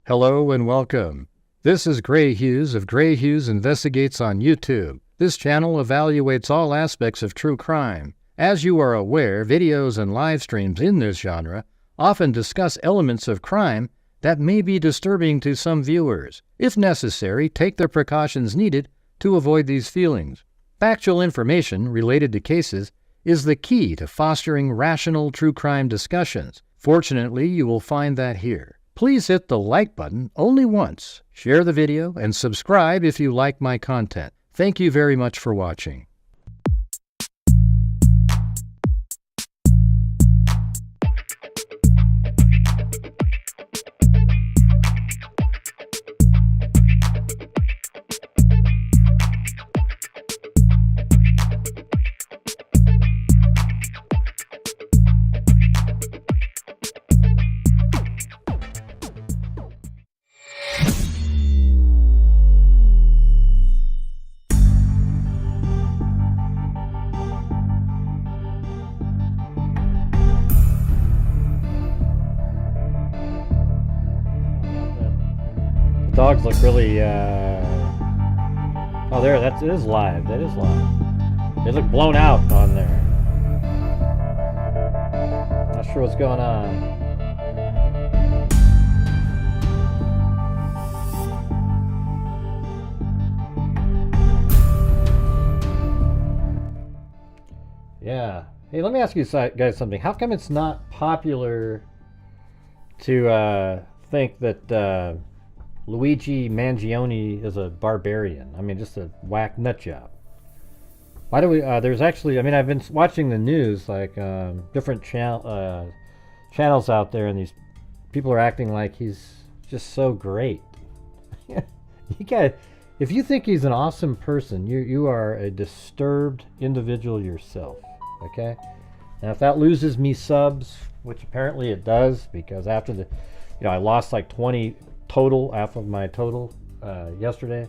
Hello and welcome. This is Grant Hughes of Grant Hughes Investigates on YouTube. This channel evaluates all aspects of true crime. As you are aware, videos and live streams in this genre often discuss elements of crime that may be disturbing to some viewers. If necessary, take the precautions needed to avoid these feelings. Factual information related to cases is the key to fostering rational true crime discussions. Fortunately, you will find that here. Please hit the like button only once, share the video, and subscribe if you like my content. Thank you very much for watching. Dogs look really, oh there, that is live, that is live. They look blown out on there. Not sure what's going on. Yeah. Hey, let me ask you guys something. How come it's not popular to think that Luigi Mangione is a barbarian? I mean, just a whack nut job. Why do we? There's actually, I mean, I've been watching the news, like different channels out there, and these people are acting like he's just so great. You got, if you think he's an awesome person, you are a disturbed individual yourself. Okay. Now, if that loses me subs, which apparently it does, because after the, I lost like 20 total off of my total yesterday,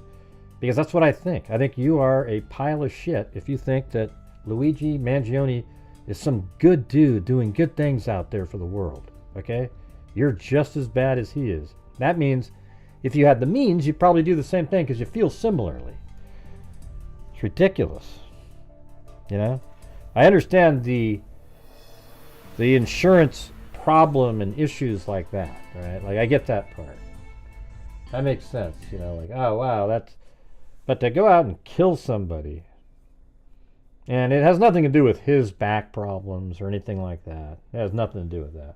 because that's what I think. I think you are a pile of shit if you think that Luigi Mangione is some good dude doing good things out there for the world. Okay, you're just as bad as he is. That means if you had the means, you'd probably do the same thing because you feel similarly. It's ridiculous. I understand the insurance problem and issues like that, right? Like, I get that part. That makes sense, like, oh wow, that's, but to go out and kill somebody, and it has nothing to do with his back problems or anything like that. It has nothing to do with that.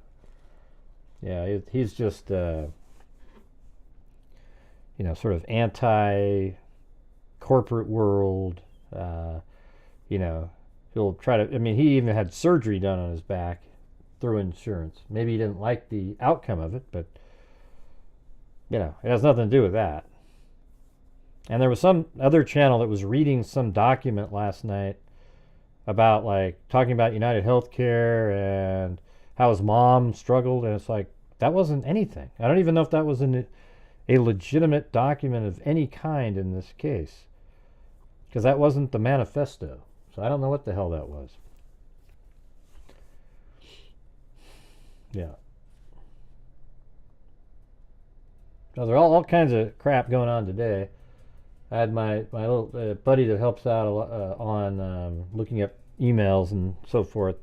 Yeah, he's just, sort of anti-corporate world. He'll try to, I mean, he even had surgery done on his back through insurance. Maybe he didn't like the outcome of it, but it has nothing to do with that. And there was some other channel that was reading some document last night about, like, talking about United Healthcare and how his mom struggled, and it's like, that wasn't anything. I don't even know if that was a legitimate document of any kind in this case, because that wasn't the manifesto. So I don't know what the hell that was. Yeah. So there are all kinds of crap going on today. I had my little buddy that helps out on looking at emails and so forth.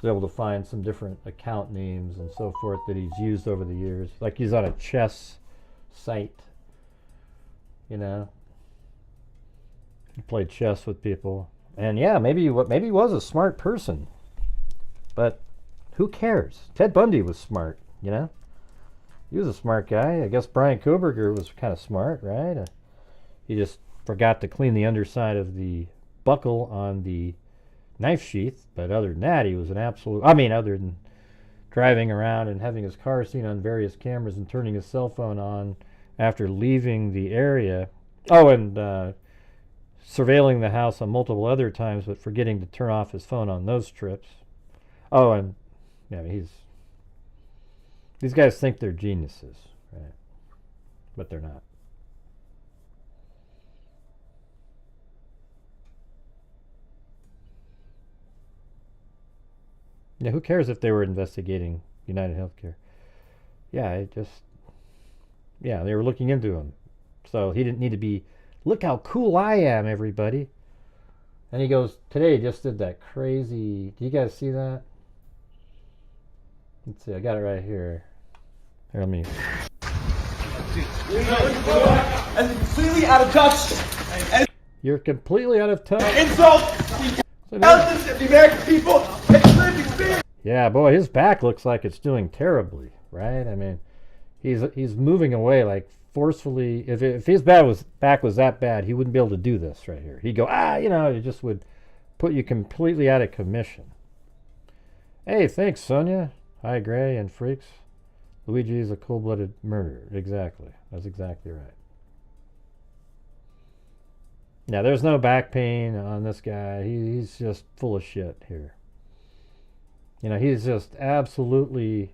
Was able to find some different account names and so forth that he's used over the years. Like, he's on a chess site. He played chess with people. And yeah, maybe he was a smart person. But who cares? Ted Bundy was smart, He was a smart guy. I guess Brian Koberger was kind of smart, right? He just forgot to clean the underside of the buckle on the knife sheath. But other than that, he was an absolute, other than driving around and having his car seen on various cameras and turning his cell phone on after leaving the area. Oh, and surveilling the house on multiple other times, but forgetting to turn off his phone on those trips. Oh, and these guys think they're geniuses, right? But they're not. Yeah, who cares if they were investigating United Healthcare? Yeah, Yeah, they were looking into him. So he didn't need to be, look how cool I am, everybody. And he goes, today just did that crazy, do you guys see that? Let's see, I got it right here. Here, let me. And completely out of touch. You're completely out of touch. Insult the intelligence of the American people and living fear. Yeah, boy, his back looks like it's doing terribly, right? I mean, he's moving away like forcefully. If his back was that bad, he wouldn't be able to do this right here. He'd go, it just would put you completely out of commission. Hey, thanks, Sonia. Hi, Gray and Freaks. Luigi is a cold-blooded murderer. Exactly. That's exactly right. Yeah, there's no back pain on this guy. He's just full of shit here. You know, he's just absolutely...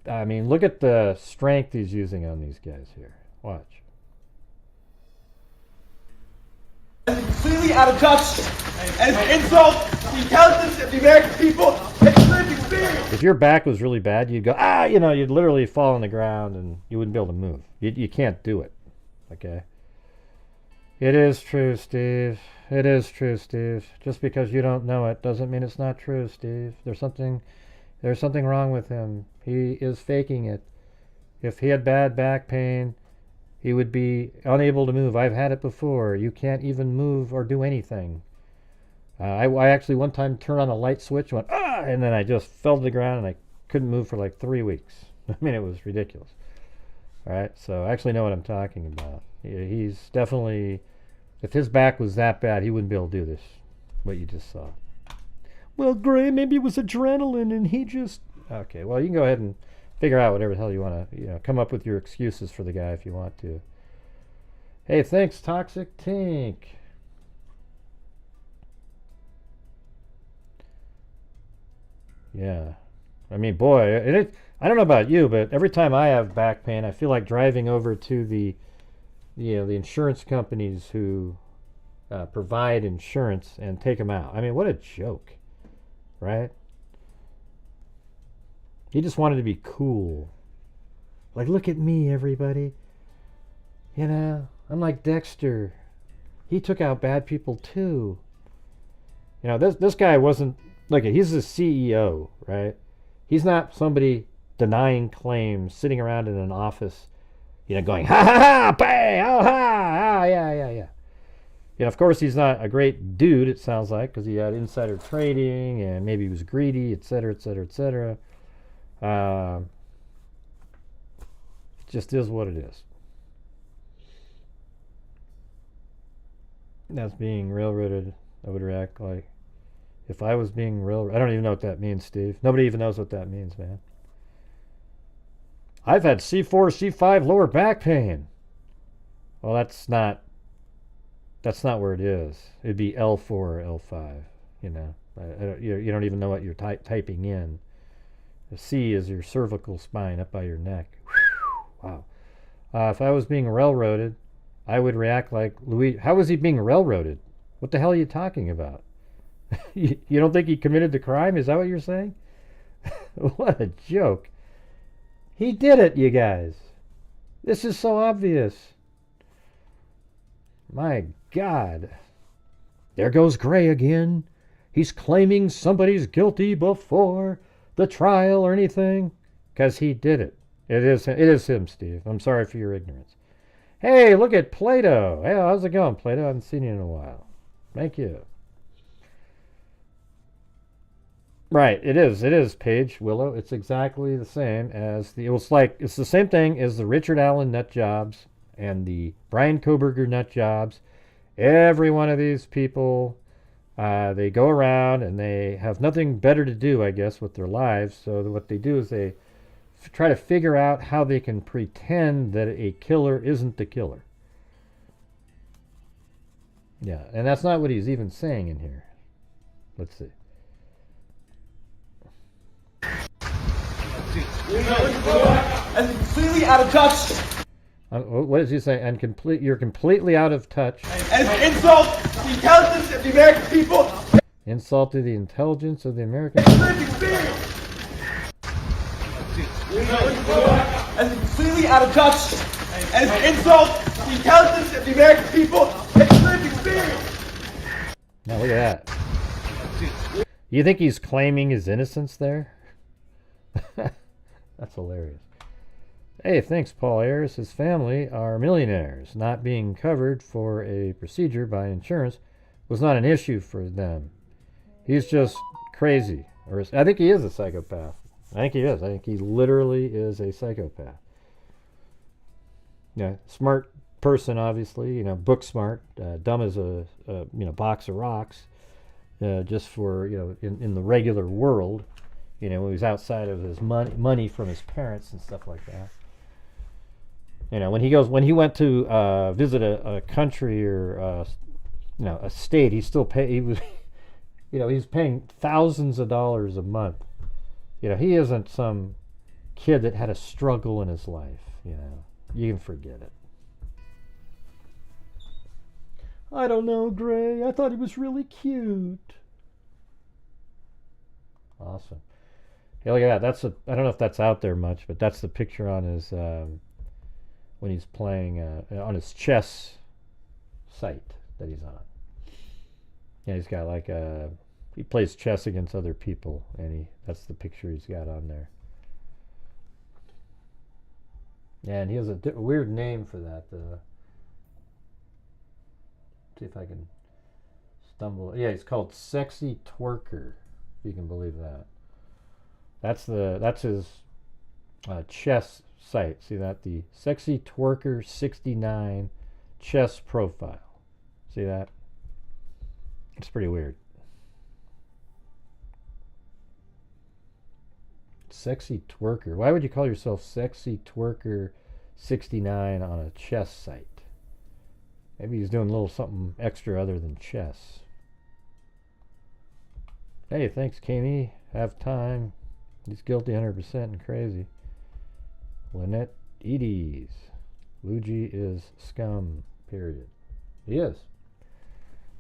I mean, look at the strength he's using on these guys here. Watch. Completely out of touch and insult the intelligence of the American people and living fear. If your back was really bad, you'd go, you'd literally fall on the ground and you wouldn't be able to move. You can't do it. Okay? It is true, Steve. It is true, Steve. Just because you don't know it doesn't mean it's not true, Steve. There's something wrong with him. He is faking it. If he had bad back pain, he would be unable to move. I've had it before. You can't even move or do anything. I actually one time turned on a light switch, went, and then I just fell to the ground and I couldn't move for like 3 weeks. I mean, it was ridiculous. All right, so I actually know what I'm talking about. He's definitely, if his back was that bad, he wouldn't be able to do this, what you just saw. Well, Gray, maybe it was adrenaline and he just... Okay, well, you can go ahead and figure out whatever the hell you want to, come up with your excuses for the guy if you want to. Hey, thanks, Toxic Tink. Yeah. I mean, boy, I don't know about you, but every time I have back pain, I feel like driving over to the insurance companies who provide insurance and take them out. I mean, what a joke, right? He just wanted to be cool. Like, look at me, everybody. You know, I'm like Dexter. He took out bad people too. You know, this guy wasn't, look, he's the CEO, right? He's not somebody denying claims, sitting around in an office, going, ha ha ha, bang, oh ha, yeah. You know, of course, he's not a great dude, it sounds like, because he had insider trading and maybe he was greedy, etc., etc., etc. It just is what it is. That's being railroaded. I would react like if I was being railroaded. I don't even know what that means, Steve. Nobody even knows what that means, man. I've had C4, C5 lower back pain. Well, that's not where it is. It'd be L4 or L5. You know, you don't even know what you're typing in. The C is your cervical spine up by your neck. Wow. If I was being railroaded, I would react like Louis. How was he being railroaded? What the hell are you talking about? You don't think he committed the crime? Is that what you're saying? What a joke. He did it, you guys. This is so obvious. My God. There goes Gray again. He's claiming somebody's guilty before the trial or anything. Because he did it. It is him, Steve. I'm sorry for your ignorance. Hey, look at Plato. Hey, how's it going, Plato? I haven't seen you in a while. Thank you. Right, it is, Paige Willow. It's exactly the same as it's the same thing as the Richard Allen nut jobs and the Brian Koberger nut jobs. Every one of these people, they go around and they have nothing better to do, I guess, with their lives. So what they do is they try to figure out how they can pretend that a killer isn't the killer. Yeah, and that's not what he's even saying in here. Let's see. And completely out of touch. What does he say? You're completely out of touch. And insult the intelligence of the American people. Insult to the intelligence of the American people. and is completely out of touch and is an insult to the intelligence of the American people and its lived experience. Now look at that. You think he's claiming his innocence there? That's hilarious. Hey, thanks, Paul Ayers. His family are millionaires. Not being covered for a procedure by insurance was not an issue for them. He's just crazy. Or I think he is a psychopath. I think he is. I think he literally is a psychopath. Yeah, smart person, obviously. You know, book smart. Dumb as a box of rocks. Just for, in the regular world, when he was outside of his money from his parents and stuff like that. When he went to visit a country or a state, he still he's paying thousands of dollars a month. He isn't some kid that had a struggle in his life. You can forget it. I don't know, Gray. I thought he was really cute. Awesome. Hey, look at that. I don't know if that's out there much, but that's the picture on his when he's playing on his chess site that he's on. Yeah, he's got he plays chess against other people, and that's the picture he's got on there. Yeah, and he has a weird name for that. See if I can stumble. Yeah, he's called Sexy Twerker, if you can believe that. That's his chess site. See that? The Sexy Twerker 69 chess profile. See that? It's pretty weird. Sexy Twerker. Why would you call yourself Sexy Twerker 69 on a chess site? Maybe he's doing a little something extra other than chess. Hey, thanks, Kami. Have time. He's guilty 100% and crazy. Lynette Edes. Luigi is scum, period. He is.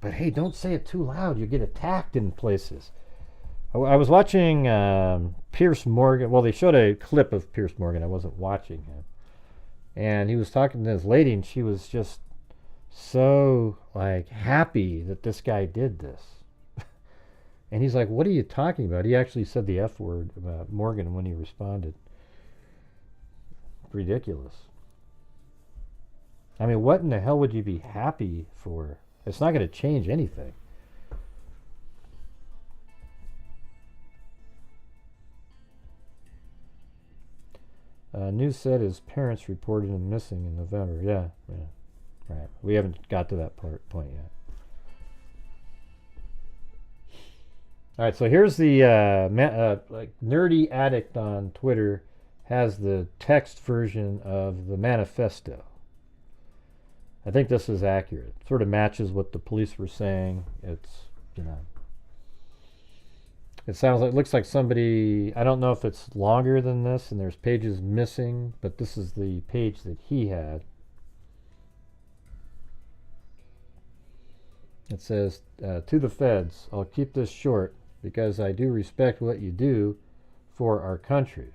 But hey, don't say it too loud. You get attacked in places. I was watching Pierce Morgan. Well, they showed a clip of Pierce Morgan. I wasn't watching him. And he was talking to this lady, and she was just so happy that this guy did this. And he's like, what are you talking about? He actually said the F word about Morgan when he responded. Ridiculous. I mean, what in the hell would you be happy for? It's not going to change anything. News said his parents reported him missing in November. Yeah. Right. We haven't got to that point yet. All right, so here's the nerdy addict on Twitter has the text version of the manifesto. I think this is accurate. It sort of matches what the police were saying. It's, it looks like somebody, I don't know if it's longer than this and there's pages missing, but this is the page that he had. It says, to the feds, I'll keep this short because I do respect what you do for our country.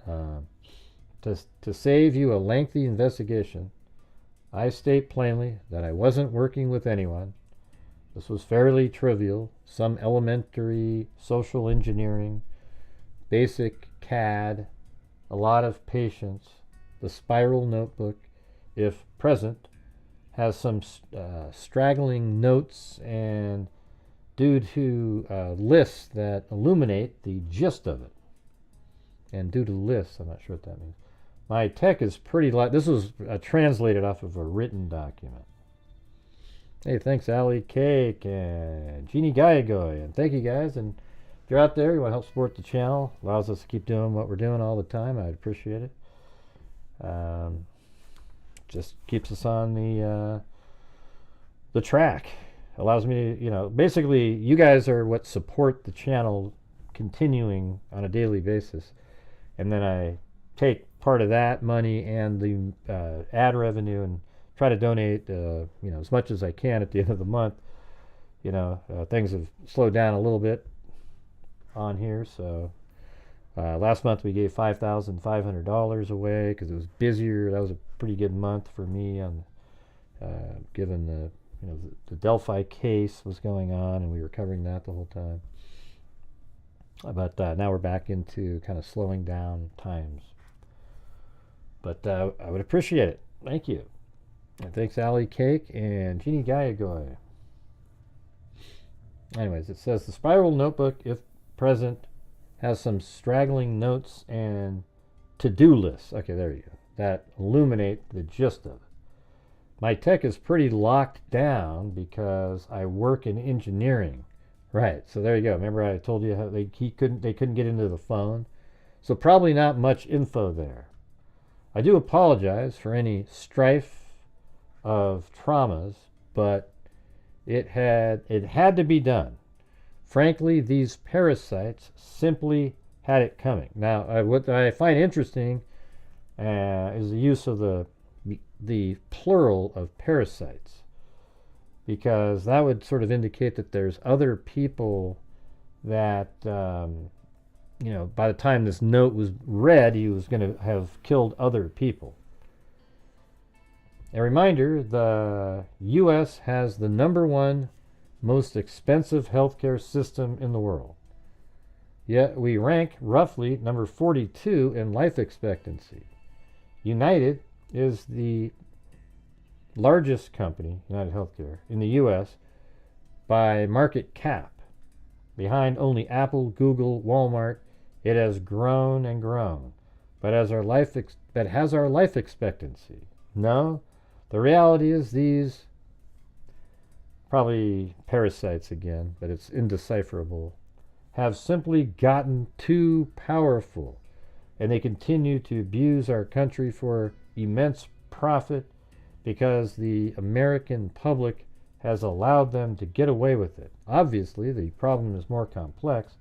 To save you a lengthy investigation, I state plainly that I wasn't working with anyone. This was fairly trivial, some elementary social engineering, basic CAD, a lot of patience. The spiral notebook, if present, has some straggling notes and due to lists that illuminate the gist of it. And due to lists, I'm not sure what that means. My tech is pretty light. This was translated off of a written document. Hey, thanks, Ali Cake and Jeannie Gaiagoy. And thank you, guys. And if you're out there, you want to help support the channel, allows us to keep doing what we're doing all the time, I'd appreciate it. Just keeps us on the track. Allows me to, basically, you guys are what support the channel continuing on a daily basis. And then I take part of that money and the ad revenue and try to donate, as much as I can at the end of the month. Things have slowed down a little bit on here, so Last month we gave $5,500 away because it was busier. That was a pretty good month for me, on given the Delphi case was going on, and we were covering that the whole time. But now we're back into kind of slowing down times. But I would appreciate it. Thank you. And thanks, Allie Cake and Jeannie Gaiagoy. Anyways, it says the spiral notebook, if present, has some straggling notes and to-do lists. Okay, there you go. That illuminate the gist of it. My tech is pretty locked down because I work in engineering. Right, so there you go. Remember I told you how they couldn't get into the phone? So probably not much info there. I do apologize for any strife of traumas, but it had to be done. Frankly, these parasites simply had it coming. Now, what I find interesting is the use of the plural of parasites, because that would sort of indicate that there's other people that, by the time this note was read, he was going to have killed other people. A reminder, the U.S. has the #1 most expensive healthcare system in the world. Yet we rank roughly number 42 in life expectancy. United is the largest company, United Healthcare, in the U.S. by market cap. Behind only Apple, Google, Walmart, it has grown and grown. But has our life expectancy? No. The reality is these, probably parasites again, but it's indecipherable, have simply gotten too powerful, and they continue to abuse our country for immense profit because the American public has allowed them to get away with it. Obviously, the problem is more complex,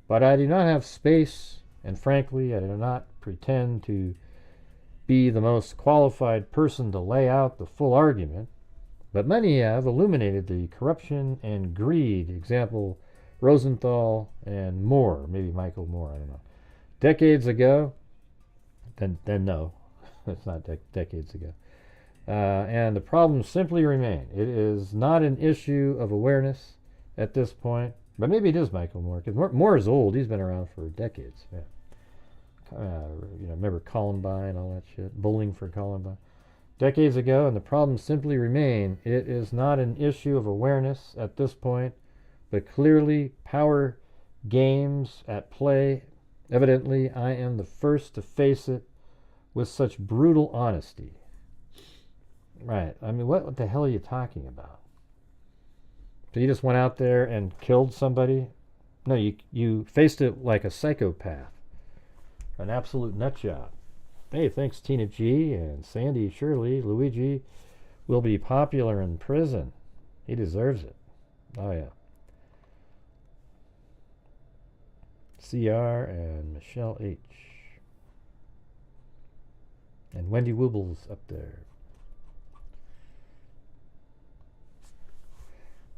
but I do not have space, and frankly, I do not pretend to be the most qualified person to lay out the full argument, but many have illuminated the corruption and greed. Example, Rosenthal and Moore, maybe Michael Moore, I don't know. Decades ago, then no, it's not decades ago. And the problems simply remain. It is not an issue of awareness at this point, but maybe it is Michael Moore, because Moore is old. He's been around for decades. Yeah. Remember Columbine, all that shit, bowling for Columbine. Decades ago, and the problems simply remain. It is not an issue of awareness at this point, but clearly power games at play. Evidently, I am the first to face it with such brutal honesty. Right. I mean, what the hell are you talking about? So you just went out there and killed somebody? No, you faced it like a psychopath. An absolute nutjob. Hey, thanks Tina G and Sandy Shirley. Luigi will be popular in prison. He deserves it. Oh, yeah. CR and Michelle H. And Wendy Woobles up there.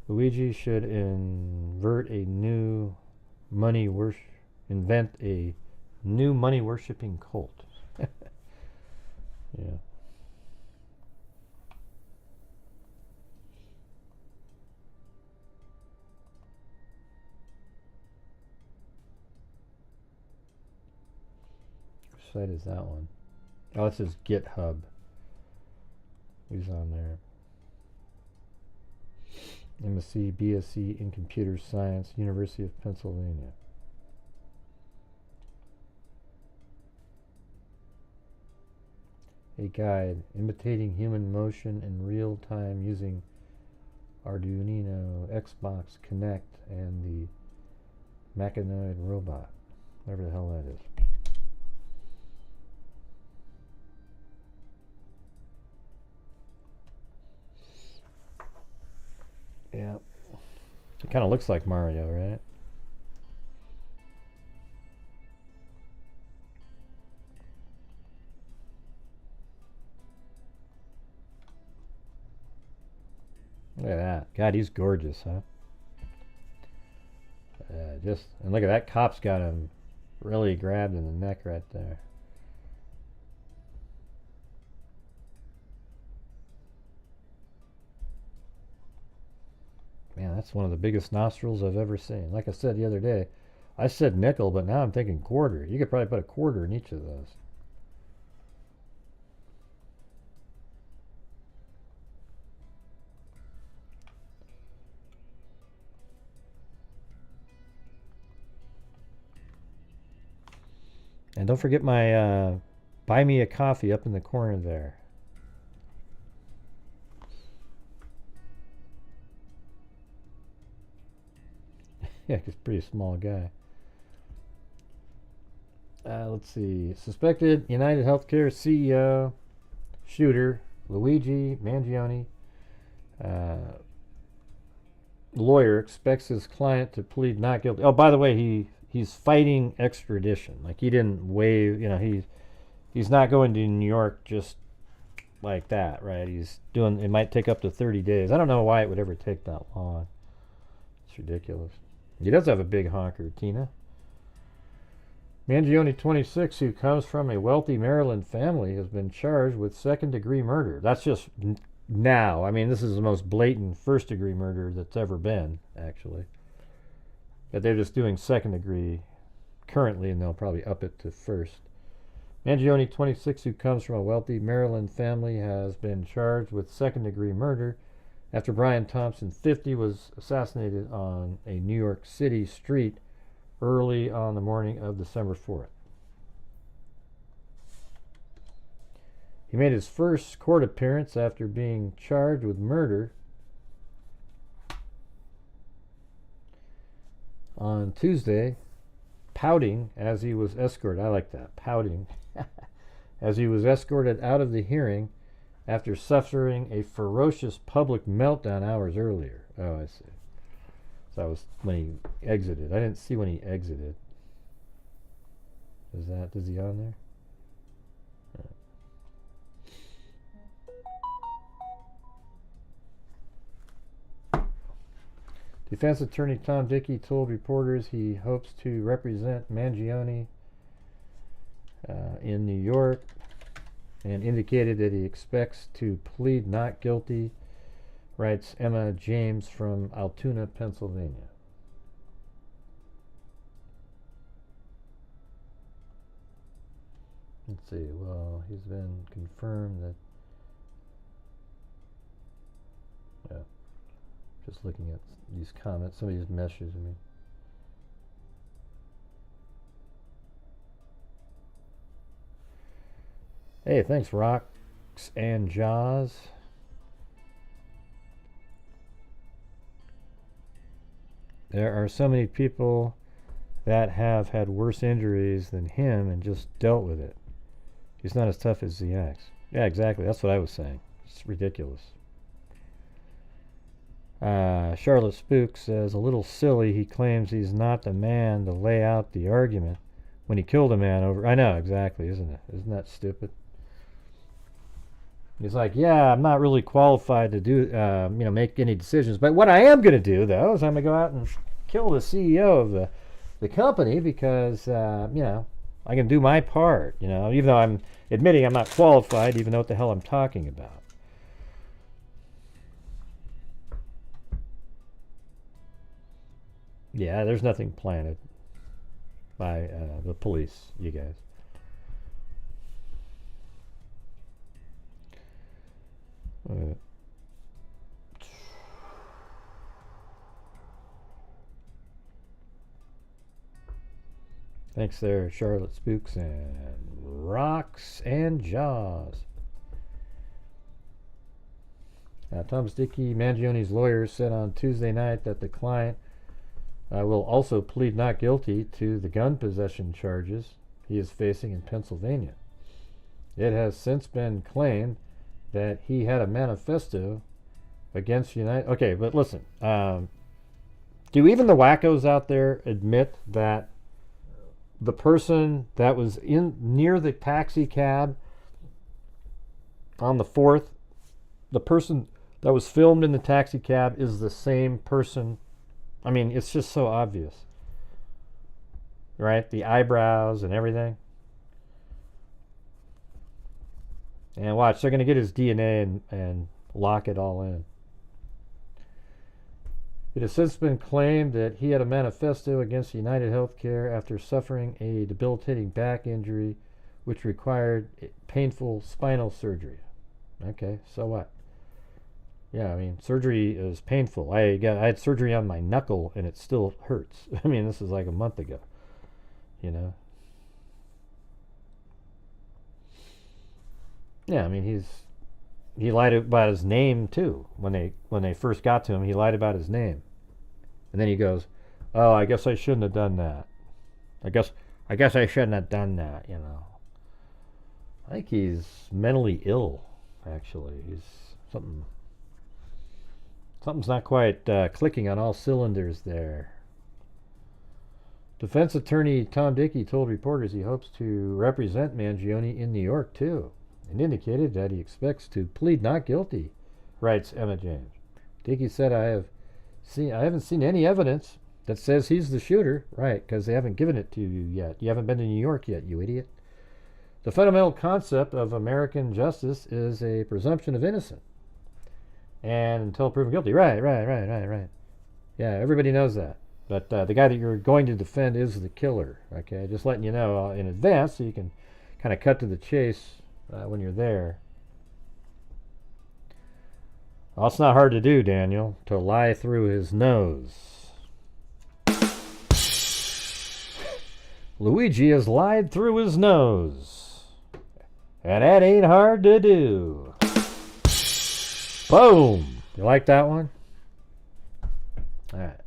Luigi should invent a new money worshipping cult. Yeah. Which site is that one? Oh, this is GitHub. Who's on there? MSc, BSc in Computer Science, University of Pennsylvania. A guide imitating human motion in real time using Arduino, Xbox Connect, and the Machinoid robot. Whatever the hell that is. Yeah. It kind of looks like Mario, right? Look at that. God, he's gorgeous, huh? And look at that cop's got him Really grabbed in the neck right there. Man, that's one of the biggest nostrils I've ever seen. Like I said the other day, I said nickel, but now I'm thinking quarter. You could probably put a quarter in each of those. And don't forget my buy me a coffee up in the corner there. Yeah, he's a pretty small guy. Let's see. Suspected United Healthcare CEO shooter Luigi Mangione. Lawyer expects his client to plead not guilty. Oh, by the way, he's fighting extradition. Like, he didn't waive. You know, he's not going to New York just like that, right? He's doing. It might take up to 30 days. I don't know why it would ever take that long. It's ridiculous. He does have a big honker, Tina. Mangione, 26, who comes from a wealthy Maryland family, has been charged with second-degree murder. That's just now. I mean, this is the most blatant first-degree murder that's ever been, actually. But they're just doing second-degree currently, and they'll probably up it to first. Mangione, 26, who comes from a wealthy Maryland family, has been charged with second-degree murder after Brian Thompson, 50, was assassinated on a New York City street early on the morning of December 4th. He made his first court appearance after being charged with murder on Tuesday, pouting as he was escorted. I like that, pouting. As he was escorted out of the hearing after suffering a ferocious public meltdown hours earlier. Oh, I see. So that was when he exited. I didn't see when he exited. Is he on there? Defense attorney Tom Dickey told reporters he hopes to represent Mangione in New York and indicated that he expects to plead not guilty, writes Emma James from Altoona, Pennsylvania. Let's see. Well, he's been confirmed that... Yeah. Just looking at these comments. Somebody's messaging me. Hey, thanks, Rocks and Jaws. There are so many people that have had worse injuries than him and just dealt with it. He's not as tough as the Yikes. Yeah, exactly. That's what I was saying. It's ridiculous. Charlotte Spook says, a little silly. He claims he's not the man to lay out the argument when he killed a man over... I know, exactly, isn't it? Isn't that stupid? He's like, yeah, I'm not really qualified to do, make any decisions. But what I am going to do, though, is I'm going to go out and kill the CEO of the company because, I can do my part, even though I'm admitting I'm not qualified to even know what the hell I'm talking about. Yeah, there's nothing planted by the police, you guys. Thanks there, Charlotte Spooks and Rocks and Jaws. Thomas Dickey, Mangione's lawyer, said on Tuesday night that the client will also plead not guilty to the gun possession charges he is facing in Pennsylvania. It has since been claimed that he had a manifesto against United... Okay, but listen. Do even the wackos out there admit that the person that was near the taxi cab on the 4th, the person that was filmed in the taxi cab is the same person? I mean, it's just so obvious. right? The eyebrows and everything. And watch, they're going to get his DNA and lock it all in. It has since been claimed that he had a manifesto against United Healthcare after suffering a debilitating back injury which required painful spinal surgery. Okay, so what? Yeah, I mean, surgery is painful. I had surgery on my knuckle and it still hurts. I mean, this is like a month ago, you know. Yeah, I mean, he lied about his name too. When they first got to him, he lied about his name. And then he goes, "Oh, I guess I shouldn't have done that. I guess I shouldn't have done that, you know." I think he's mentally ill, actually. He's something's not quite clicking on all cylinders there. Defense attorney Tom Dickey told reporters he hopes to represent Mangione in New York too, and indicated that he expects to plead not guilty, writes Emma James. Dickey said, I haven't seen any evidence that says he's the shooter. Right, because they haven't given it to you yet. You haven't been to New York yet, you idiot. The fundamental concept of American justice is a presumption of innocence. And until proven guilty. Right. Yeah, everybody knows that. But the guy that you're going to defend is the killer. Okay, just letting you know in advance so you can kind of cut to the chase when you're there. Well, it's not hard to do, Daniel, to lie through his nose. Luigi has lied through his nose. And that ain't hard to do. Boom! You like that one? Alright.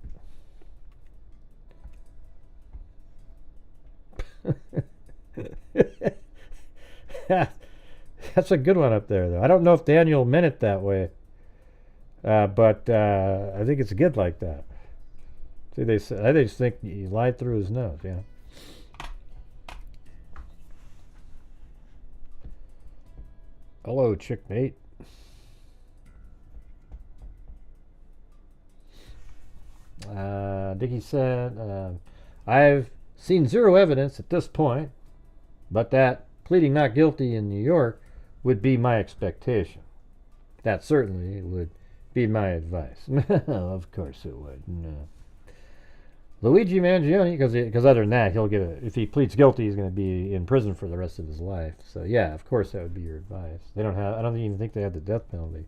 That's a good one up there, though. I don't know if Daniel meant it that way. But I think it's good like that. See, I just think he lied through his nose, yeah. Hello, chickmate. Dickey said, I've seen zero evidence at this point, but that pleading not guilty in New York would be my expectation. That certainly would be my advice. Of course it would. No. Luigi Mangione, because other than that, if he pleads guilty, he's going to be in prison for the rest of his life. So yeah, of course that would be your advice. I don't even think they have the death penalty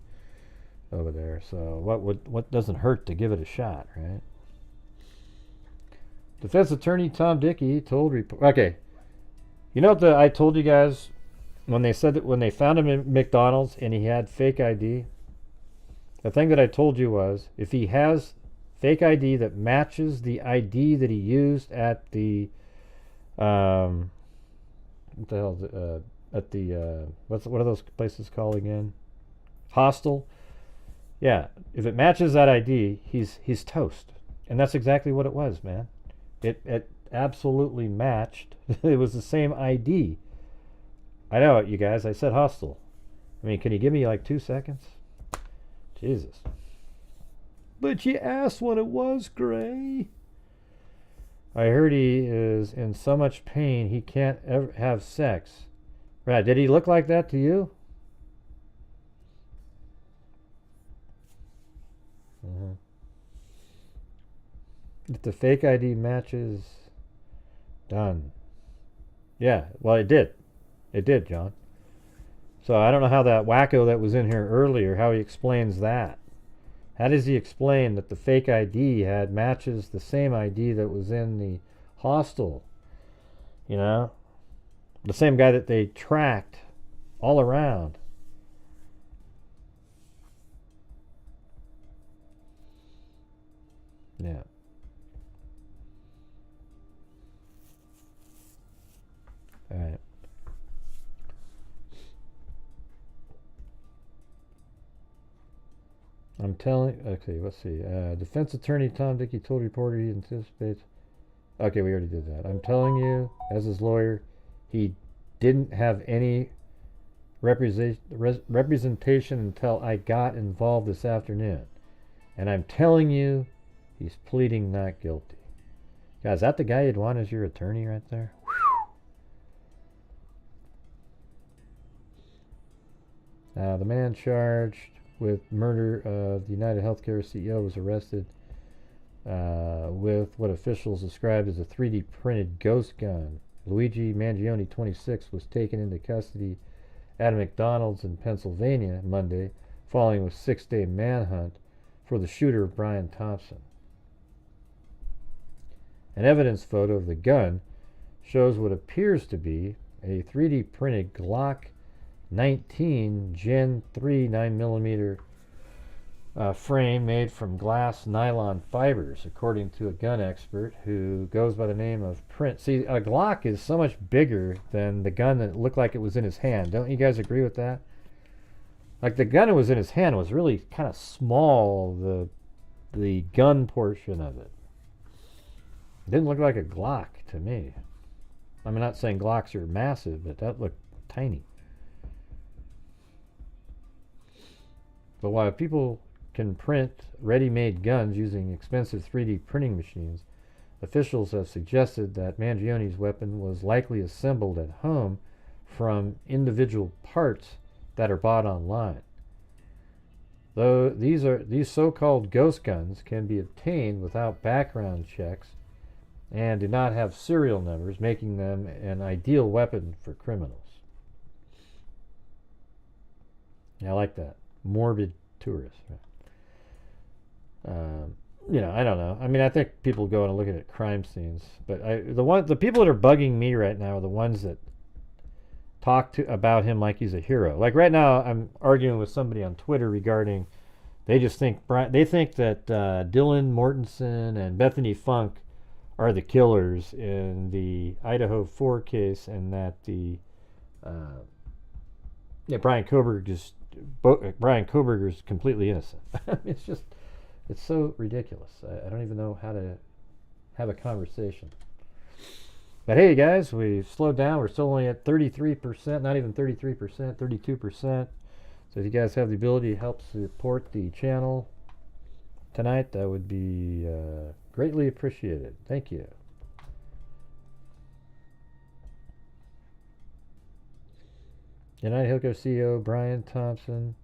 over there. So what doesn't hurt to give it a shot, right? Defense attorney Tom Dickey told okay. You know what I told you guys when they said that when they found him in McDonald's and he had fake ID? The thing that I told you was if he has fake ID that matches the ID that he used at the what the hell at the what are those places called again? Hostel. Yeah, if it matches that ID, he's toast. And that's exactly what it was, man. It absolutely matched. It was the same ID. I know it, you guys. I said hostel. I mean, can you give me like 2 seconds? Jesus. But you asked when it was, Gray. I heard he is in so much pain he can't ever have sex. Right, did he look like that to you? Mm-hmm. If the fake ID matches, done. Yeah, well, it did. It did, John. So I don't know how that wacko that was in here earlier, how he explains that. How does he explain that the fake ID matches the same ID that was in the hostel? You know? The same guy that they tracked all around. Yeah. All right. I'm telling. Okay, let's see. Defense attorney Tom Dickey told reporter he anticipates. Okay, we already did that. I'm telling you, as his lawyer, he didn't have any representation until I got involved this afternoon. And I'm telling you, he's pleading not guilty. God, is that the guy you'd want as your attorney right there? The man charged with murder of the United Healthcare CEO was arrested with what officials described as a 3D printed ghost gun. Luigi Mangione, 26, was taken into custody at a McDonald's in Pennsylvania Monday, following a 6-day manhunt for the shooter, Brian Thompson. An evidence photo of the gun shows what appears to be a 3D printed Glock 19 Gen 3 9mm frame made from glass nylon fibers, according to a gun expert who goes by the name of Print. See, a Glock is so much bigger than the gun that looked like it was in his hand. Don't you guys agree with that? Like, the gun that was in his hand was really kind of small, the gun portion of it. It didn't look like a Glock to me. I'm not saying Glocks are massive, but that looked tiny. But while people can print ready-made guns using expensive 3D printing machines, officials have suggested that Mangione's weapon was likely assembled at home from individual parts that are bought online. Though these so-called ghost guns can be obtained without background checks and do not have serial numbers, making them an ideal weapon for criminals. I like that. Morbid tourist. I don't know. I mean, I think people go and look at crime scenes, but the people that are bugging me right now are the ones that talk about him like he's a hero. Like right now, I'm arguing with somebody on Twitter regarding they think that Dylan Mortensen and Bethany Funk are the killers in the Idaho 4 case, and that Brian Koberger is completely innocent. It's so ridiculous. I don't even know how to have a conversation. But hey, guys, we've slowed down. We're still only at 33%, not even 33%, 32%. So if you guys have the ability to help support the channel tonight, that would be greatly appreciated. Thank you. United Healthcare CEO Brian Thompson,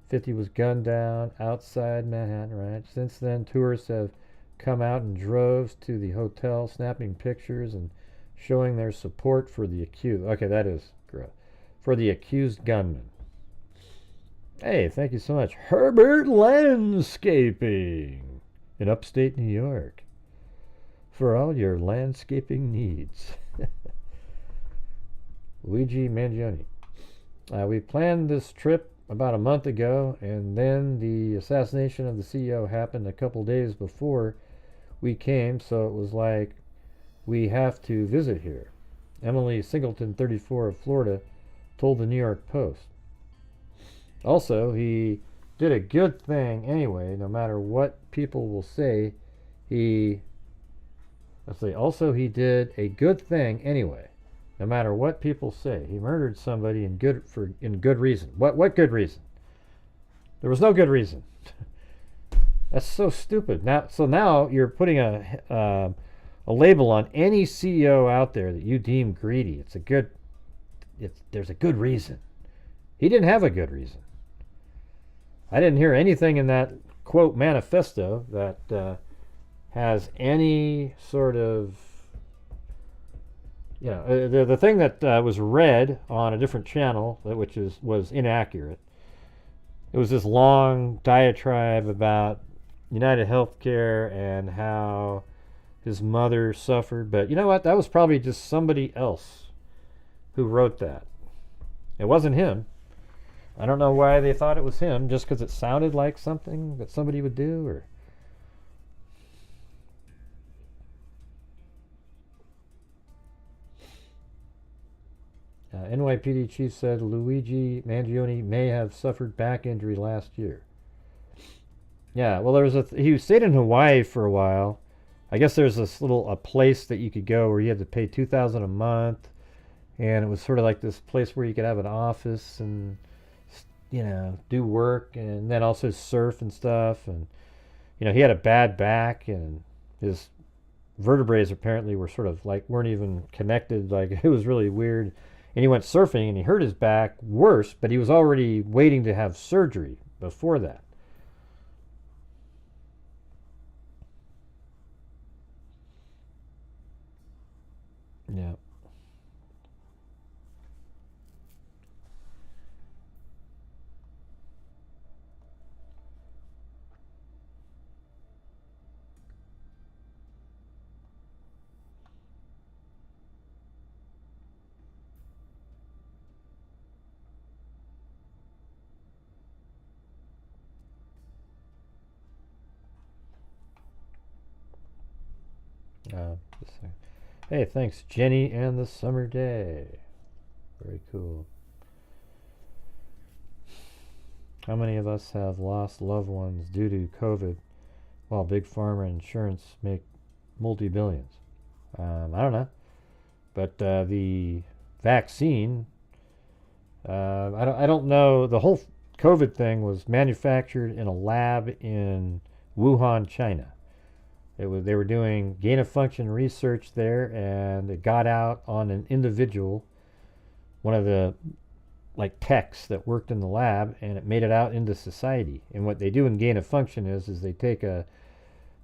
50, was gunned down outside Manhattan, right? Since then, tourists have come out in droves to the hotel, snapping pictures and showing their support for the accused. Okay, that is gross. For the accused gunman. Hey, thank you so much. Herbert Landscaping in upstate New York for all your landscaping needs. Luigi Mangione. We planned this trip about a month ago, and then the assassination of the CEO happened a couple days before we came, so it was like, we have to visit here. Emily Singleton, 34, of Florida, told the New York Post. Also, he did a good thing anyway, no matter what people will say. He did a good thing anyway, no matter what people say. He murdered somebody in good reason. What good reason? There was no good reason. That's so stupid. Now you're putting a label on any CEO out there that you deem greedy. There's a good reason. He didn't have a good reason. I didn't hear anything in that quote manifesto that has any sort of, the thing that was read on a different channel, which was inaccurate. It was this long diatribe about United Healthcare and how his mother suffered. But you know what? That was probably just somebody else who wrote that. It wasn't him. I don't know why they thought it was him, just because it sounded like something that somebody would do, or... NYPD chief said Luigi Mangione may have suffered back injury last year. Yeah, well, he stayed in Hawaii for a while. I guess there's a place that you could go where you had to pay $2,000 a month, and it was sort of like this place where you could have an office and do work, and then also surf and stuff. And he had a bad back, and his vertebrae apparently were sort of like weren't even connected. Like it was really weird. And he went surfing and he hurt his back worse, but he was already waiting to have surgery before that. Yeah. Hey, thanks, Jenny and the Summer Day. Very cool. How many of us have lost loved ones due to COVID while Big Pharma and insurance make multi-billions? I don't know. But the vaccine, I don't know. The whole COVID thing was manufactured in a lab in Wuhan, China. They were doing gain of function research there, and it got out on an individual, one of the like techs that worked in the lab, and it made it out into society. And what they do in gain of function is they take a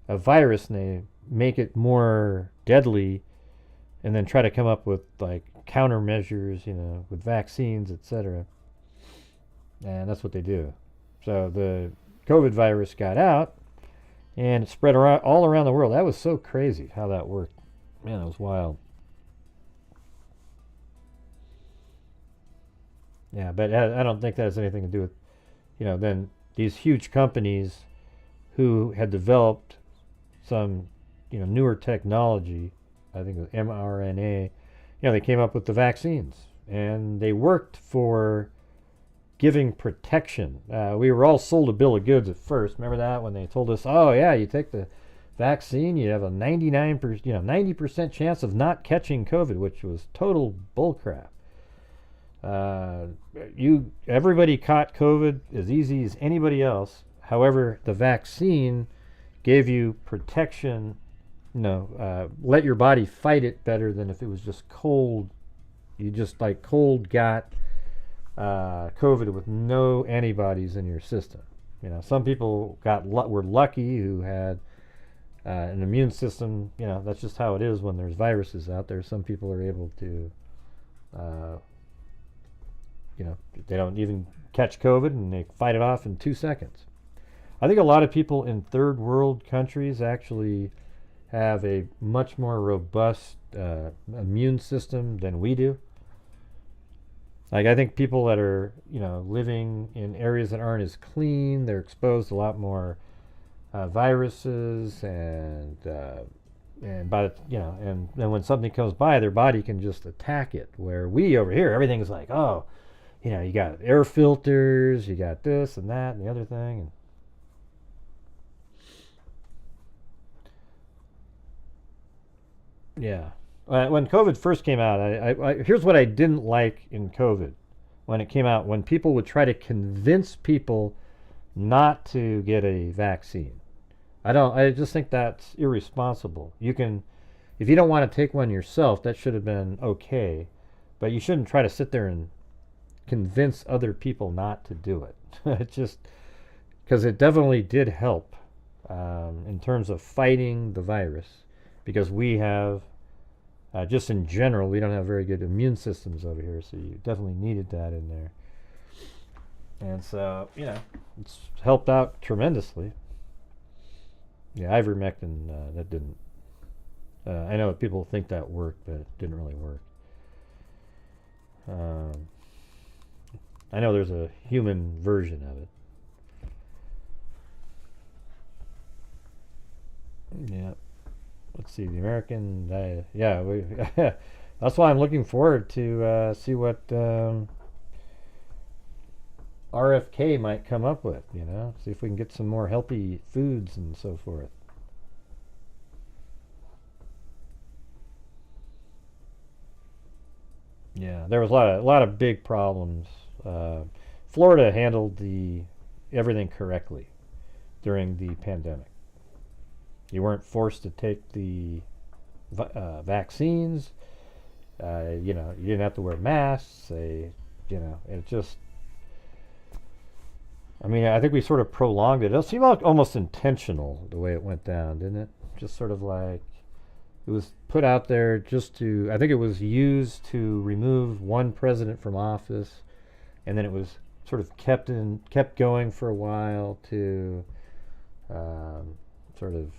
virus and they make it more deadly, and then try to come up with like countermeasures, with vaccines, etc. And that's what they do. So the COVID virus got out, and it spread all around the world. That was so crazy how that worked. Man, it was wild. Yeah, but I don't think that has anything to do with, then these huge companies who had developed some, newer technology, I think it was mRNA, they came up with the vaccines. And they worked for giving protection. We were all sold a bill of goods at first. Remember that when they told us, oh yeah, you take the vaccine, you have a 90% chance of not catching COVID, which was total bullcrap. Everybody caught COVID as easy as anybody else. However, the vaccine gave you protection. Let your body fight it better than if it was just cold. You just like cold got COVID with no antibodies in your system. Some people were lucky who had an immune system. That's just how it is when there's viruses out there. Some people are able to, they don't even catch COVID and they fight it off in 2 seconds. I think a lot of people in third world countries actually have a much more robust immune system than we do. Like I think people that are, living in areas that aren't as clean, they're exposed to a lot more viruses, and by and then when something comes by, their body can just attack it. Where we over here, everything's like, oh, you got air filters, you got this and that and the other thing. Yeah. When COVID first came out, here's what I didn't like in COVID when it came out. When people would try to convince people not to get a vaccine, I just think that's irresponsible. If you don't want to take one yourself, that should have been okay, but you shouldn't try to sit there and convince other people not to do it. It just because it definitely did help in terms of fighting the virus, because we have. Just in general, we don't have very good immune systems over here, so you definitely needed that in there. And so, it's helped out tremendously. Yeah, ivermectin, that didn't. I know people think that worked, but it didn't really work. I know there's a human version of it. Yeah. Let's see, the American, that's why I'm looking forward to see what RFK might come up with, see if we can get some more healthy foods and so forth. Yeah, there was a lot of big problems. Florida handled everything correctly during the pandemic. You weren't forced to take the vaccines. You know, you didn't have to wear masks. They, you know, it just. I mean, I think we sort of prolonged it. It seemed like almost intentional the way it went down, didn't it? Just sort of like it was put out there just to. I think it was used to remove one president from office, and then it was sort of kept going for a while to sort of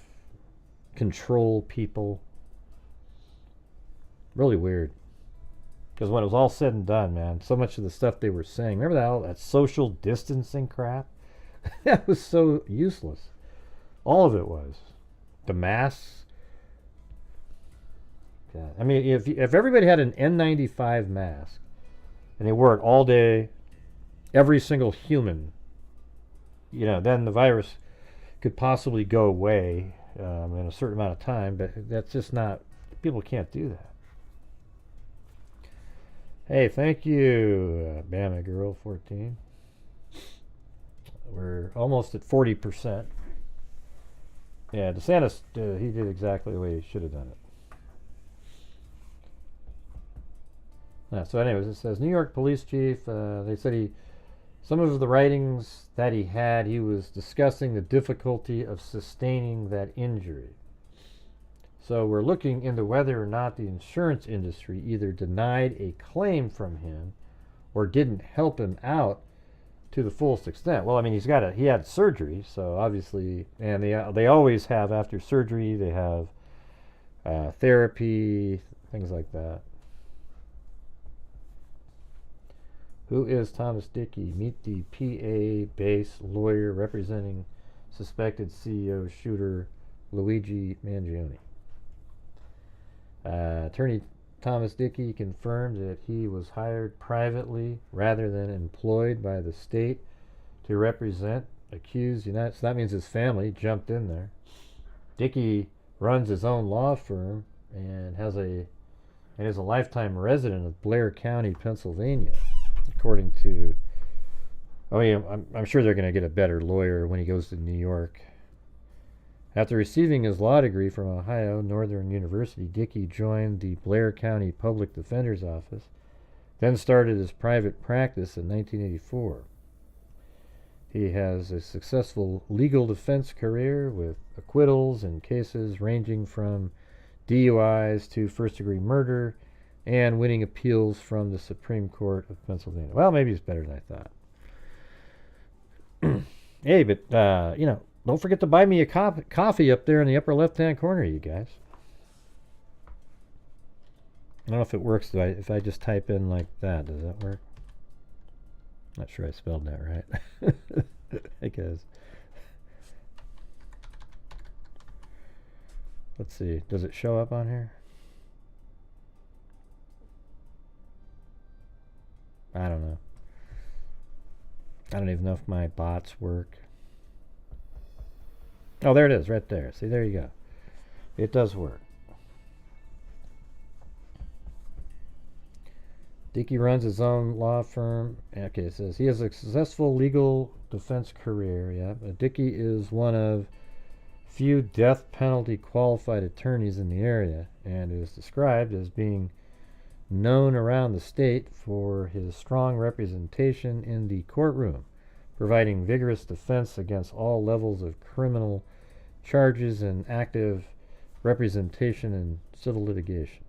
control people. Really weird. Because when it was all said and done, man, so much of the stuff they were saying, remember all that social distancing crap? That was so useless. All of it was. The masks. Yeah. I mean, if everybody had an N95 mask and they wore it all day, every single human, you know, then the virus could possibly go away in a certain amount of time, but that's just not, people can't do that. Hey, thank you, Bama Girl 14. We're almost at 40%. Yeah, DeSantis, he did exactly the way he should have done it. So anyways, it says, New York police chief, they said some of the writings that he had, he was discussing the difficulty of sustaining that injury. So we're looking into whether or not the insurance industry either denied a claim from him or didn't help him out to the fullest extent. Well, I mean, he had surgery, so obviously, and they always have after surgery, they have therapy, things like that. Who is Thomas Dickey? Meet the PA-based lawyer representing suspected CEO shooter Luigi Mangione. Attorney Thomas Dickey confirmed that he was hired privately rather than employed by the state to represent accused United. So that means his family jumped in there. Dickey runs his own law firm and is a lifetime resident of Blair County, Pennsylvania, according to. Oh yeah, I'm sure they're going to get a better lawyer when he goes to New York. After receiving his law degree from Ohio Northern University, Dickey joined the Blair County Public Defender's Office, then started his private practice in 1984. He has a successful legal defense career with acquittals in cases ranging from DUIs to first-degree murder and winning appeals from the Supreme Court of Pennsylvania. Well, maybe it's better than I thought. Hey, but, you know, don't forget to buy me a coffee up there in the upper left-hand corner, you guys. I don't know if it works if I just type in like that. Does that work? Not sure I spelled that right. I guess. Let's see. Does it show up on here? I don't know. I don't even know if my bots work. Oh, there it is, right there. See, there you go. It does work. Dickey runs his own law firm. Okay, it says he has a successful legal defense career. Yeah, Dickey is one of few death penalty qualified attorneys in the area and is described as being known around the state for his strong representation in the courtroom, providing vigorous defense against all levels of criminal charges and active representation in civil litigation.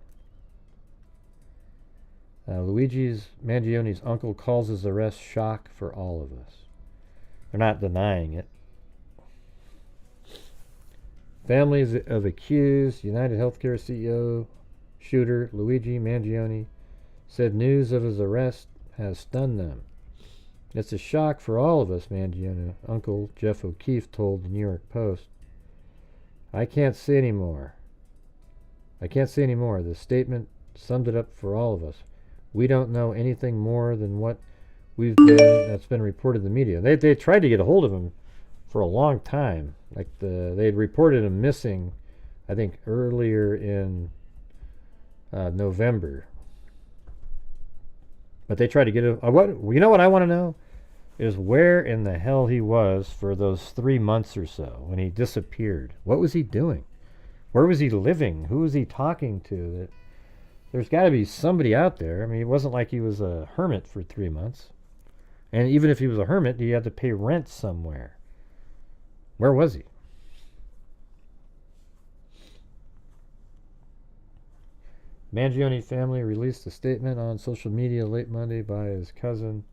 Luigi Mangione's uncle calls his arrest shock for all of us. They're not denying it. Families of accused United Healthcare CEO shooter Luigi Mangione said news of his arrest has stunned them. It's a shock for all of us, Mangione uncle Jeff O'Keefe told the New York Post. I can't say any more. The statement summed it up for all of us. We don't know anything more than what that's been reported in the media. They tried to get a hold of him for a long time. Like they had reported him missing, I think earlier in November. But they tried to get him. You know what I want to know is where in the hell he was for those 3 months or so when he disappeared. What was he doing? Where was he living? Who was he talking to? There's got to be somebody out there. I mean, it wasn't like he was a hermit for 3 months. And even if he was a hermit, he had to pay rent somewhere. Where was he? Mangione family released a statement on social media late Monday by his cousin,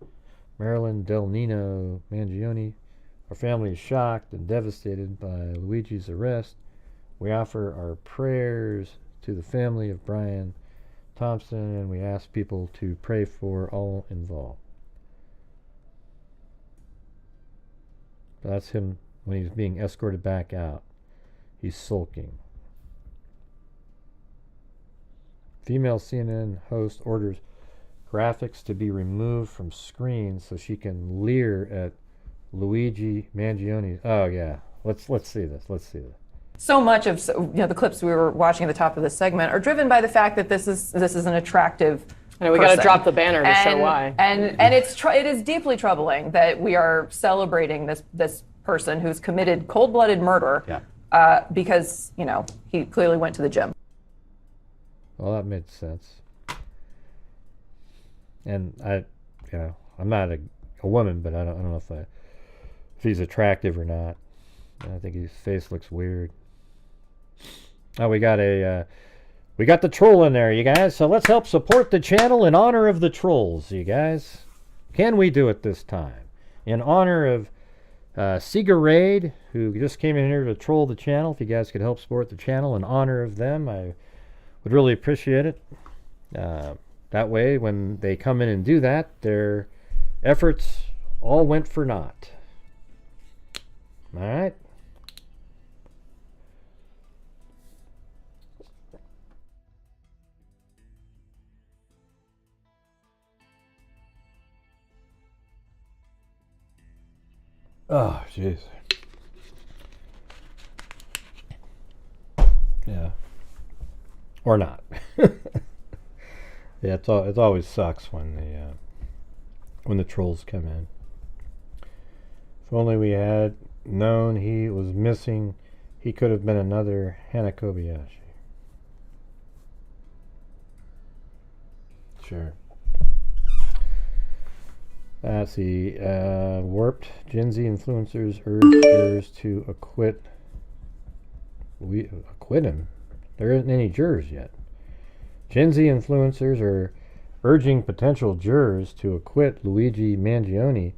Marilyn Del Nino Mangione. Our family is shocked and devastated by Luigi's arrest. We offer our prayers to the family of Brian Thompson, and we ask people to pray for all involved. That's him when he's being escorted back out. He's sulking. Female CNN host orders graphics to be removed from screens so she can leer at Luigi Mangione. Oh yeah, let's see this. Let's see this. So much of the clips we were watching at the top of this segment are driven by the fact that this is an attractive. We got to drop the banner to show why. And it is deeply troubling that we are celebrating this person who's committed cold-blooded murder because he clearly went to the gym. Well, that made sense. And I'm not a woman, but I don't know if he's attractive or not. I think his face looks weird. Oh, we got the troll in there, you guys. So let's help support the channel in honor of the trolls, you guys. Can we do it this time? In honor of Seeger Raid, who just came in here to troll the channel. If you guys could help support the channel in honor of them, I would really appreciate it. That way, when they come in and do that, their efforts all went for naught. All right. Oh, jeez. Yeah. Or not. Yeah, it always sucks when the trolls come in. If only we had known he was missing, he could have been another Hana Kobayashi. Sure. Let's see. Warped Gen Z influencers urge jurors to acquit him. There isn't any jurors yet. Gen Z influencers are urging potential jurors to acquit Luigi Mangione,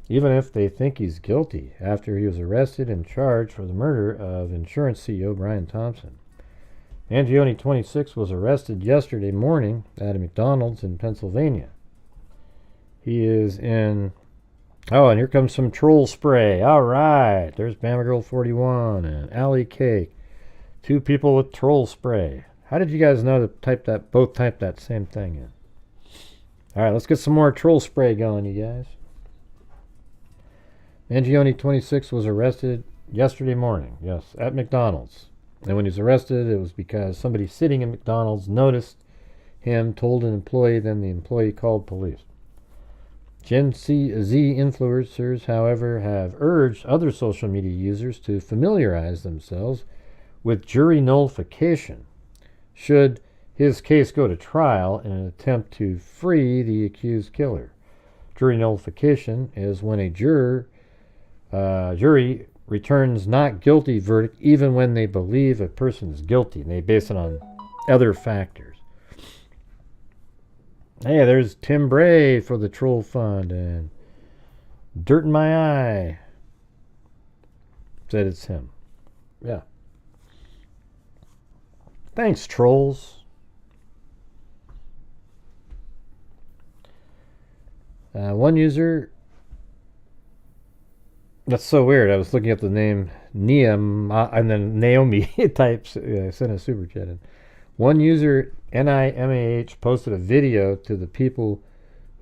even if they think he's guilty, after he was arrested and charged for the murder of insurance CEO Brian Thompson. Mangione, 26, was arrested yesterday morning at a McDonald's in Pennsylvania. He is in... Oh, and here comes some troll spray. All right. There's Bama Girl 41 and Allie Cake. Two people with troll spray. How did you guys know to both type that same thing in? All right, let's get some more troll spray going, you guys. Mangione, 26, was arrested yesterday morning. Yes, at McDonald's. And when he was arrested, it was because somebody sitting in McDonald's noticed him, told an employee, then the employee called police. Gen Z influencers, however, have urged other social media users to familiarize themselves with jury nullification should his case go to trial in an attempt to free the accused killer. Jury nullification is when a jury returns not guilty verdict even when they believe a person is guilty, and they base it on other factors. Hey, there's Tim Bray for the Troll Fund, and Dirt in My Eye said it's him. Yeah. Thanks, trolls. One user... That's so weird. I was looking at the name Niam, and then Naomi types, sent a super chat in. One user, NIMAH, posted a video to the people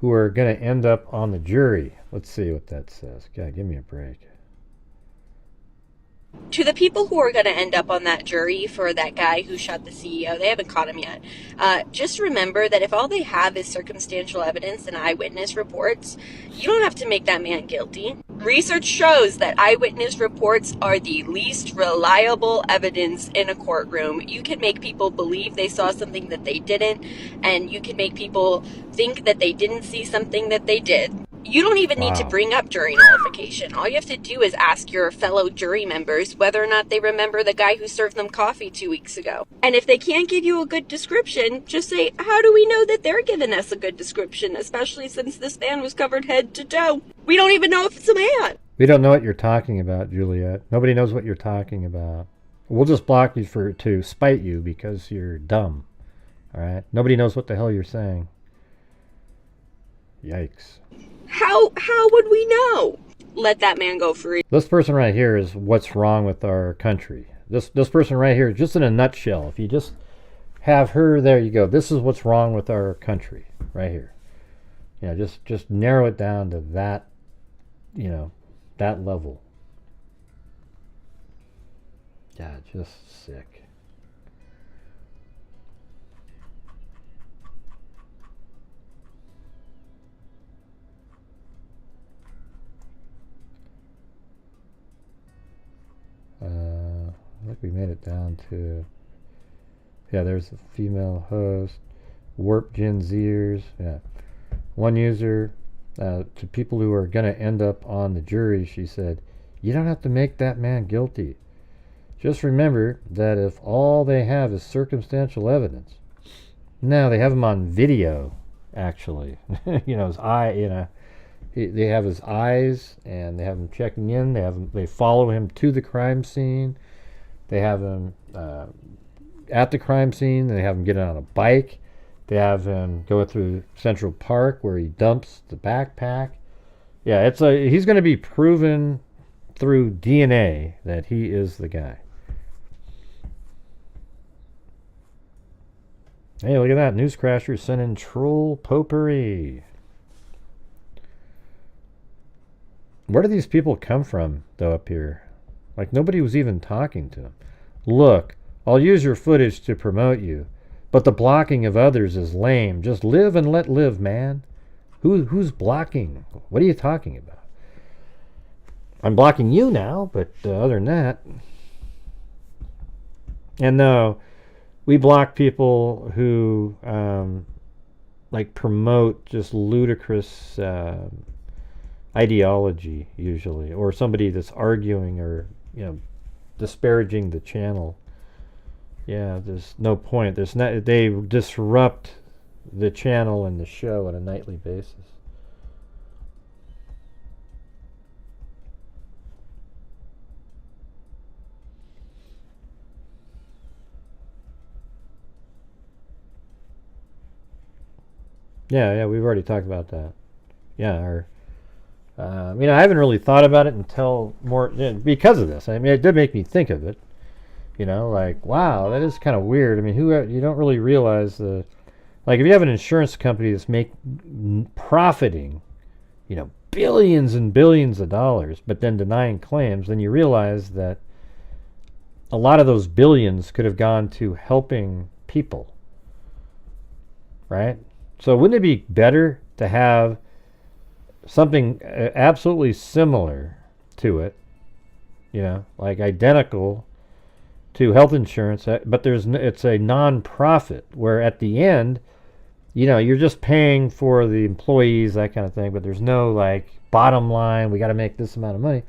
who are going to end up on the jury. Let's see what that says. God, give me a break. To the people who are going to end up on that jury for that guy who shot the CEO, they haven't caught him yet. Just remember that if all they have is circumstantial evidence and eyewitness reports, you don't have to make that man guilty. Research shows that eyewitness reports are the least reliable evidence in a courtroom. You can make people believe they saw something that they didn't, and you can make people think that they didn't see something that they did. You don't even need to bring up jury nullification. All you have to do is ask your fellow jury members whether or not they remember the guy who served them coffee 2 weeks ago. And if they can't give you a good description, just say, how do we know that they're giving us a good description, especially since this man was covered head to toe? We don't even know if it's a man. We don't know what you're talking about, Juliet. Nobody knows what you're talking about. We'll just block you to spite you because you're dumb. All right? Nobody knows what the hell you're saying. Yikes. How would we know? Let that man go free. This person right here is what's wrong with our country. This person right here, just in a nutshell. If you just have her, there you go. This is what's wrong with our country right here. You know, just narrow it down to that, you know, that level. Yeah, just sick. I think we made it down to, yeah, there's a female host, warp Gen Zers, yeah. One user, to people who are going to end up on the jury, she said, you don't have to make that man guilty. Just remember that if all they have is circumstantial evidence, now they have him on video, actually. You know, his eye, you know, they have his eyes, and they have him checking in. They follow him to the crime scene. They have him at the crime scene. They have him get on a bike. They have him go through Central Park where he dumps the backpack. Yeah, he's going to be proven through DNA that he is the guy. Hey, look at that. Newscrasher sending troll potpourri. Where do these people come from, though, up here? Like, nobody was even talking to them. Look, I'll use your footage to promote you, but the blocking of others is lame. Just live and let live, man. Who's blocking? What are you talking about? I'm blocking you now, but other than that. And no, we block people who, like, promote just ludicrous ideology, usually, or somebody that's arguing or, you know, disparaging the channel. Yeah, there's no point. They disrupt the channel and the show on a nightly basis. Yeah, we've already talked about that. Yeah, you know, I haven't really thought about it until more because of this. I mean, it did make me think of it. You know, like, wow, that is kind of weird. I mean, you don't really realize like, if you have an insurance company that's profiting, you know, billions and billions of dollars, but then denying claims, then you realize that a lot of those billions could have gone to helping people, right? So wouldn't it be better to have something absolutely similar to it, you know, like identical to health insurance, but it's a non-profit where at the end, you know, you're just paying for the employees, that kind of thing, but there's no like bottom line, we got to make this amount of money.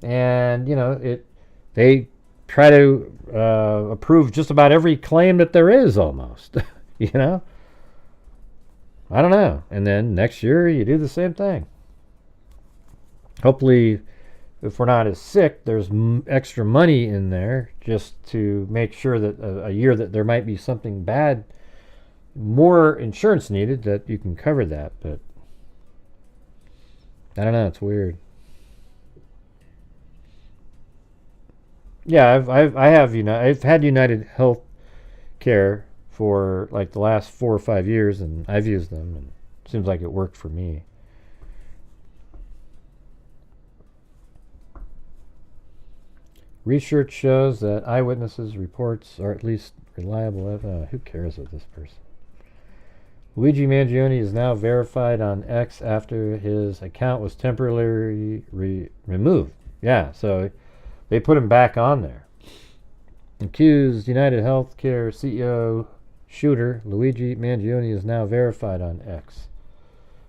And, you know, they try to approve just about every claim that there is almost, you know. I don't know. And then next year you do the same thing. Hopefully, if we're not as sick, there's extra money in there just to make sure that a year that there might be something bad, more insurance needed, that you can cover that. But I don't know. It's weird. Yeah, I've had United Health Care for like the last 4 or 5 years, and I've used them, and it seems like it worked for me. Research shows that eyewitnesses' reports are at least reliable. Who cares with this person? Luigi Mangione is now verified on X after his account was temporarily removed. Yeah, so they put him back on there. Accused United Healthcare CEO shooter Luigi Mangione is now verified on X.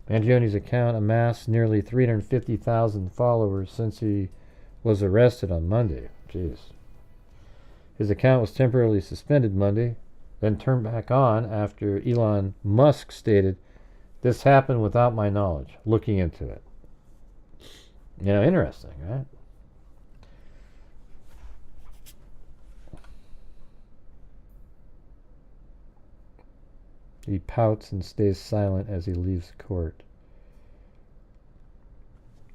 Mangione's account amassed nearly 350,000 followers since he was arrested on Monday. Jeez. His account was temporarily suspended Monday, then turned back on after Elon Musk stated, "This happened without my knowledge. Looking into it." You know, interesting, right? He pouts and stays silent as he leaves court.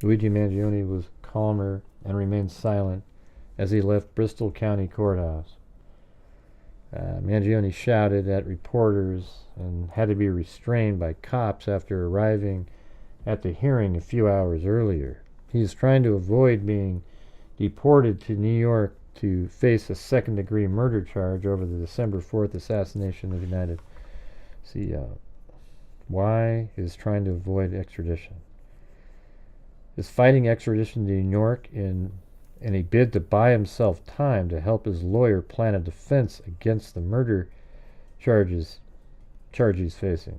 Luigi Mangione was calmer and remained silent as he left Bristol County Courthouse. Mangione shouted at reporters and had to be restrained by cops after arriving at the hearing a few hours earlier. He is trying to avoid being deported to New York to face a second-degree murder charge over the December 4th assassination of United CEO. Why? He is trying to avoid extradition. Is fighting extradition to New York in a bid to buy himself time to help his lawyer plan a defense against the murder charge he's facing.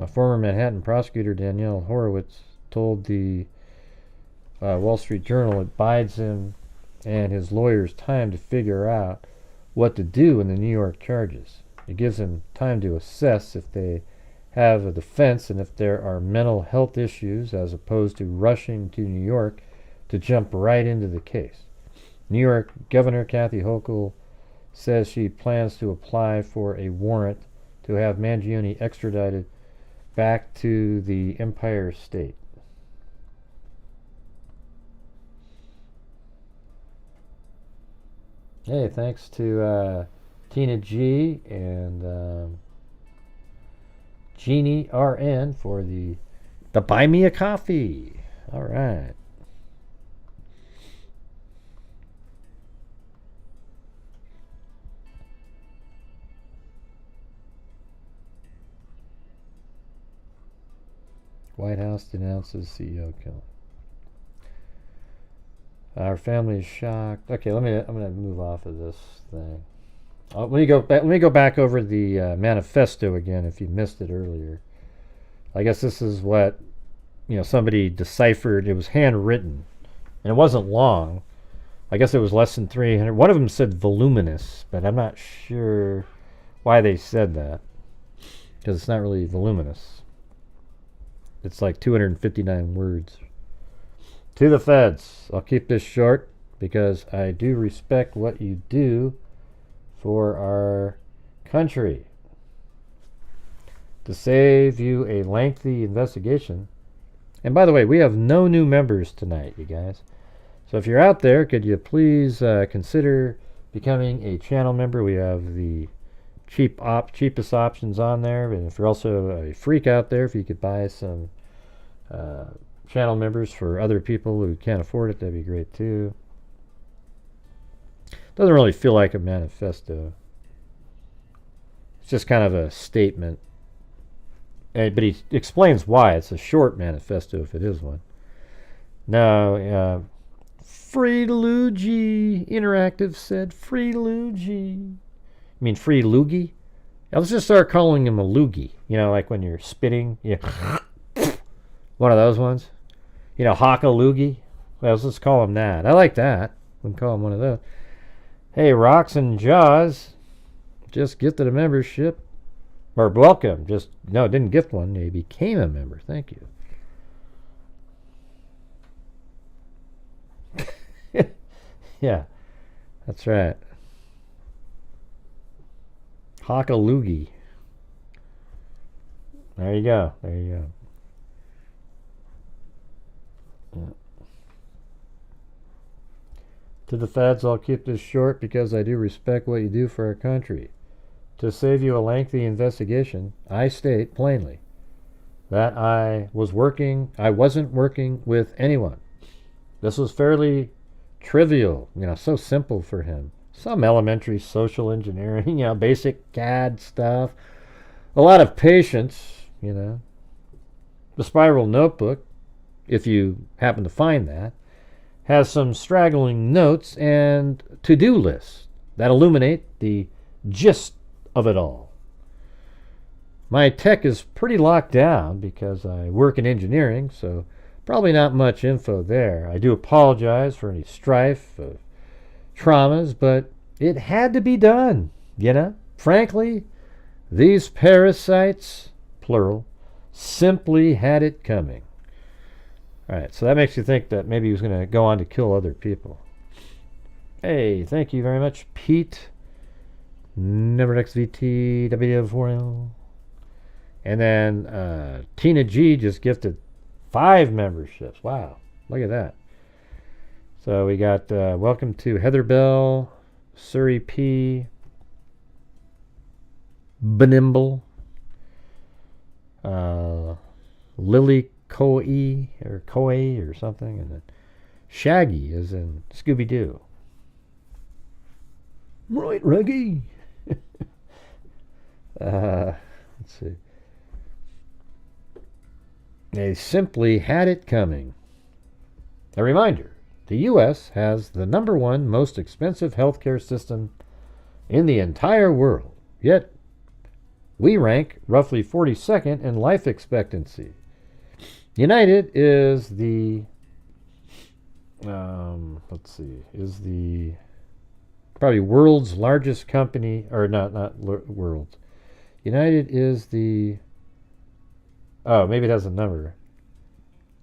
Former Manhattan prosecutor Danielle Horowitz told the Wall Street Journal it bides him and his lawyers time to figure out what to do in the New York charges. It gives him time to assess if they have a defense and if there are mental health issues, as opposed to rushing to New York to jump right into the case. New York Governor Kathy Hochul says she plans to apply for a warrant to have Mangione extradited back to the Empire State. Hey, thanks to Tina G and Jeannie RN for the buy me a coffee. All right. White House denounces CEO killing. Our family is shocked. Okay, I'm gonna move off of this thing. Let me go back over the manifesto again. If you missed it earlier, I guess this is what somebody deciphered. It was handwritten, and it wasn't long. I guess it was less than 300. One of them said voluminous, but I'm not sure why they said that, because it's not really voluminous. It's like 259 words. To the feds. I'll keep this short because I do respect what you do for our country. To save you a lengthy investigation. And by the way, we have no new members tonight, you guys. So if you're out there, could you please consider becoming a channel member? We have the cheapest options on there. And if you're also a freak out there, if you could buy some channel members for other people who can't afford it, that'd be great too. Doesn't really feel like a manifesto. It's just kind of a statement. But he explains why. It's a short manifesto if it is one. Now, Free Luigi Interactive said, Free Luigi. You mean Free Loogie? Let's just start calling him a loogie. Like when you're spitting. Yeah. One of those ones. Haka loogie. Well, let's just call him that. I like that. We can call him one of those. Hey, Rocks and Jaws. Just gifted a membership. Or welcome. Didn't gift one. He became a member. Thank you. Yeah, that's right. Haka loogie. There you go. Yeah. To the feds, I'll keep this short because I do respect what you do for our country. To save you a lengthy investigation, I state plainly that I wasn't working with anyone. This was fairly trivial, so simple for him. Some elementary social engineering, basic CAD stuff. A lot of patience, The spiral notebook, if you happen to find that, has some straggling notes and to-do lists that illuminate the gist of it all. My tech is pretty locked down because I work in engineering, so probably not much info there. I do apologize for any strife of traumas, but it had to be done, Frankly, these parasites, plural, simply had it coming. All right, so that makes you think that maybe he was going to go on to kill other people. Hey, thank you very much, Pete. NeverXVT, WF4L. And then Tina G just gifted 5 memberships. Wow, look at that. So we got welcome to Heather Bell, Surrey P, Benimble, Lily Coe or something, and then Shaggy is in Scooby-Doo. Right, Reggie. Let's see. They simply had it coming. A reminder, the U.S. has the #1 most expensive healthcare system in the entire world, yet we rank roughly 42nd in life expectancy. United is the, is the probably world's largest company, or not world's. United is the, maybe it has a number.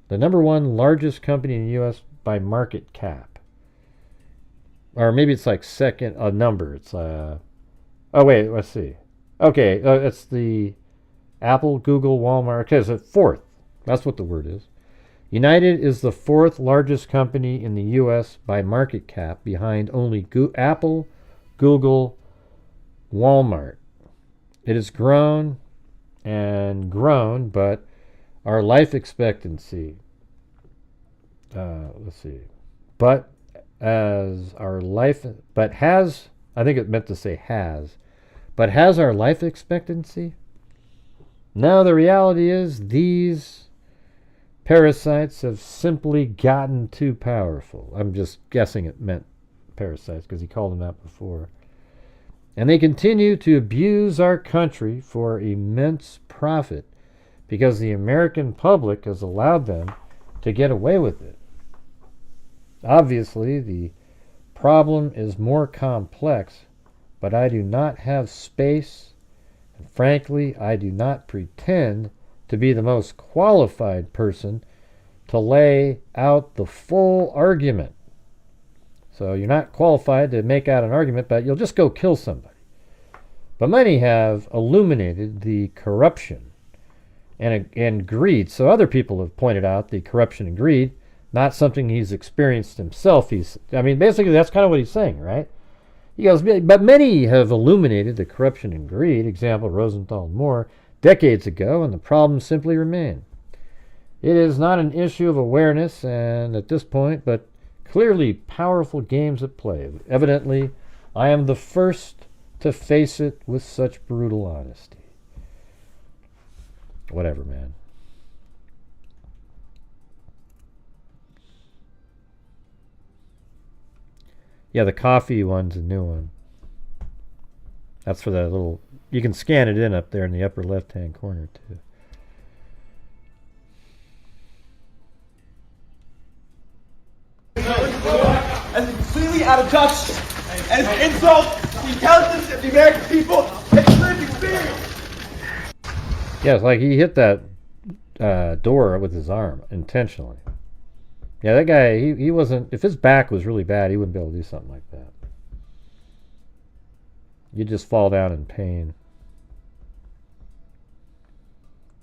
The #1 largest company in the U.S. by market cap. Or maybe it's like second, a number. It's, wait, let's see. Okay, it's the Apple, Google, Walmart. Okay, it's fourth. That's what the word is. United is the 4th largest company in the U.S. by market cap, behind only Apple, Google, Walmart. It has grown and grown, but our life expectancy, let's see, but as our life, but has, I think it meant to say has, but has our life expectancy? No, the reality is these parasites have simply gotten too powerful. I'm just guessing it meant parasites because he called them that before. And they continue to abuse our country for immense profit because the American public has allowed them to get away with it. Obviously, the problem is more complex, but I do not have space, and frankly, I do not pretend to be the most qualified person to lay out the full argument. So you're not qualified to make out an argument, but you'll just go kill somebody. But many have illuminated the corruption and greed. So other people have pointed out the corruption and greed, not something he's experienced himself. Basically that's kind of what he's saying, right? He goes, but many have illuminated the corruption and greed, example Rosenthal and Moore, decades ago, and the problems simply remain. It is not an issue of awareness, and at this point, but clearly powerful games at play. Evidently, I am the first to face it with such brutal honesty. Whatever, man. Yeah, the coffee one's a new one. That's for that little... You can scan it in up there in the upper left-hand corner, too. And it's completely out of touch. And it's an insult to the intelligence of the American people and lived experience. Yeah, it's like he hit that door with his arm intentionally. Yeah, that guy, he wasn't... If his back was really bad, he wouldn't be able to do something like that. You'd just fall down in pain.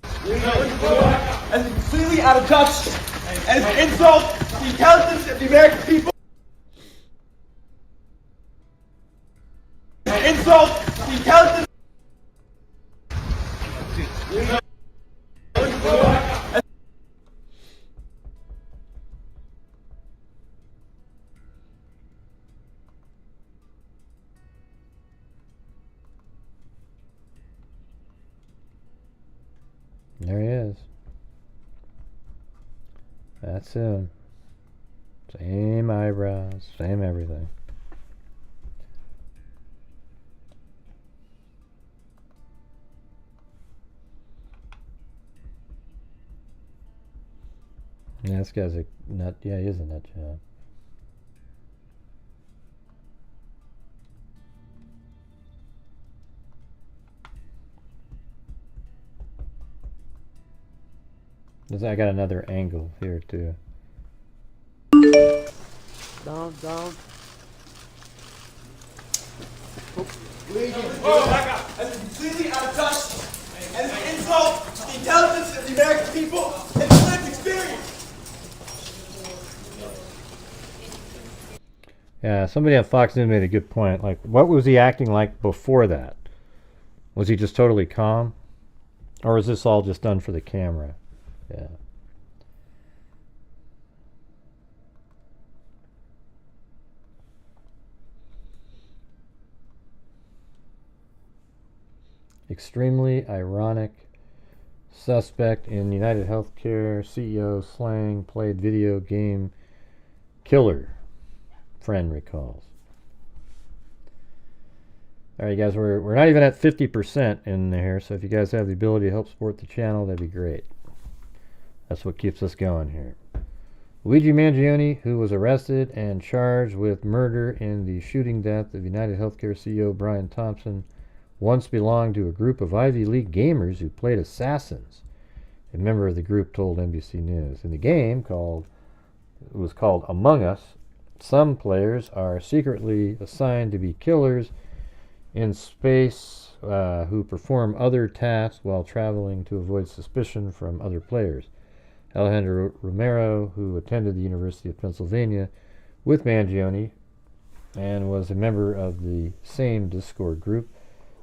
And it's completely out of touch. And it's an insult to the intelligence of the American people. Insult to the intelligence. That's him. Same eyebrows, same everything. Yeah, this guy's a nut. Yeah, he is a nut job. I got another angle here too. Down. Oh my God! That's completely out of touch, and it's an insult to the intelligence of the American people and the lived experience. Yeah, somebody on Fox News made a good point. Like, what was he acting like before that? Was he just totally calm? Or is this all just done for the camera? Yeah. Extremely ironic. Suspect in United Healthcare CEO slang played video game killer. Friend recalls. All right, guys, we're not even at 50% in there, so if you guys have the ability to help support the channel, that'd be great. That's what keeps us going here. Luigi Mangione, who was arrested and charged with murder in the shooting death of United Healthcare CEO Brian Thompson, once belonged to a group of Ivy League gamers who played assassins. A member of the group told NBC News. In the game, it was called Among Us, some players are secretly assigned to be killers in space who perform other tasks while traveling to avoid suspicion from other players. Alejandro Romero, who attended the University of Pennsylvania with Mangione and was a member of the same Discord group,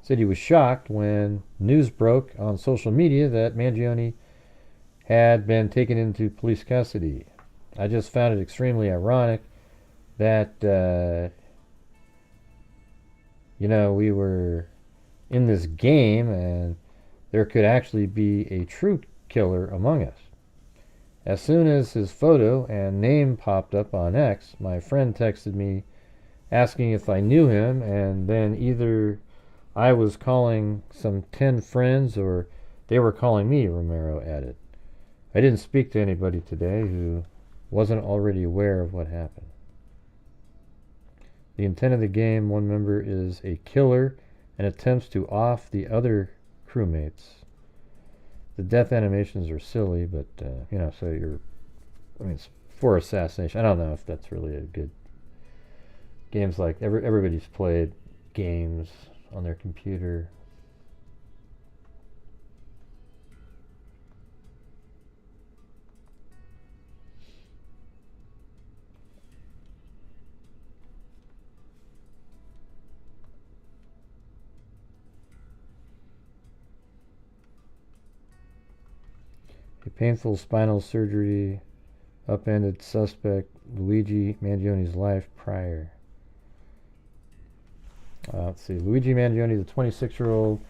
said he was shocked when news broke on social media that Mangione had been taken into police custody. I just found it extremely ironic that, we were in this game and there could actually be a true killer among us. As soon as his photo and name popped up on X, my friend texted me asking if I knew him, and then either I was calling some 10 friends or they were calling me, Romero added. I didn't speak to anybody today who wasn't already aware of what happened. The intent of the game, one member is a killer and attempts to off the other crewmates. The death animations are silly, but, it's for assassination. I don't know if that's really a good... Games like, everybody's played games on their computer. A painful spinal surgery upended suspect Luigi Mangione's life prior. Let's see. Luigi Mangione, the 26-year-old,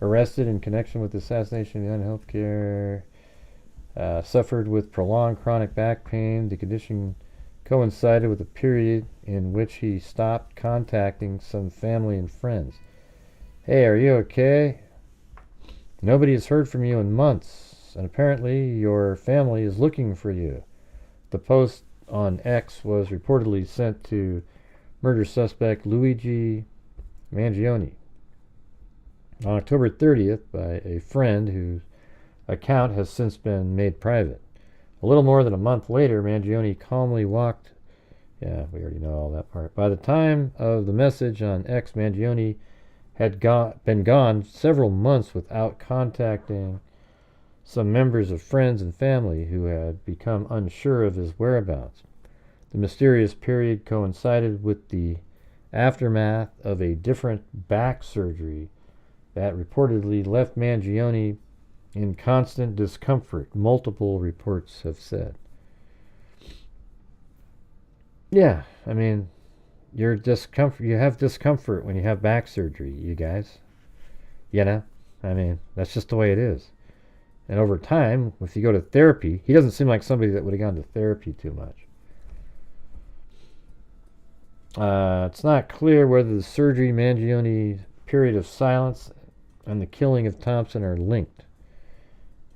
arrested in connection with the assassination of United Healthcare, suffered with prolonged chronic back pain. The condition coincided with a period in which he stopped contacting some family and friends. Hey, are you okay? Nobody has heard from you in months, and apparently your family is looking for you. The post on X was reportedly sent to murder suspect Luigi Mangione on October 30th by a friend whose account has since been made private. A little more than a month later, Mangione calmly walked... Yeah, we already know all that part. By the time of the message on X, Mangione had been gone several months without contacting some members of friends and family who had become unsure of his whereabouts. The mysterious period coincided with the aftermath of a different back surgery that reportedly left Mangione in constant discomfort, multiple reports have said. Yeah, I mean, you have discomfort when you have back surgery, you guys. I mean, that's just the way it is. And over time, if you go to therapy, he doesn't seem like somebody that would have gone to therapy too much. It's not clear whether the surgery, Mangione period of silence, and the killing of Thompson are linked.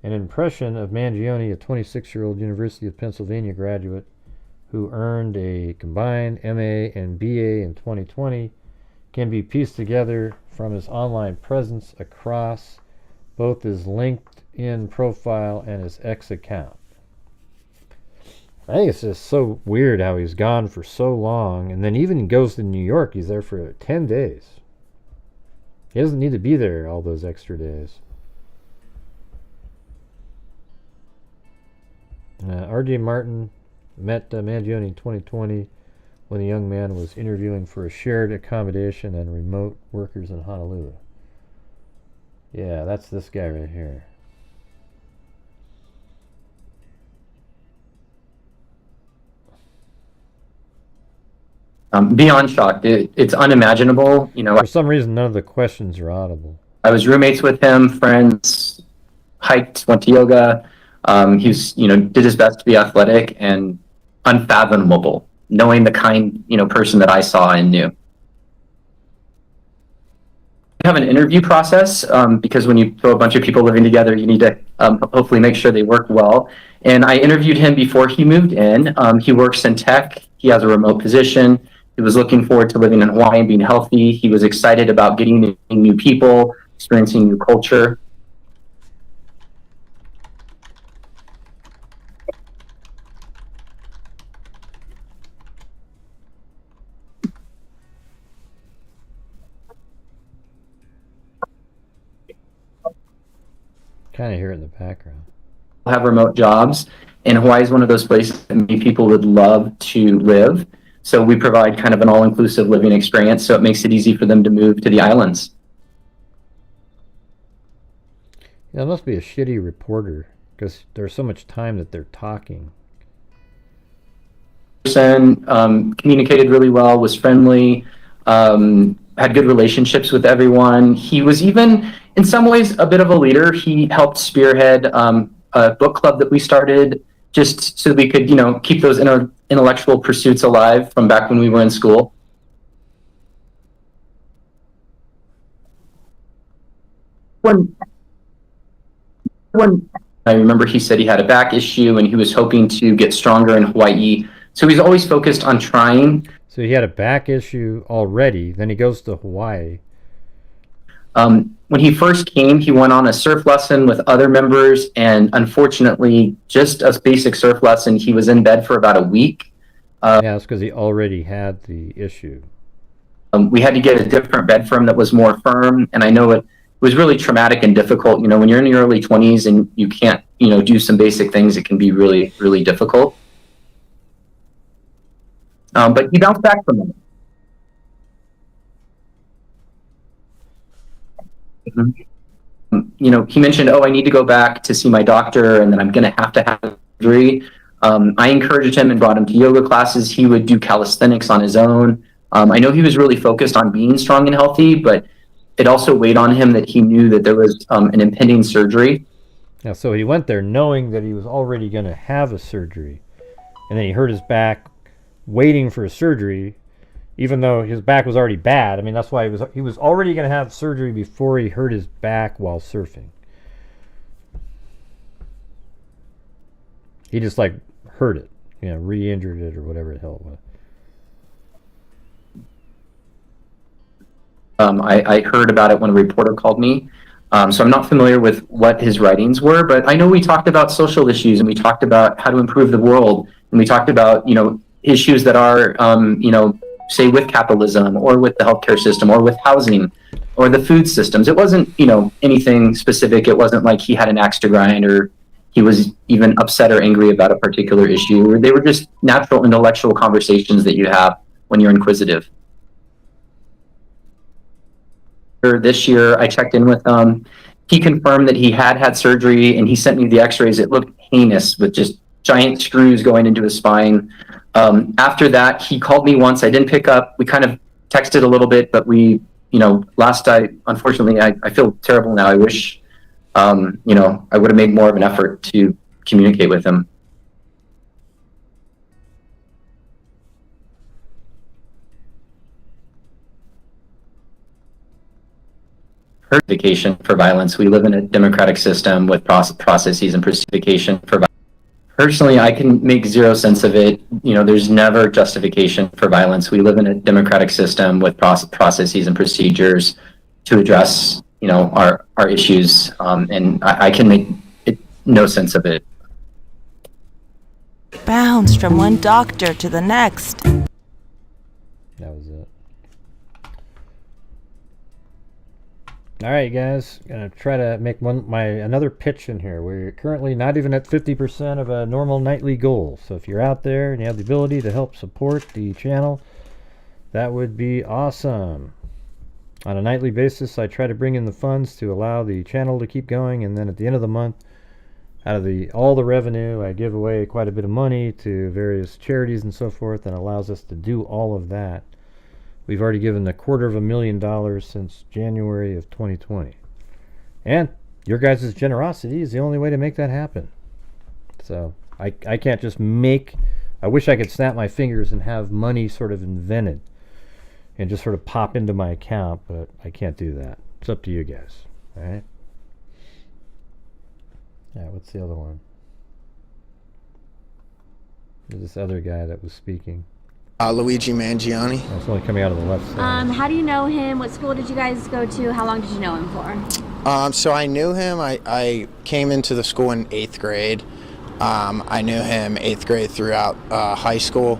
An impression of Mangione, a 26-year-old University of Pennsylvania graduate who earned a combined MA and BA in 2020, can be pieced together from his online presence across both his LinkedIn profile and his X account. I think it's just so weird how he's gone for so long, and then even goes to New York, he's there for 10 days. He doesn't need to be there all those extra days. R.J. Martin met Mangione in 2020 when the young man was interviewing for a shared accommodation and remote workers in Honolulu. Yeah, that's this guy right here. Beyond shocked. It's unimaginable. You know, for some reason, none of the questions are audible. I was roommates with him, friends, hiked, went to yoga. He's, did his best to be athletic, and unfathomable, knowing the kind, person that I saw and knew. We have an interview process because when you throw a bunch of people living together, you need to hopefully make sure they work well. And I interviewed him before he moved in. He works in tech. He has a remote position. He was looking forward to living in Hawaii and being healthy. He was excited about getting to know new people, experiencing new culture. Kind of hear it in the background. Have remote jobs, and Hawaii is one of those places that many people would love to live. So we provide kind of an all-inclusive living experience, so it makes it easy for them to move to the islands. Yeah, it must be a shitty reporter because there's so much time that they're talking. Person communicated really well, was friendly, had good relationships with everyone. He was even, in some ways, a bit of a leader. He helped spearhead a book club that we started just so we could, keep those intellectual pursuits alive from back when we were in school. When I remember he said he had a back issue and he was hoping to get stronger in Hawaii. So he's always focused on trying. So he had a back issue already, then he goes to Hawaii. When he first came, he went on a surf lesson with other members, and unfortunately, just a basic surf lesson, he was in bed for about a week. Yeah, it's because he already had the issue. We had to get a different bed for him that was more firm, and I know it was really traumatic and difficult. When you're in your early 20s and you can't, do some basic things, it can be really, really difficult. But he bounced back from it. He mentioned, I need to go back to see my doctor, and then I'm going to have surgery. I encouraged him and brought him to yoga classes. He would do calisthenics on his own. I know he was really focused on being strong and healthy, but it also weighed on him that he knew that there was an impending surgery. Yeah, so he went there knowing that he was already going to have a surgery, and then he hurt his back waiting for a surgery, even though his back was already bad. I mean, that's why he was already going to have surgery before he hurt his back while surfing. He just hurt it, re-injured it or whatever the hell it was. I heard about it when a reporter called me. So I'm not familiar with what his writings were, but I know we talked about social issues, and we talked about how to improve the world, and we talked about, issues that are, say with capitalism or with the healthcare system or with housing or the food systems. It wasn't, anything specific. It wasn't like he had an axe to grind or he was even upset or angry about a particular issue. They were just natural intellectual conversations that you have when you're inquisitive. This year, I checked in with him. He confirmed that he had surgery, and he sent me the x-rays. It looked heinous with just giant screws going into his spine. After that, he called me once. I didn't pick up. We kind of texted a little bit, but we, unfortunately, I feel terrible now. I wish you know, I would have made more of an effort to communicate with him. Justification for violence. We live in a democratic system with processes and justification for violence. Personally, I can make zero sense of it. You know, there's never justification for violence. We live in a democratic system with processes and procedures to address, you know, our issues, and I can make no sense of it. Bounce from one doctor to the next. That was it. All right, guys, gonna try to make another pitch in here. We're currently not even at 50% of a normal nightly goal. So if you're out there and you have the ability to help support the channel, that would be awesome. On a nightly basis, I try to bring in the funds to allow the channel to keep going, and then at the end of the month, out of all the revenue, I give away quite a bit of money to various charities and so forth, and allows us to do all of that. We've already given $250,000 since January of 2020. And your guys' generosity is the only way to make that happen. So I can't just I wish I could snap my fingers and have money sort of invented and just sort of pop into my account, but I can't do that. It's up to you guys. All right? Yeah, what's the other one? There's this other guy that was speaking. Luigi Mangione. It's only coming out of the left side. How do you know him? What school did you guys go to? How long did you know him for? So I knew him. I came into the school in 8th grade. I knew him 8th grade throughout high school.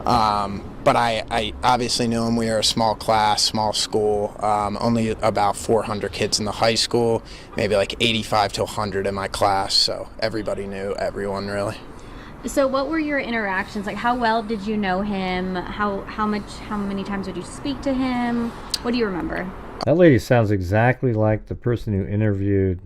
But I obviously knew him. We were a small class, small school, only about 400 kids in the high school, maybe like 85 to 100 in my class. So everybody knew everyone, really. So what were your interactions like? How well did you know him? How many times would you speak to him? What do you remember? That lady sounds exactly like the person who interviewed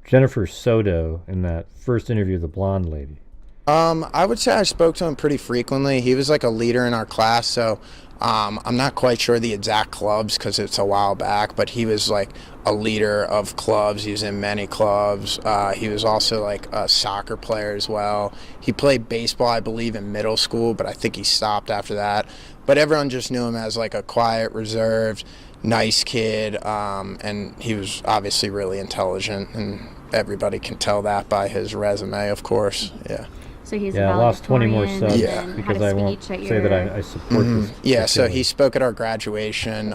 Jennifer Soto in that first interview, the blonde lady. I would say I spoke to him pretty frequently. He was like a leader in our class, so I'm not quite sure the exact clubs because it's a while back, but he was like a leader of clubs. He was in many clubs. He was also like a soccer player as well. He played baseball, I believe, in middle school, but I think he stopped after that. But everyone just knew him as like a quiet, reserved, nice kid, and he was obviously really intelligent, and everybody can tell that by his resume, of course. Yeah. So he's I lost 20 more subs because I won't say that I support this. Yeah, so he spoke at our graduation.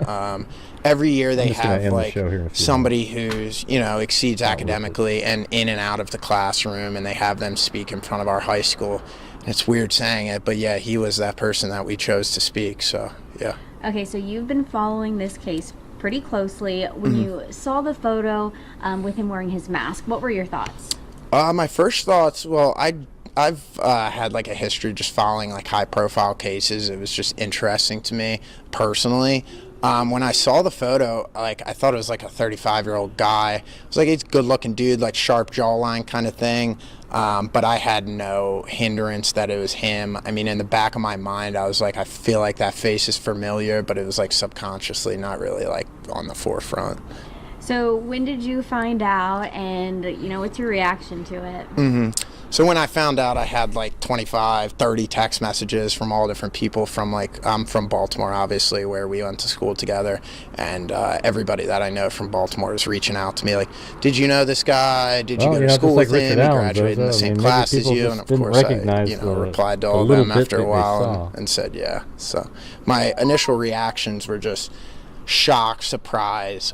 Every year they have like somebody who's, you know, exceeds academically and in and out of the classroom, and they have them speak in front of our high school. It's weird saying it, but yeah, he was that person that we chose to speak, so yeah. Okay, so you've been following this case pretty closely. When you saw the photo with him wearing his mask, what were your thoughts? My first thoughts, well, I've had like a history just following like high profile cases. It was just interesting to me personally. When I saw the photo, like I thought it was like a 35-year-old guy. It was like, he's a good looking dude, like sharp jawline kind of thing. But I had no hindrance that it was him. I mean, in the back of my mind, I was like, I feel like that face is familiar, but it was like subconsciously, not really like on the forefront. So when did you find out, and you know, what's your reaction to it? So when I found out, I had like 25, 30 text messages from all different people from like, I'm from Baltimore, obviously, where we went to school together. And everybody that I know from Baltimore is reaching out to me like, did you know this guy? Did you go to school with him? He graduated in the same class as you. And of course I, replied to all of them after a while and said, yeah. So my initial reactions were just shock, surprise,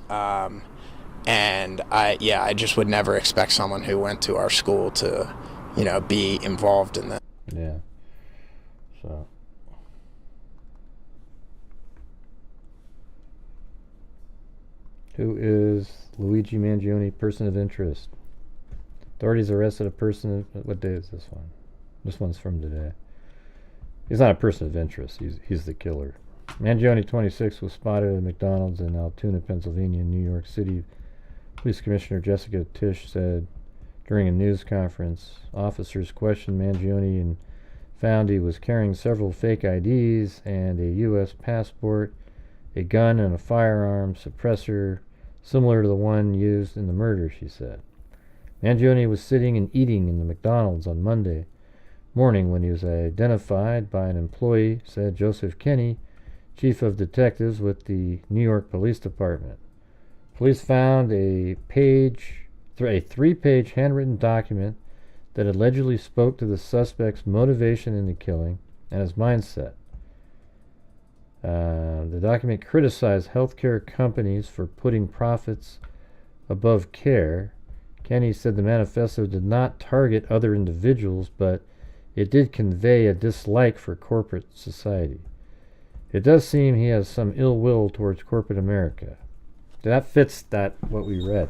and I just would never expect someone who went to our school to, you know, be involved in that. Yeah. So. Who is Luigi Mangione, person of interest? Authorities arrested a person. What day is this one? This one's from today. He's not a person of interest. He's the killer. Mangione, 26, was spotted at McDonald's in Altoona, Pennsylvania, New York City. Police Commissioner Jessica Tisch said during a news conference, officers questioned Mangione and found he was carrying several fake IDs and a U.S. passport a gun and a firearm suppressor similar to the one used in the murder, she said. Mangione was sitting and eating in the McDonald's on Monday morning when he was identified by an employee, said Joseph Kenny, chief of detectives with the New York Police Department. Police found a 3-page handwritten document that allegedly spoke to the suspect's motivation in the killing and his mindset. The document criticized healthcare companies for putting profits above care. Kenny said the manifesto did not target other individuals, but it did convey a dislike for corporate society. It does seem he has some ill will towards corporate America. That fits what we read.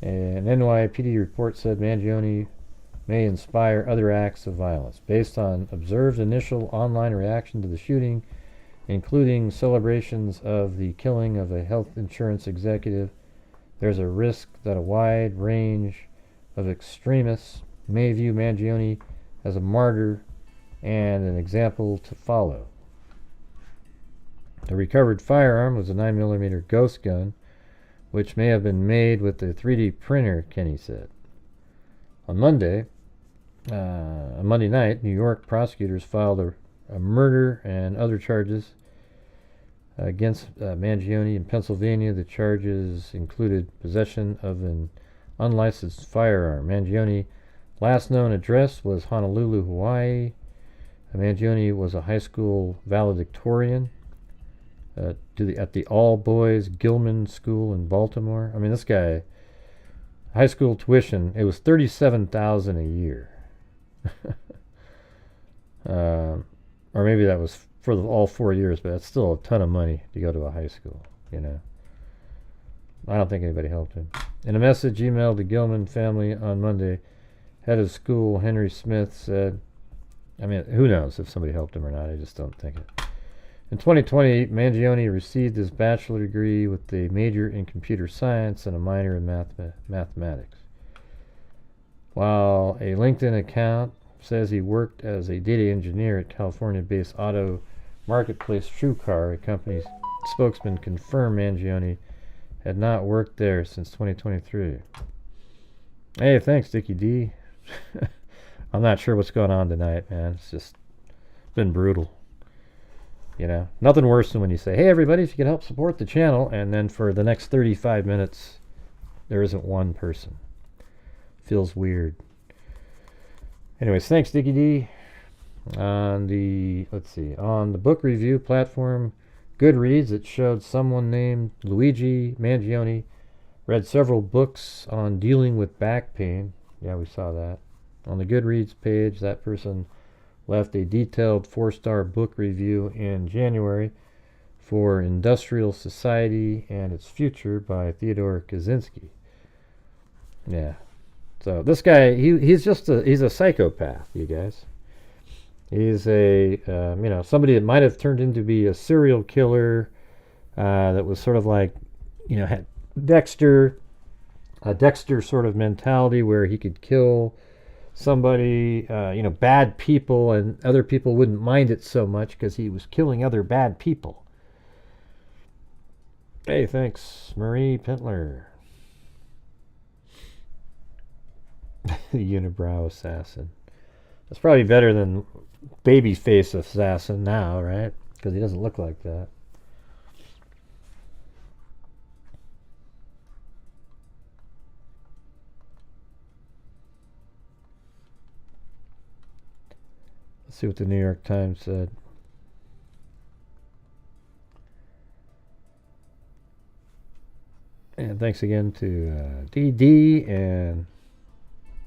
An NYPD report said Mangione may inspire other acts of violence. Based on observed initial online reaction to the shooting, including celebrations of the killing of a health insurance executive, there's a risk that a wide range of extremists may view Mangione as a martyr and an example to follow. The recovered firearm was a 9mm ghost gun, which may have been made with a 3D printer, Kenny said. On Monday night, New York prosecutors filed a murder and other charges against Mangione in Pennsylvania. The charges included possession of an unlicensed firearm. Mangione's last known address was Honolulu, Hawaii. Mangione was a high school valedictorian at the all-boys Gilman School in Baltimore. I mean, this guy, high school tuition, it was $37,000 a year. Or maybe that was for all 4 years, but that's still a ton of money to go to a high school, you know. I don't think anybody helped him. In a message emailed the Gilman family on Monday, head of school Henry Smith said, I mean, who knows if somebody helped him or not, I just don't think it. In 2020, Mangione received his bachelor's degree with a major in computer science and a minor in mathematics. While a LinkedIn account says he worked as a data engineer at California-based auto marketplace TrueCar, a company's spokesman confirmed Mangione had not worked there since 2023. Hey, thanks, Dickie D. I'm not sure what's going on tonight, man. It's just been brutal. You know, nothing worse than when you say, hey, everybody, if you can help support the channel, and then for the next 35 minutes, there isn't one person. Feels weird. Anyways, thanks, Dickie D. On the book review platform Goodreads, it showed someone named Luigi Mangione read several books on dealing with back pain. Yeah, we saw that. On the Goodreads page, that person left a detailed 4-star book review in January for Industrial Society and Its Future by Theodore Kaczynski. Yeah. So this guy, he's a psychopath, you guys. He's a, somebody that might have turned into be a serial killer that was sort of like, had Dexter sort of mentality where he could kill somebody, bad people, and other people wouldn't mind it so much because he was killing other bad people. Hey, thanks, Marie Pentler. The unibrow assassin. That's probably better than babyface assassin now, right? Because he doesn't look like that. Let's see what the New York Times said. And thanks again to DD and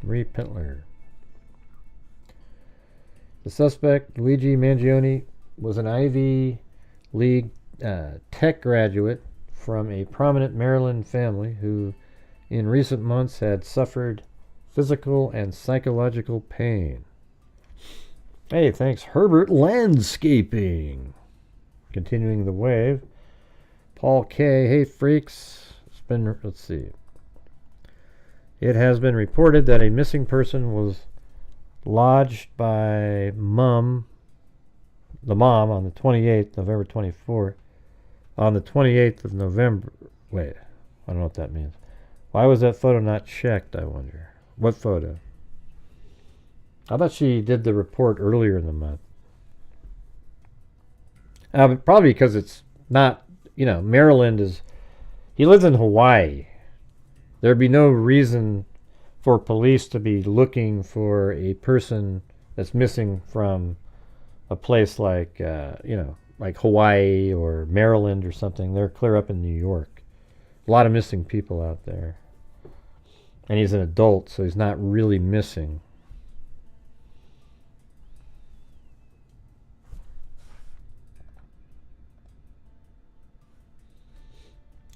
Marie Pentler. The suspect, Luigi Mangione, was an Ivy League tech graduate from a prominent Maryland family who in recent months had suffered physical and psychological pain. Hey, thanks, Herbert Landscaping. Continuing the wave. Paul K. Hey, freaks. Let's see. It has been reported that a missing person was lodged by the mom on the 28th, November 24th, on the 28th of November. Wait, I don't know what that means. Why was that photo not checked, I wonder? What photo? I thought she did the report earlier in the month. Probably because it's not, Maryland is... He lives in Hawaii. There'd be no reason for police to be looking for a person that's missing from a place like, like Hawaii or Maryland or something. They're clear up in New York. A lot of missing people out there. And he's an adult, so he's not really missing.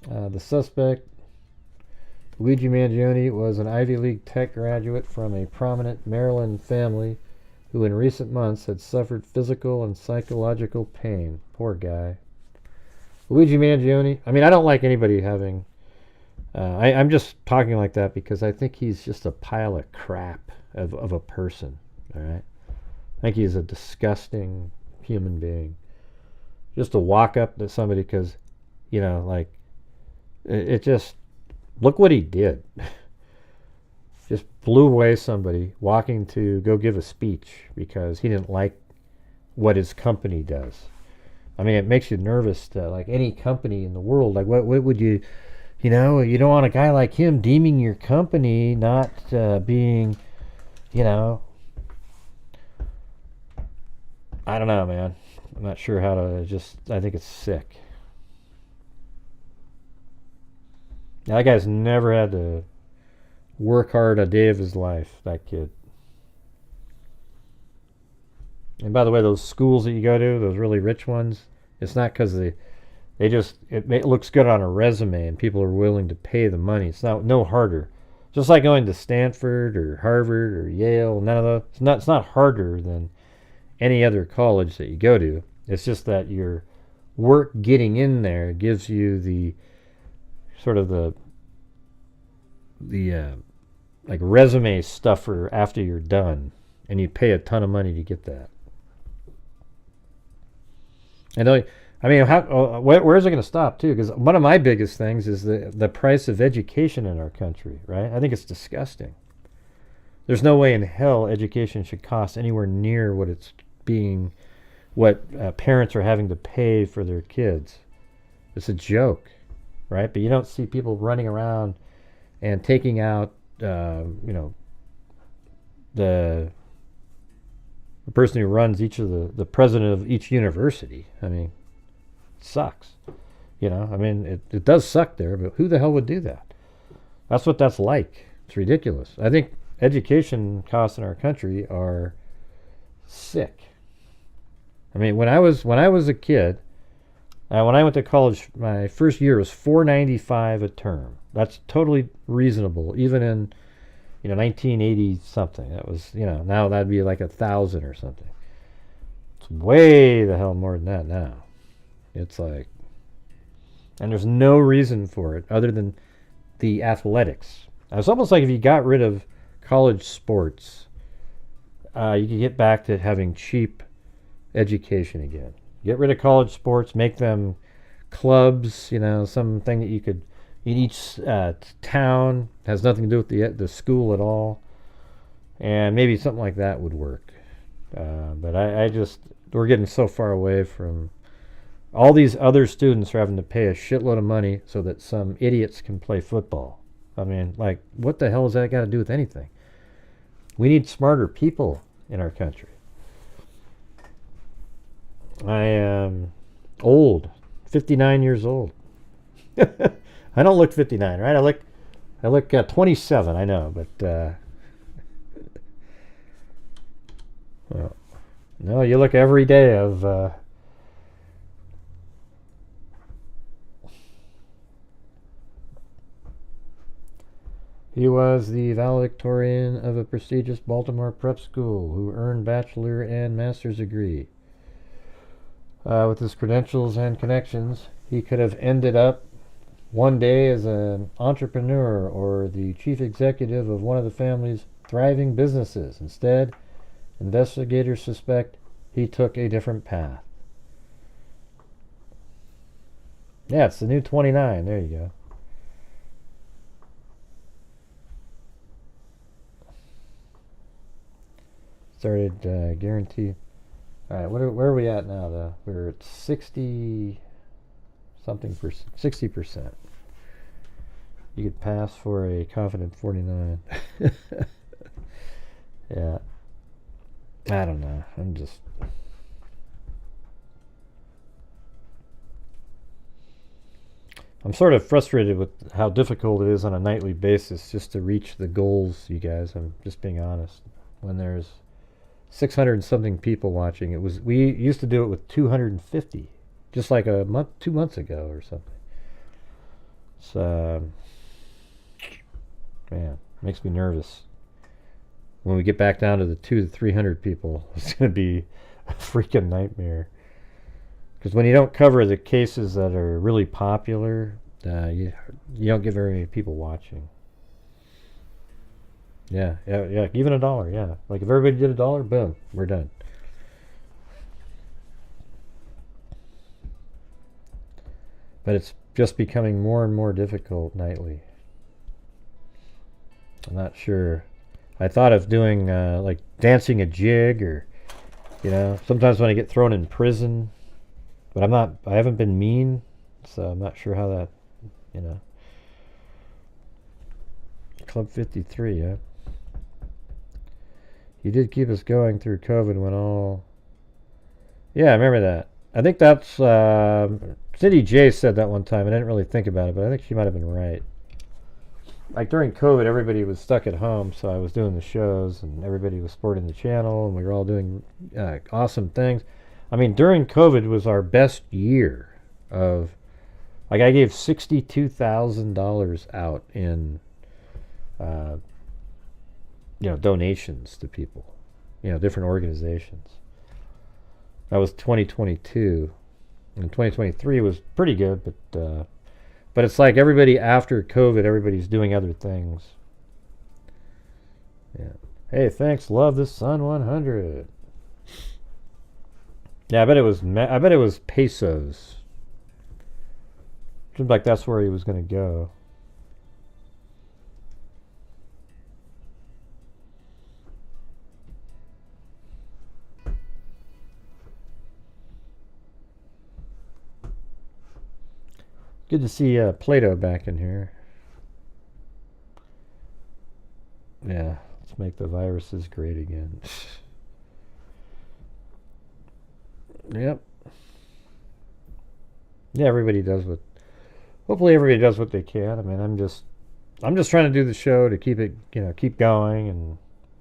The suspect, Luigi Mangione, was an Ivy League tech graduate from a prominent Maryland family who in recent months had suffered physical and psychological pain. Poor guy. Luigi Mangione, I mean, I don't like anybody having... I'm just talking like that because I think he's just a pile of crap of a person, all right? I think he's a disgusting human being. Just to walk up to somebody because, like... It just, look what he did. Just blew away somebody walking to go give a speech because he didn't like what his company does. I mean, it makes you nervous to, like, any company in the world. Like, what would you, you don't want a guy like him deeming your company not being, I don't know, man. I'm not sure how to I think it's sick. That guy's never had to work hard a day of his life, that kid. And by the way, those schools that you go to, those really rich ones, it's not because it looks good on a resume and people are willing to pay the money. It's no harder. Just like going to Stanford or Harvard or Yale, none of those. It's not harder than any other college that you go to. It's just that your work getting in there gives you the sort of the like resume stuffer after you're done, and you pay a ton of money to get that. And I mean, where is it going to stop too? Because one of my biggest things is the price of education in our country, right? I think it's disgusting. There's no way in hell education should cost anywhere near what parents are having to pay for their kids. It's a joke. Right, but you don't see people running around and taking out, the person who runs the president of each university. I mean, it sucks. I mean, it does suck there, but who the hell would do that? That's what that's like. It's ridiculous. I think education costs in our country are sick. I mean, when I was a kid. When I went to college, my first year was $4.95 a term. That's totally reasonable, even in, 1980 something. That was, now that'd be like 1,000 or something. It's way the hell more than that now. It's like, and there's no reason for it other than the athletics. It's almost like if you got rid of college sports, you could get back to having cheap education again. Get rid of college sports, make them clubs, something that you could, in each town, has nothing to do with the school at all. And maybe something like that would work. But we're getting so far away from, all these other students are having to pay a shitload of money so that some idiots can play football. I mean, like, what the hell has that got to do with anything? We need smarter people in our country. I am old, 59 years old. I don't look 59, right? I look 27, I know, but well, no, you look every day of he was the valedictorian of a prestigious Baltimore prep school who earned bachelor and master's degree. With his credentials and connections, he could have ended up one day as an entrepreneur or the chief executive of one of the family's thriving businesses. Instead, investigators suspect he took a different path. Yeah, it's the new 29. There you go. Started guaranteed. All right, where are we at now, though? We're at 60 something percent, 60%. You could pass for a confident 49. Yeah. I don't know. I'm sort of frustrated with how difficult it is on a nightly basis just to reach the goals, you guys. I'm just being honest. When there's 600 and something people watching, we used to do it with 250, just like 2 months ago or something. So, man, makes me nervous. When we get back down to the 200 to 300 people, it's going to be a freaking nightmare. Because when you don't cover the cases that are really popular, you don't get very many people watching. Yeah, even $1, yeah. Like if everybody did $1, boom, we're done. But it's just becoming more and more difficult nightly. I'm not sure. I thought of doing like dancing a jig, or sometimes when I get thrown in prison. But I haven't been mean, so I'm not sure how that, Club 53, yeah. He did keep us going through COVID when all... Yeah, I remember that. I think that's... Cindy J said that one time. I didn't really think about it, but I think she might have been right. Like during COVID, everybody was stuck at home, so I was doing the shows, and everybody was supporting the channel, and we were all doing awesome things. I mean, during COVID was our best year of, like, I gave $62,000 out in, donations to people, different organizations. That was 2022, and 2023 was pretty good, but it's like everybody after COVID, everybody's doing other things. Yeah. Hey, thanks. Love the Sun 100. Yeah, I bet it was pesos. Seems like that's where he was going to go. Good to see Plato back in here. Yeah, let's make the viruses great again. Yep. Yeah, hopefully everybody does what they can. I mean, I'm just trying to do the show to keep it, keep going, and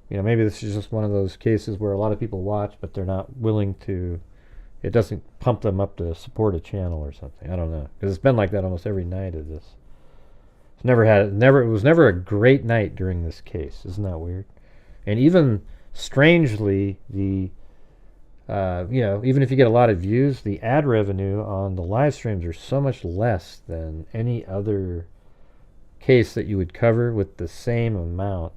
maybe this is just one of those cases where a lot of people watch, but they're not willing to. It doesn't pump them up to support a channel or something. I don't know, because it's been like that almost every night of this. It was never a great night during this case. Isn't that weird? And even strangely, the even if you get a lot of views, the ad revenue on the live streams are so much less than any other case that you would cover with the same amount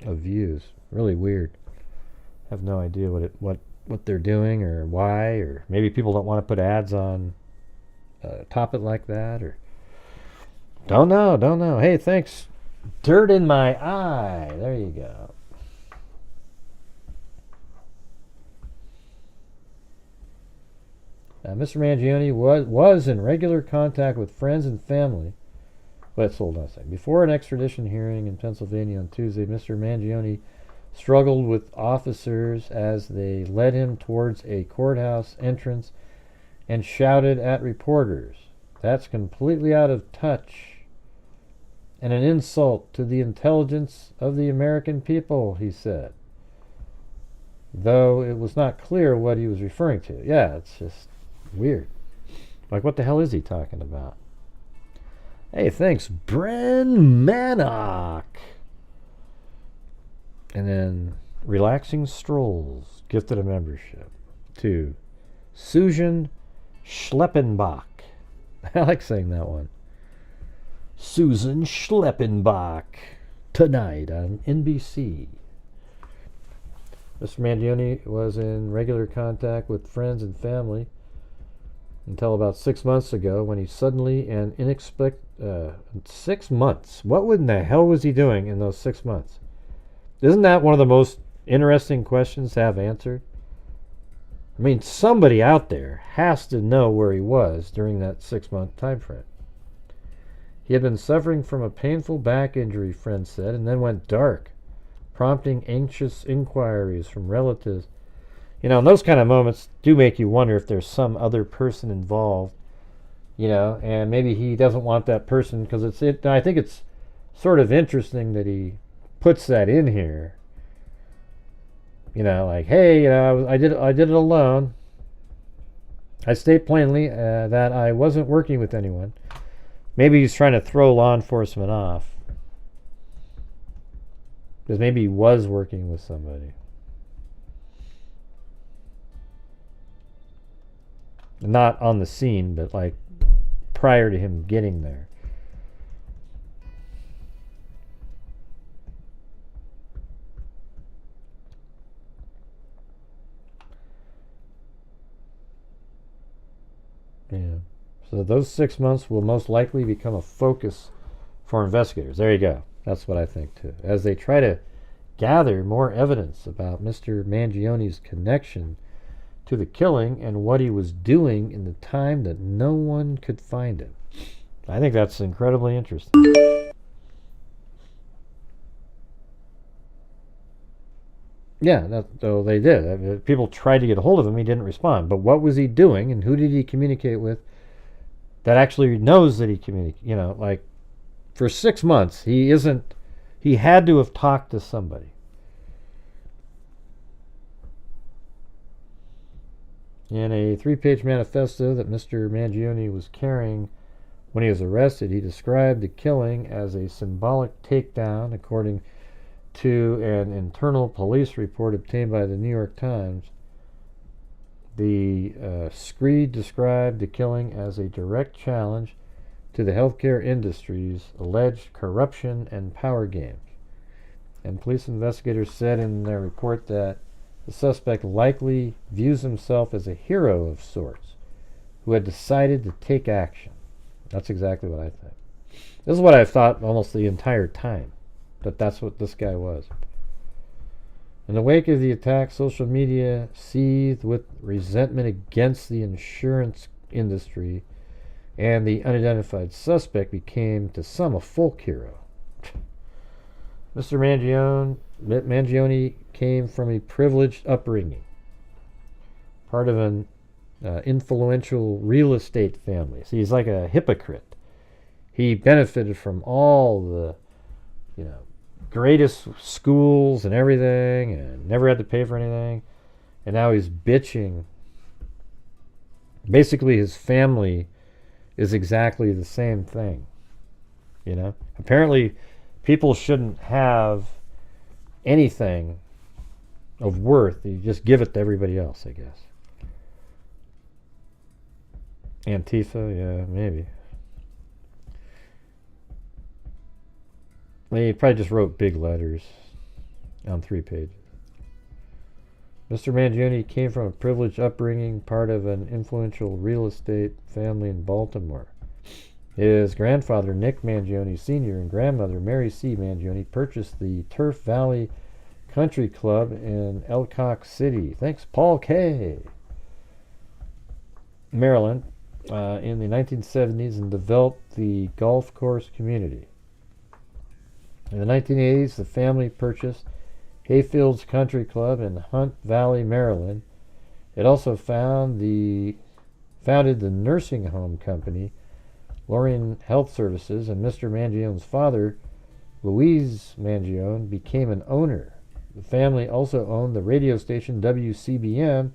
of views. Really weird. I have no idea what they're doing or why, or maybe people don't want to put ads on a topic like that, or don't know. Hey, thanks. Dirt in my eye. There you go. Mr. Mangione was in regular contact with friends and family. Let's hold on a second. Before an extradition hearing in Pennsylvania on Tuesday, Mr. Mangione struggled with officers as they led him towards a courthouse entrance and shouted at reporters. That's completely out of touch and an insult to the intelligence of the American people, he said. Though it was not clear what he was referring to. Yeah, it's just weird. Like, what the hell is he talking about? Hey, thanks, Bren Mannock. And then Relaxing Strolls gifted a membership to Susan Schleppenbach. I like saying that one. Susan Schleppenbach tonight on NBC. Mr. Mangione was in regular contact with friends and family until about 6 months ago when he suddenly and inexplicably 6 months. What in the hell was he doing in those 6 months? Isn't that one of the most interesting questions to have answered? I mean, somebody out there has to know where he was during that 6-month time frame. He had been suffering from a painful back injury, friends said, and then went dark, prompting anxious inquiries from relatives. You know, and those kind of moments do make you wonder if there's some other person involved, you know, and maybe he doesn't want that person, because I think it's sort of interesting that he puts that in here. You know, like, hey, you know, I did it alone. I state plainly that I wasn't working with anyone. Maybe he's trying to throw law enforcement off, because maybe he was working with somebody. Not on the scene, but like prior to him getting there. Yeah. So those 6 months will most likely become a focus for investigators. There you go. That's what I think too. As they try to gather more evidence about Mr. Mangione's connection to the killing and what he was doing in the time that no one could find him. I think that's incredibly interesting. Yeah, so they did. People tried to get a hold of him. He didn't respond. But what was he doing, and who did he communicate with that actually knows that he communicated? You know, like for 6 months, he had to have talked to somebody. In a 3-page manifesto that Mr. Mangione was carrying when he was arrested, he described the killing as a symbolic takedown, according to an internal police report obtained by the New York Times. The screed described the killing as a direct challenge to the healthcare industry's alleged corruption and power games. And police investigators said in their report that the suspect likely views himself as a hero of sorts who had decided to take action. That's exactly what I think. This is what I've thought almost the entire time, that that's what this guy was. In the wake of the attack, social media seethed with resentment against the insurance industry, and the unidentified suspect became, to some, a folk hero. Mr. Mangione came from a privileged upbringing, part of an influential real estate family. See, he's like a hypocrite. He benefited from all the, you know, greatest schools and everything, and never had to pay for anything, and now he's bitching. Basically, his family is exactly the same thing. You know, apparently people shouldn't have anything of worth. You just give it to everybody else, I guess. Antifa, yeah, maybe. They probably just wrote big letters on 3 pages. Mr. Mangione came from a privileged upbringing, part of an influential real estate family in Baltimore. His grandfather, Nick Mangione Sr., and grandmother, Mary C. Mangione, purchased the Turf Valley Country Club in Ellicott City. Thanks, Paul K. Maryland, in the 1970s, and developed the golf course community. In the 1980s, the family purchased Hayfields Country Club in Hunt Valley, Maryland. It also founded the nursing home company, Lorien Health Services, and Mr. Mangione's father, Louise Mangione, became an owner. The family also owned the radio station WCBM,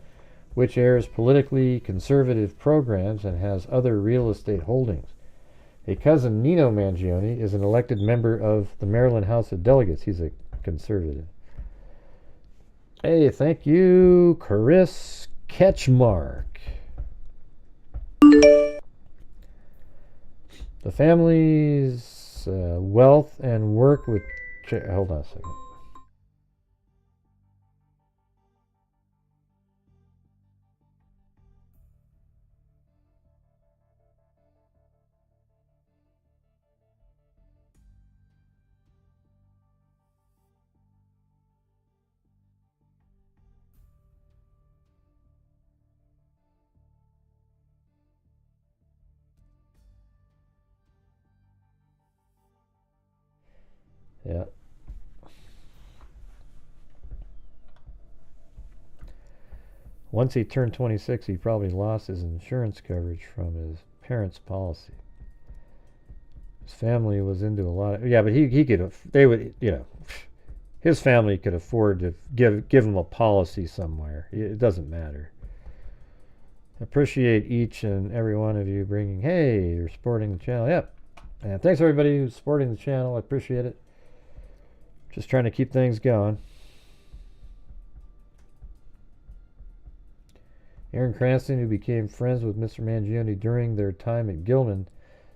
which airs politically conservative programs and has other real estate holdings. A cousin, Nino Mangione, is an elected member of the Maryland House of Delegates. He's a conservative. Hey, thank you, Chris Ketchmark. The family's wealth and work with... Hold on a second. Yeah. Once he turned 26, he probably lost his insurance coverage from his parents' policy. His family was into a lot of... Yeah, but he could... They would, you know... His family could afford to give him a policy somewhere. It doesn't matter. Appreciate each and every one of you bringing... Hey, you're supporting the channel. Yep. And thanks everybody who's supporting the channel. I appreciate it. Just trying to keep things going. Aaron Cranston, who became friends with Mr. Mangione during their time at Gilman,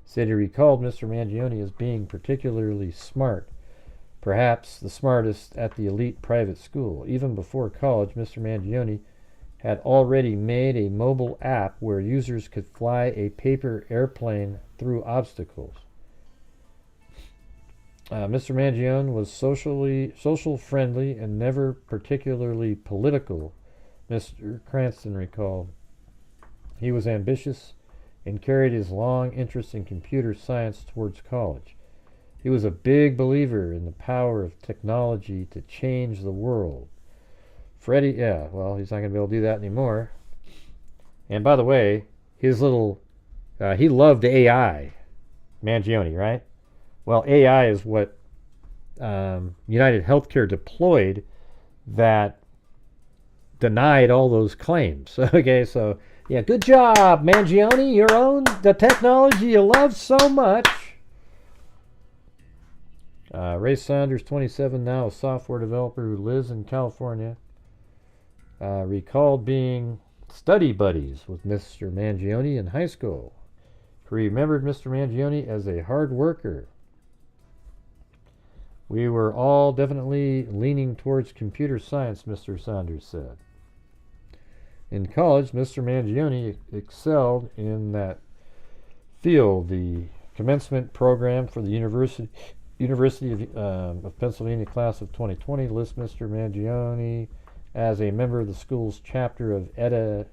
said he recalled Mr. Mangione as being particularly smart, perhaps the smartest at the elite private school. Even before college, Mr. Mangione had already made a mobile app where users could fly a paper airplane through obstacles. Mr. Mangione was social friendly and never particularly political, Mr. Cranston recalled. He was ambitious and carried his long interest in computer science towards college. He was a big believer in the power of technology to change the world. Freddie, yeah, well, he's not going to be able to do that anymore. And by the way, his little, he loved AI, Mangione, right? Well, AI is what United Healthcare deployed that denied all those claims. Okay, so, yeah, good job, Mangione. You own the technology you love so much. Ray Saunders, 27, now a software developer who lives in California, recalled being study buddies with Mr. Mangione in high school. He remembered Mr. Mangione as a hard worker. We were all definitely leaning towards computer science, Mr. Saunders said. In college, Mr. Mangione excelled in that field. The commencement program for the University of Pennsylvania class of 2020 lists Mr. Mangione as a member of the school's chapter of Eta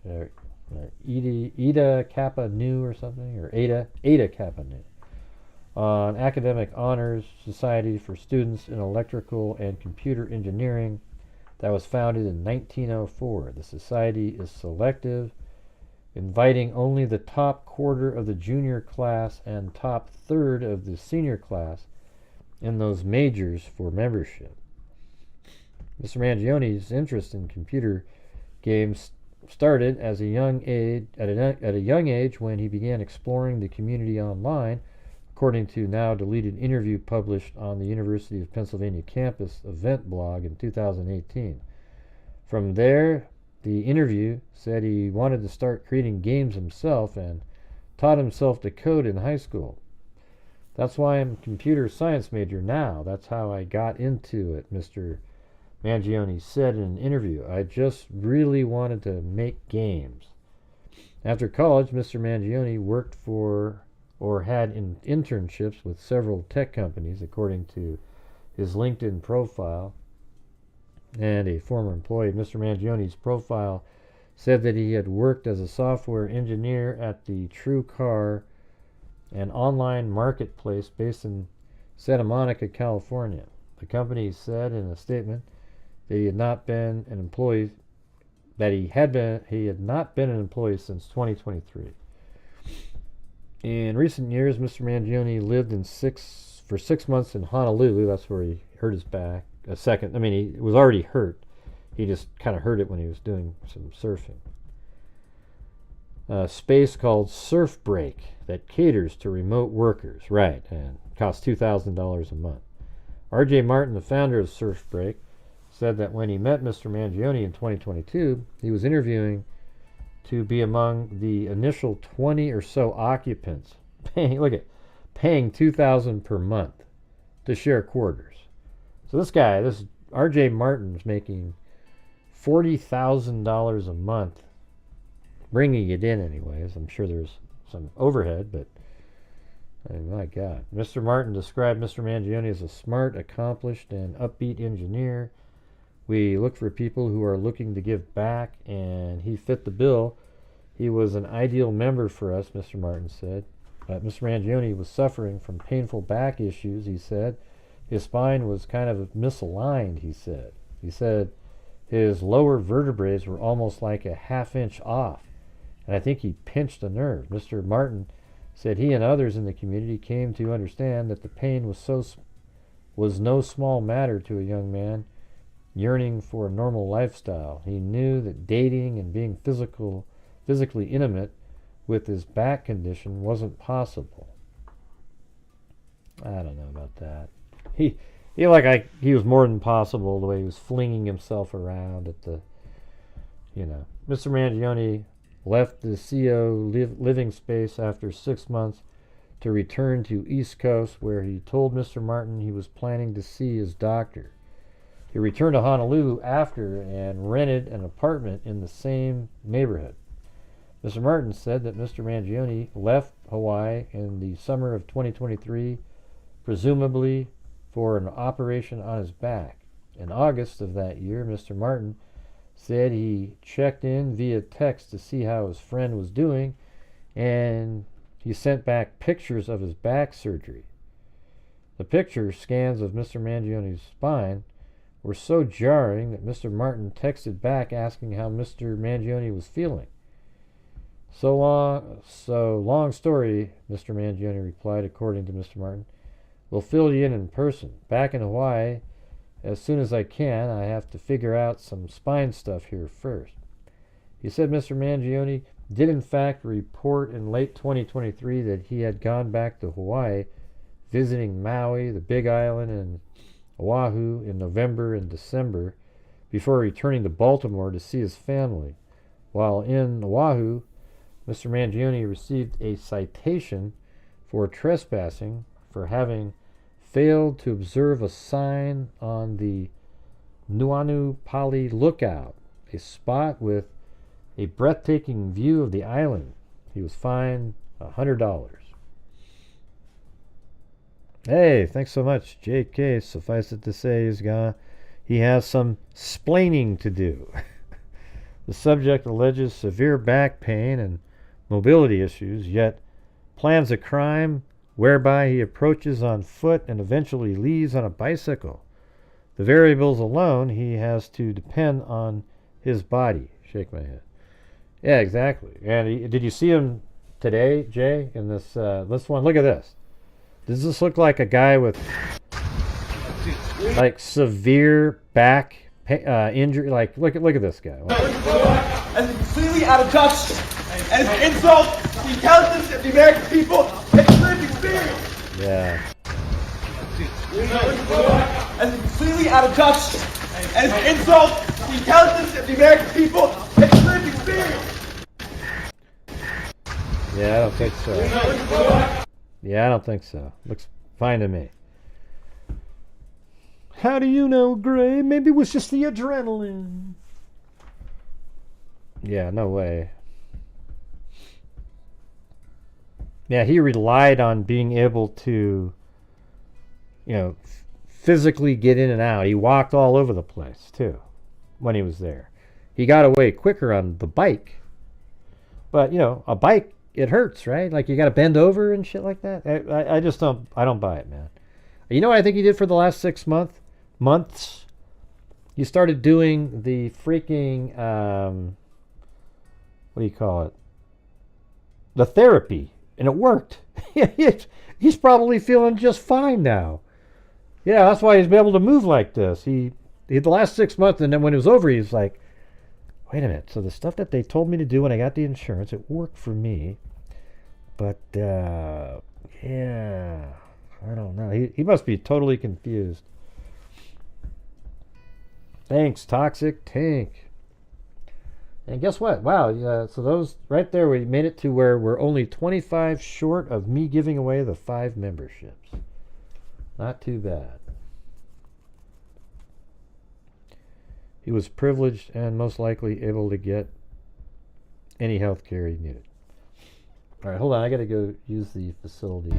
Kappa Nu or something, or Eta Kappa Nu, on Academic Honors Society for Students in Electrical and Computer Engineering that was founded in 1904. The society is selective, inviting only the top quarter of the junior class and top third of the senior class in those majors for membership. Mr. Mangione's interest in computer games started at a young age when he began exploring the community online, according to now deleted interview published on the University of Pennsylvania campus event blog in 2018. From there, the interview said he wanted to start creating games himself and taught himself to code in high school. That's why I'm a computer science major now. That's how I got into it, Mr. Mangione said in an interview. I just really wanted to make games. After college, Mr. Mangione worked for or had internships with several tech companies, according to his LinkedIn profile. And a former employee of Mr. Mangione's profile said that he had worked as a software engineer at the True Car, an online marketplace based in Santa Monica, California. The company said in a statement that he had not been an employee since 2023. In recent years, Mr. Mangione lived for 6 months in Honolulu. That's where he hurt his back. He was already hurt. He just kind of hurt it when he was doing some surfing. A space called Surf Break that caters to remote workers. Right, and costs $2,000 a month. R.J. Martin, the founder of Surf Break, said that when he met Mr. Mangione in 2022, he was interviewing to be among the initial 20 or so occupants, paying $2,000 per month to share quarters. So this R.J. Martin's making $40,000 a month, bringing it in anyways. I'm sure there's some overhead, but my God. Mr. Martin described Mr. Mangione as a smart, accomplished, and upbeat engineer. We look for people who are looking to give back, and he fit the bill. He was an ideal member for us, Mr. Martin said. Mr. Mangione was suffering from painful back issues, he said. His spine was kind of misaligned, he said. He said his lower vertebrae were almost like a half-inch off, and I think he pinched a nerve. Mr. Martin said he and others in the community came to understand that the pain was no small matter to a young man yearning for a normal lifestyle. He knew that dating and being physically intimate with his back condition wasn't possible. I don't know about that. He was more than possible the way he was flinging himself around at the, Mr. Mangione left the CO living space after 6 months to return to East Coast, where he told Mr. Martin he was planning to see his doctor. He returned to Honolulu after and rented an apartment in the same neighborhood. Mr. Martin said that Mr. Mangione left Hawaii in the summer of 2023, presumably for an operation on his back. In August of that year, Mr. Martin said he checked in via text to see how his friend was doing, and he sent back pictures of his back surgery. The picture scans of Mr. Mangione's spine were so jarring that Mr. Martin texted back asking how Mr. Mangione was feeling. So long story, Mr. Mangione replied, according to Mr. Martin. We'll fill you in person. Back in Hawaii, as soon as I can, I have to figure out some spine stuff here first. He said Mr. Mangione did in fact report in late 2023 that he had gone back to Hawaii, visiting Maui, the Big Island, and Oahu in November and December, before returning to Baltimore to see his family. While in Oahu, Mr. Mangione received a citation for trespassing for having failed to observe a sign on the Nuanu Pali Lookout, a spot with a breathtaking view of the island. He was fined $100. Hey, thanks so much, JK. Suffice it to say, he has some splaining to do. The subject alleges severe back pain and mobility issues, yet plans a crime whereby he approaches on foot and eventually leaves on a bicycle. The variables alone, he has to depend on his body. Shake my head. Yeah, exactly. And did you see him today, Jay, in this one? Look at this. Does this look like a guy with like severe back injury? Like, look at this guy. And completely out of touch, and it's an insult to the intelligence of the American people and lived experience. Yeah. And it's completely out of touch, and it's an insult to the intelligence of the American people and lived experience. Yeah, I don't think so. Yeah, I don't think so. Looks fine to me. How do you know, Gray? Maybe it was just the adrenaline. Yeah, no way. Yeah, he relied on being able to, physically get in and out. He walked all over the place, too, when he was there. He got away quicker on the bike. But, a bike, it hurts, right? Like, you got to bend over and shit like that. I don't buy it, man. You know what I think he did for the last 6 months? He started doing the freaking, what do you call it? The therapy. And it worked. He's probably feeling just fine now. Yeah, that's why he's been able to move like this. He the last 6 months, and then when it was over, he's like, wait a minute. So the stuff that they told me to do when I got the insurance, it worked for me. But, yeah, I don't know. He must be totally confused. Thanks, Toxic Tank. And guess what? Wow, so those right there, we made it to where we're only 25 short of me giving away the 5 memberships. Not too bad. He was privileged and most likely able to get any health care he needed. All right, hold on. I got to go use the facility.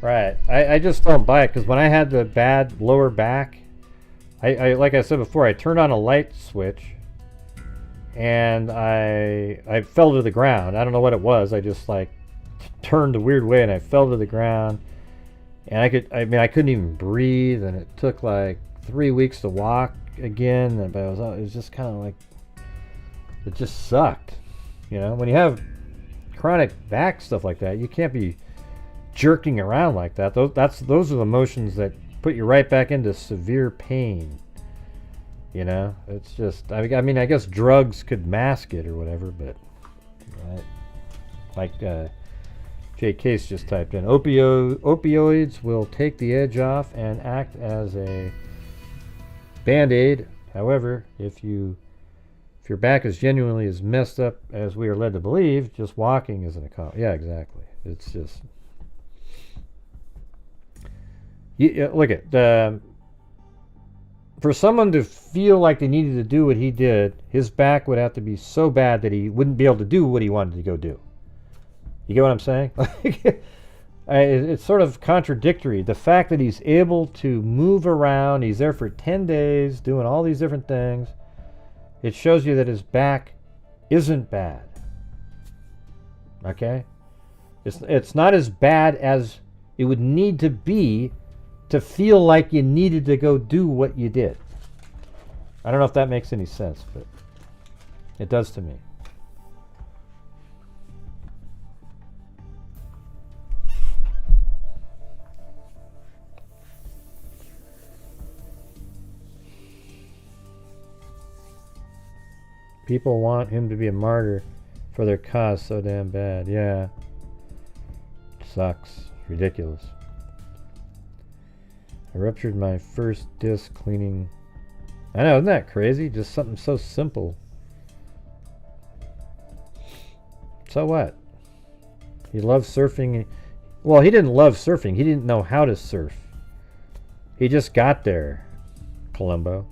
Right. I just don't buy it because when I had the bad lower back, I like I said before, I turned on a light switch and I fell to the ground. I don't know what it was. I just like turned a weird way and I fell to the ground. And I couldn't even breathe, and it took like 3 weeks to walk again. But it was just kind of like, it just sucked. You know, when you have chronic back stuff like that, you can't be jerking around like that. Those are the motions that put you right back into severe pain. You know, it's just, I mean, I guess drugs could mask it or whatever, but like Jay Case just typed in, opioids will take the edge off and act as a band-aid. However, if your back is genuinely as messed up as we are led to believe, just walking isn't a cause. Yeah, exactly. It's just, look at for someone to feel like they needed to do what he did, his back would have to be so bad that he wouldn't be able to do what he wanted to go do. You get what I'm saying? It's sort of contradictory. The fact that he's able to move around, he's there for 10 days doing all these different things, it shows you that his back isn't bad. Okay? It's not as bad as it would need to be to feel like you needed to go do what you did. I don't know if that makes any sense, but it does to me. People want him to be a martyr for their cause so damn bad. Yeah. Sucks. Ridiculous. I ruptured my first disc cleaning. I know, isn't that crazy? Just something so simple. So what? He loves surfing. Well, he didn't love surfing. He didn't know how to surf. He just got there, Columbo.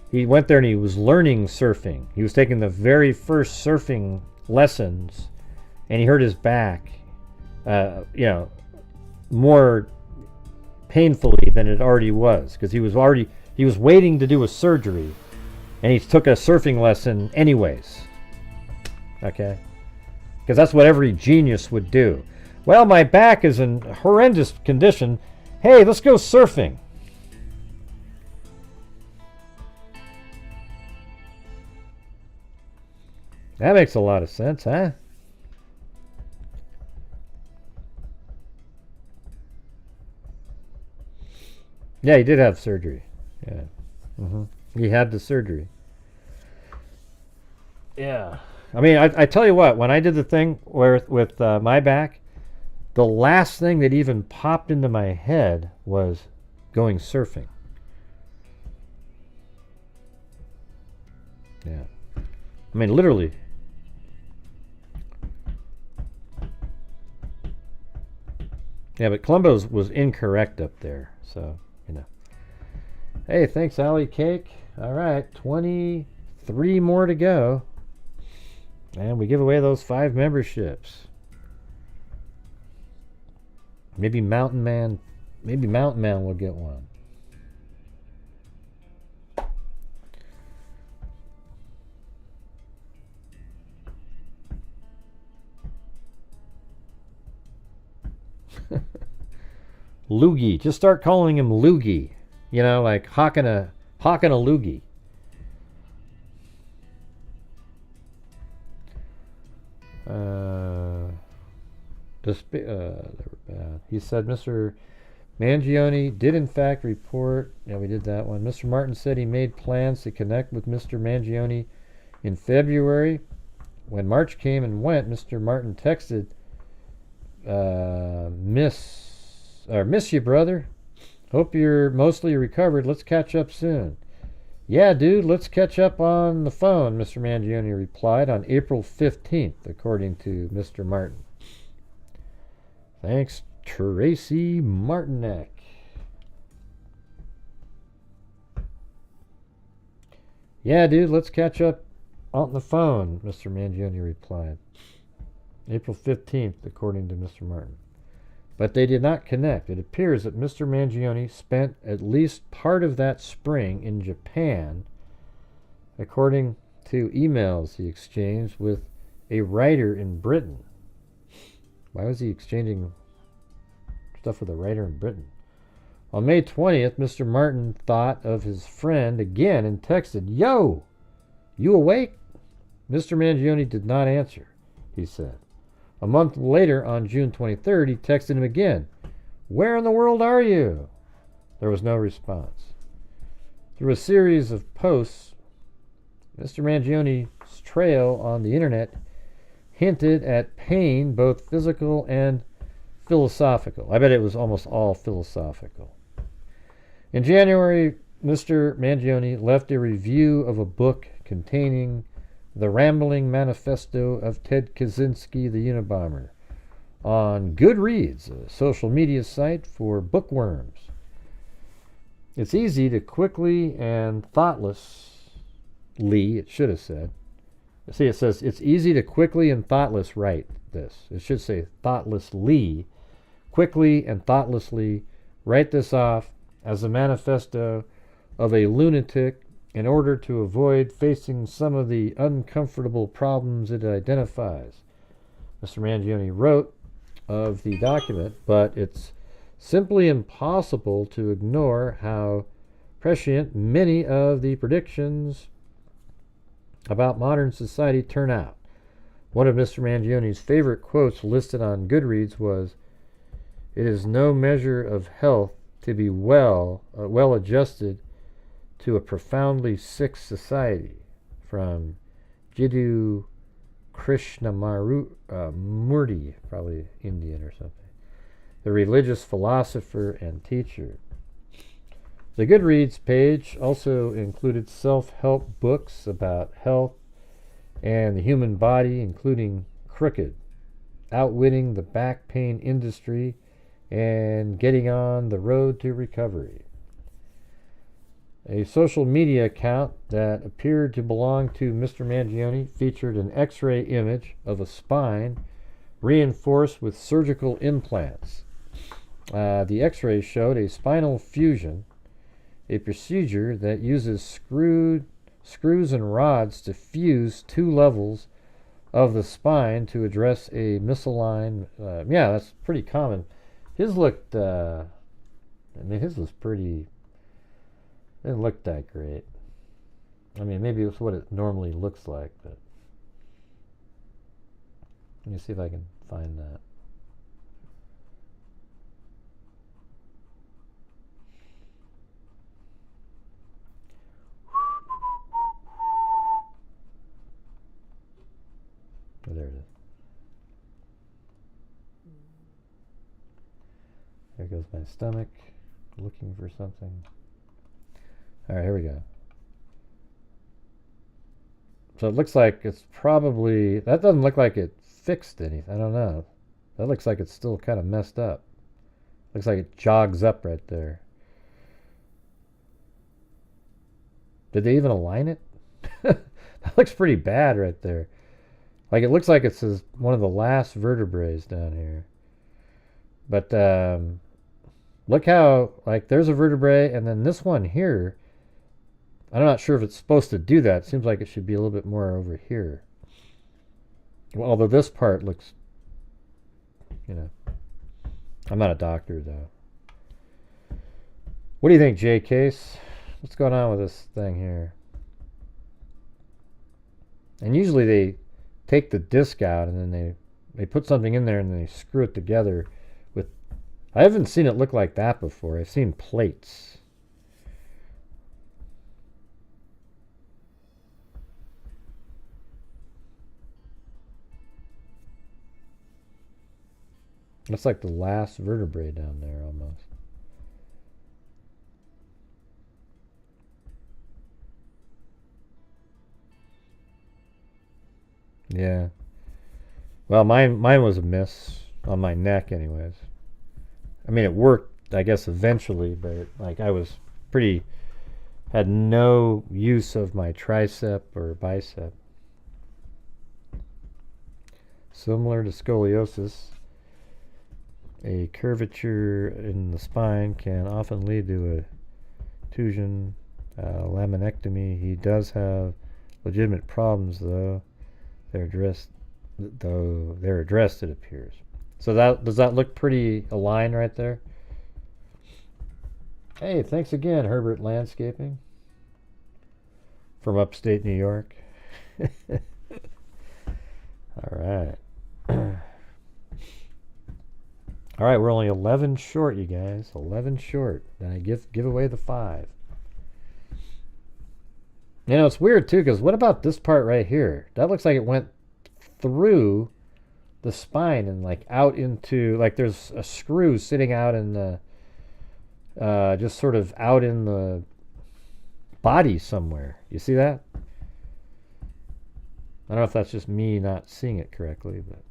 He went there and he was learning surfing. He was taking the very first surfing lessons, and he hurt his back, more painfully than it already was, because he was waiting to do a surgery, and he took a surfing lesson anyways. Okay, because that's what every genius would do. Well, my back is in horrendous condition. Hey, let's go surfing. That makes a lot of sense, huh? Yeah, he did have surgery. Yeah. He had the surgery. Yeah. I mean, I tell you what, when I did the thing with my back, the last thing that even popped into my head was going surfing. Yeah. I mean, literally. Yeah, but Columbo's was incorrect up there, so, you know. Hey, thanks, Allie Cake. All right, 23 more to go. And we give away those 5 memberships. Maybe Mountain Man will get one. Loogie. Just start calling him Loogie. You know, like hawking a loogie. He said Mr. Mangione did in fact report. Yeah, we did that one. Mr. Martin said he made plans to connect with Mr. Mangione in February. When March came and went, Mr. Martin texted, miss you, brother. Hope you're mostly recovered. Let's catch up soon. Yeah, dude, let's catch up on the phone, Mr. Mangione replied on April 15th, according to Mr. Martin. Thanks, Tracy Martinek. Yeah, dude, let's catch up on the phone, Mr. Mangione replied. April 15th, according to Mr. Martin. but they did not connect. It appears that Mr. Mangione spent at least part of that spring in Japan, according to emails he exchanged with a writer in Britain. Why was he exchanging stuff with a writer in Britain? On May 20th, Mr. Martin thought of his friend again and texted, "Yo, you awake?" Mr. Mangione did not answer, he said. A month later, on June 23rd, he texted him again, "Where in the world are you?" There was no response. Through a series of posts, Mr. Mangione's trail on the internet hinted at pain, both physical and philosophical. I bet it was almost all philosophical. In January, Mr. Mangione left a review of a book containing the rambling manifesto of Ted Kaczynski, the Unabomber, on Goodreads, a social media site for bookworms. It's easy to quickly and thoughtlessly, it should have said. See, it says, it's easy to quickly and thoughtless write this. It should say thoughtlessly. Quickly and thoughtlessly write this off as a manifesto of a lunatic in order to avoid facing some of the uncomfortable problems it identifies. Mr. Mangione wrote of the document, but it's simply impossible to ignore how prescient many of the predictions about modern society turn out. One of Mr. Mangione's favorite quotes listed on Goodreads was, "It is no measure of health to be well adjusted to a profoundly sick society," from Jiddu Krishnamurti, probably Indian or something, the religious philosopher and teacher. The Goodreads page also included self-help books about health and the human body, including Crooked, Outwitting the Back Pain Industry, and Getting on the Road to Recovery. A social media account that appeared to belong to Mr. Mangione featured an X-ray image of a spine reinforced with surgical implants. The X-ray showed a spinal fusion, a procedure that uses screws and rods to fuse two levels of the spine to address a misaligned. Yeah, that's pretty common. His looked. His was pretty. Didn't look that great. I mean, maybe it's what it normally looks like, but let me see if I can find that. Oh, there it is. There goes my stomach, looking for something. All right, here we go. So it looks like it's probably, that doesn't look like it fixed anything. I don't know. That looks like it's still kind of messed up. Looks like it jogs up right there. Did they even align it? That looks pretty bad right there. Like, it looks like it's one of the last vertebrae down here. But look how, like, there's a vertebrae, and then this one here, I'm not sure if it's supposed to do that. It seems like it should be a little bit more over here. Well, although this part looks, you know, I'm not a doctor, though. What do you think, J Case? What's going on with this thing here? And usually they take the disc out and then they put something in there and then they screw it together with, I haven't seen it look like that before. I've seen plates. Looks like the last vertebrae down there almost. Yeah. Well, mine was a miss on my neck anyways. I mean, it worked, I guess, eventually, but like I was had no use of my tricep or bicep. Similar to scoliosis, A curvature in the spine can often lead to a tusion, laminectomy. He does have legitimate problems, though. They're addressed, it appears. So that does that look pretty aligned right there? Hey, thanks again, Herbert Landscaping from upstate New York. All right. All right, we're only 11 short, you guys. 11 short. Then I give away the 5. You know, it's weird, too, because what about this part right here? That looks like it went through the spine and, like, out into... Like, there's a screw sitting out in the... just sort of out in the body somewhere. You see that? I don't know if that's just me not seeing it correctly, but...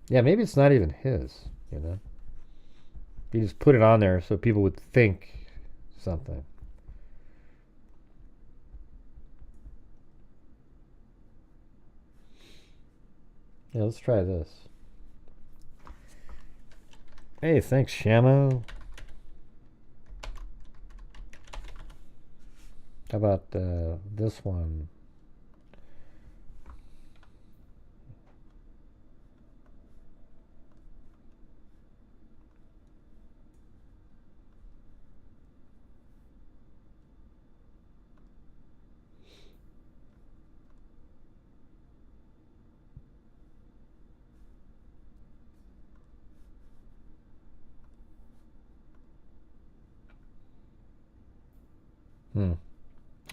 Yeah, maybe it's not even his, you know? He just put it on there so people would think something. Yeah, let's try this. Hey, thanks, Shamo. How about this one?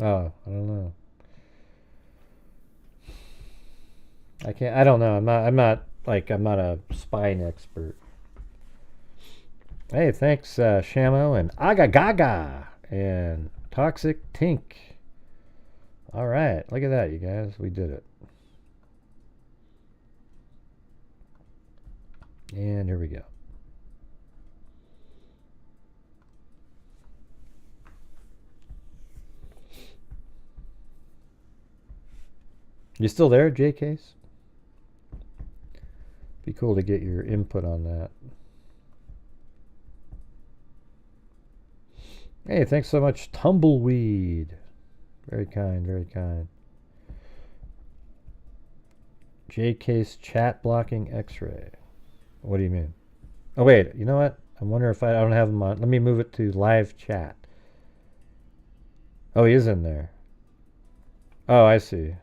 Oh, I don't know. I don't know. I'm not a spine expert. Hey, thanks, Shamo and Aga Gaga and Toxic Tink. All right, look at that, you guys. We did it. And here we go. You still there, J-Case? Be cool to get your input on that. Hey, thanks so much, Tumbleweed. Very kind, very kind. J-Case chat blocking X-ray. What do you mean? Oh, wait, you know what? I wonder if I don't have him on. Let me move it to live chat. Oh, he is in there. Oh, I see.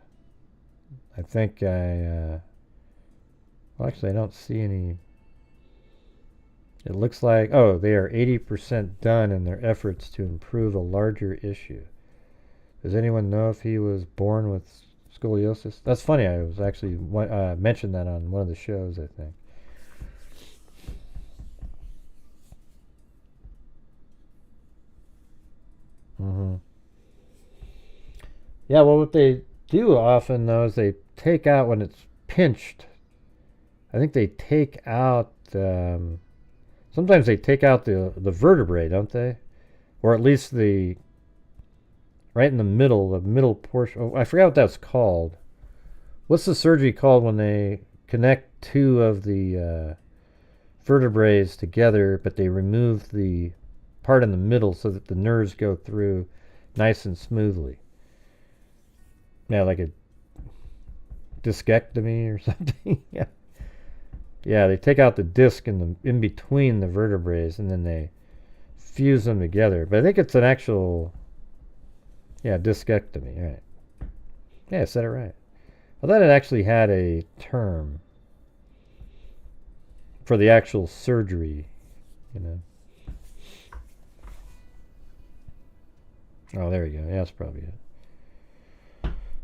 I think well, actually, I don't see any. It looks like, oh, they are 80% done in their efforts to improve a larger issue. Does anyone know if he was born with scoliosis? That's funny. I was actually mentioned that on one of the shows, I think. Yeah, well, what they do often, though, is they take out, when it's pinched, I think they take out, sometimes they take out the vertebrae, don't they? Or at least right in the middle portion. Oh, I forgot what that's called. What's the surgery called when they connect two of the vertebrae together, but they remove the part in the middle so that the nerves go through nice and smoothly? Yeah, like a discectomy or something. Yeah. Yeah, they take out the disc in between the vertebrae and then they fuse them together. But I think it's an actual, discectomy, right? Yeah, I said it right. I thought it actually had a term for the actual surgery, you know. Oh, there you go. Yeah, that's probably it.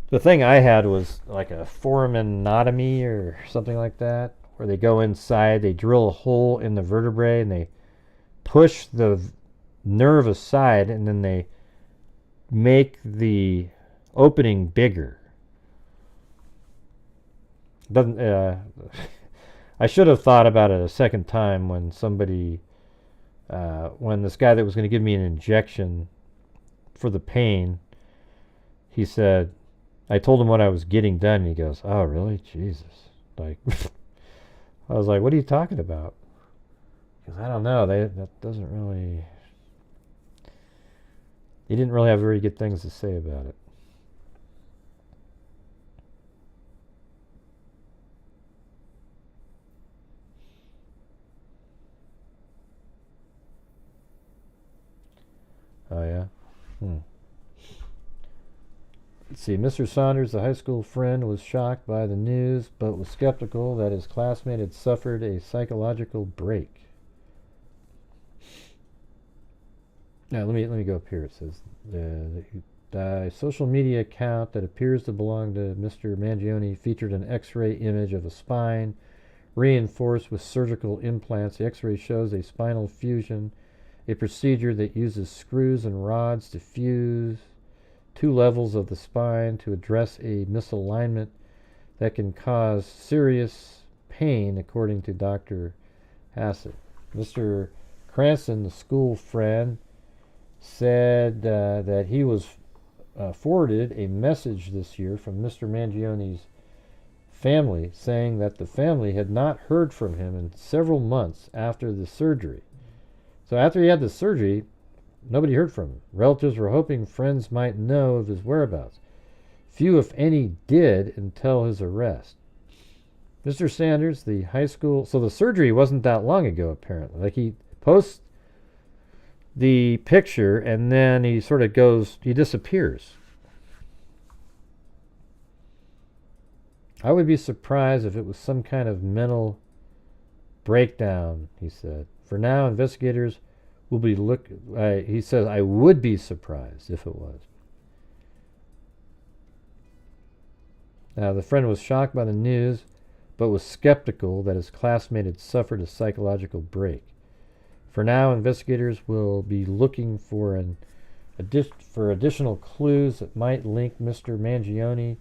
The thing I had was like a foraminotomy or something like that, where they go inside, they drill a hole in the vertebrae, and they push the nerve aside, and then they make the opening bigger. Doesn't I should have thought about it a second time when somebody, when this guy that was going to give me an injection for the pain, he said, I told him what I was getting done, and he goes, oh, really? Jesus. Like, I was like, what are you talking about? Because I don't know. That doesn't really... He didn't really have very good things to say about it. Oh, yeah? Let's see. Mr. Saunders, the high school friend, was shocked by the news, but was skeptical that his classmate had suffered a psychological break. Now, let me go up here. It says the social media account that appears to belong to Mr. Mangione featured an X-ray image of a spine reinforced with surgical implants. The X-ray shows a spinal fusion, a procedure that uses screws and rods to fuse 2 levels of the spine to address a misalignment that can cause serious pain, according to Dr. Hassett. Mr. Cranston, the school friend, said that he was forwarded a message this year from Mr. Mangione's family saying that the family had not heard from him in several months after the surgery. So after he had the surgery, nobody heard from him. Relatives were hoping friends might know of his whereabouts. Few, if any, did until his arrest. Mr. Sanders, the high school... So the surgery wasn't that long ago, apparently. Like, he posts the picture, and then he sort of goes... He disappears. I would be surprised if it was some kind of mental breakdown, he said. For now, investigators will be he says, I would be surprised if it was. Now, the friend was shocked by the news, but was skeptical that his classmate had suffered a psychological break. For now, investigators will be looking for additional clues that might link Mr. Mangione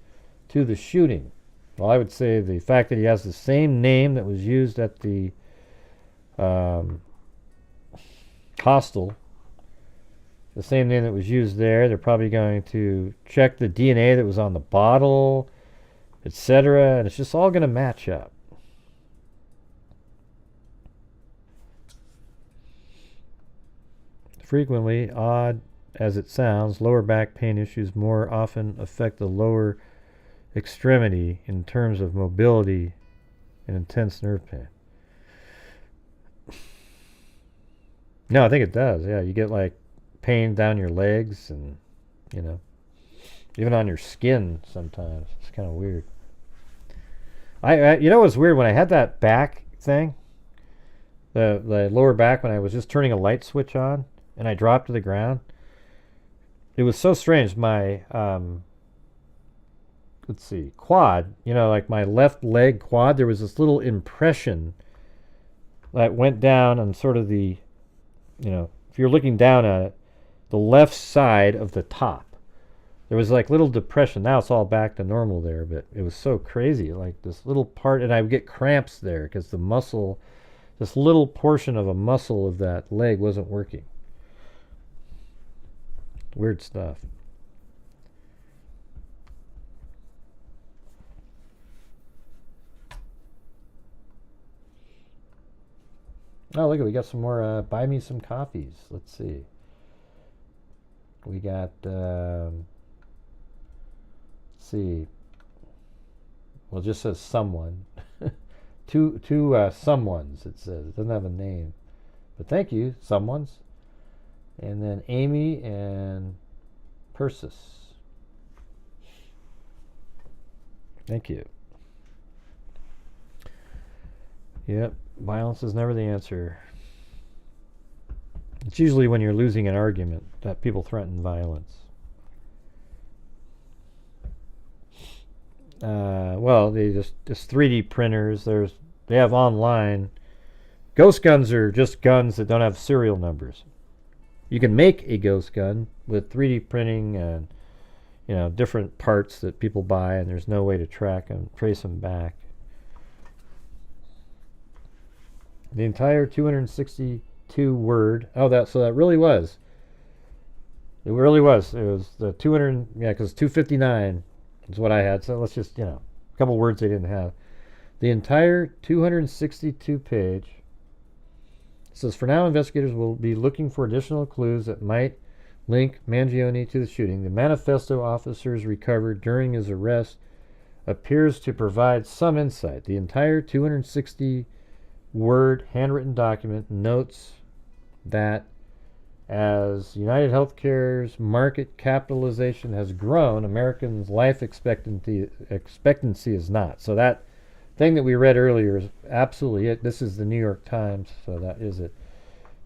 to the shooting. Well, I would say the fact that he has the same name that was used at the hostel, the same name that was used there. They're probably going to check the DNA that was on the bottle, etc., and it's just all going to match up. Frequently, odd as it sounds, lower back pain issues more often affect the lower extremity in terms of mobility and intense nerve pain. No, I think it does. Yeah, you get like pain down your legs and, you know, even on your skin sometimes. It's kind of weird. You know what's weird? When I had that back thing, the lower back, when I was just turning a light switch on and I dropped to the ground, it was so strange. My, let's see, quad, you know, like my left leg quad, there was this little impression that went down on sort of the, you know, if you're looking down at it, the left side of the top. There was like little depression. Now it's all back to normal there, but it was so crazy. Like this little part, and I would get cramps there because the muscle, this little portion of a muscle of that leg wasn't working. Weird stuff. Oh, look, we got some more buy me some coffees. Let's see. We got, let's see. Well, it just says someone. two someones, it says. It doesn't have a name. But thank you, someones. And then Amy and Persis. Thank you. Yep, violence is never the answer. It's usually when you're losing an argument that people threaten violence. Well, they just 3D printers. They have online. Ghost guns are just guns that don't have serial numbers. You can make a ghost gun with 3D printing and, you know, different parts that people buy, and there's no way to track them, trace them back. The entire 262 word. Oh, so that really was. It really was. It was the 200. Yeah, because 259 is what I had. So let's just, you know, a couple words they didn't have. The entire 262-page says, for now, investigators will be looking for additional clues that might link Mangione to the shooting. The manifesto officers recovered during his arrest appears to provide some insight. The entire 260-word handwritten document notes that as United Healthcare's market capitalization has grown, Americans' life expectancy is not. So that thing that we read earlier is absolutely it. This is the New York Times, so that is it.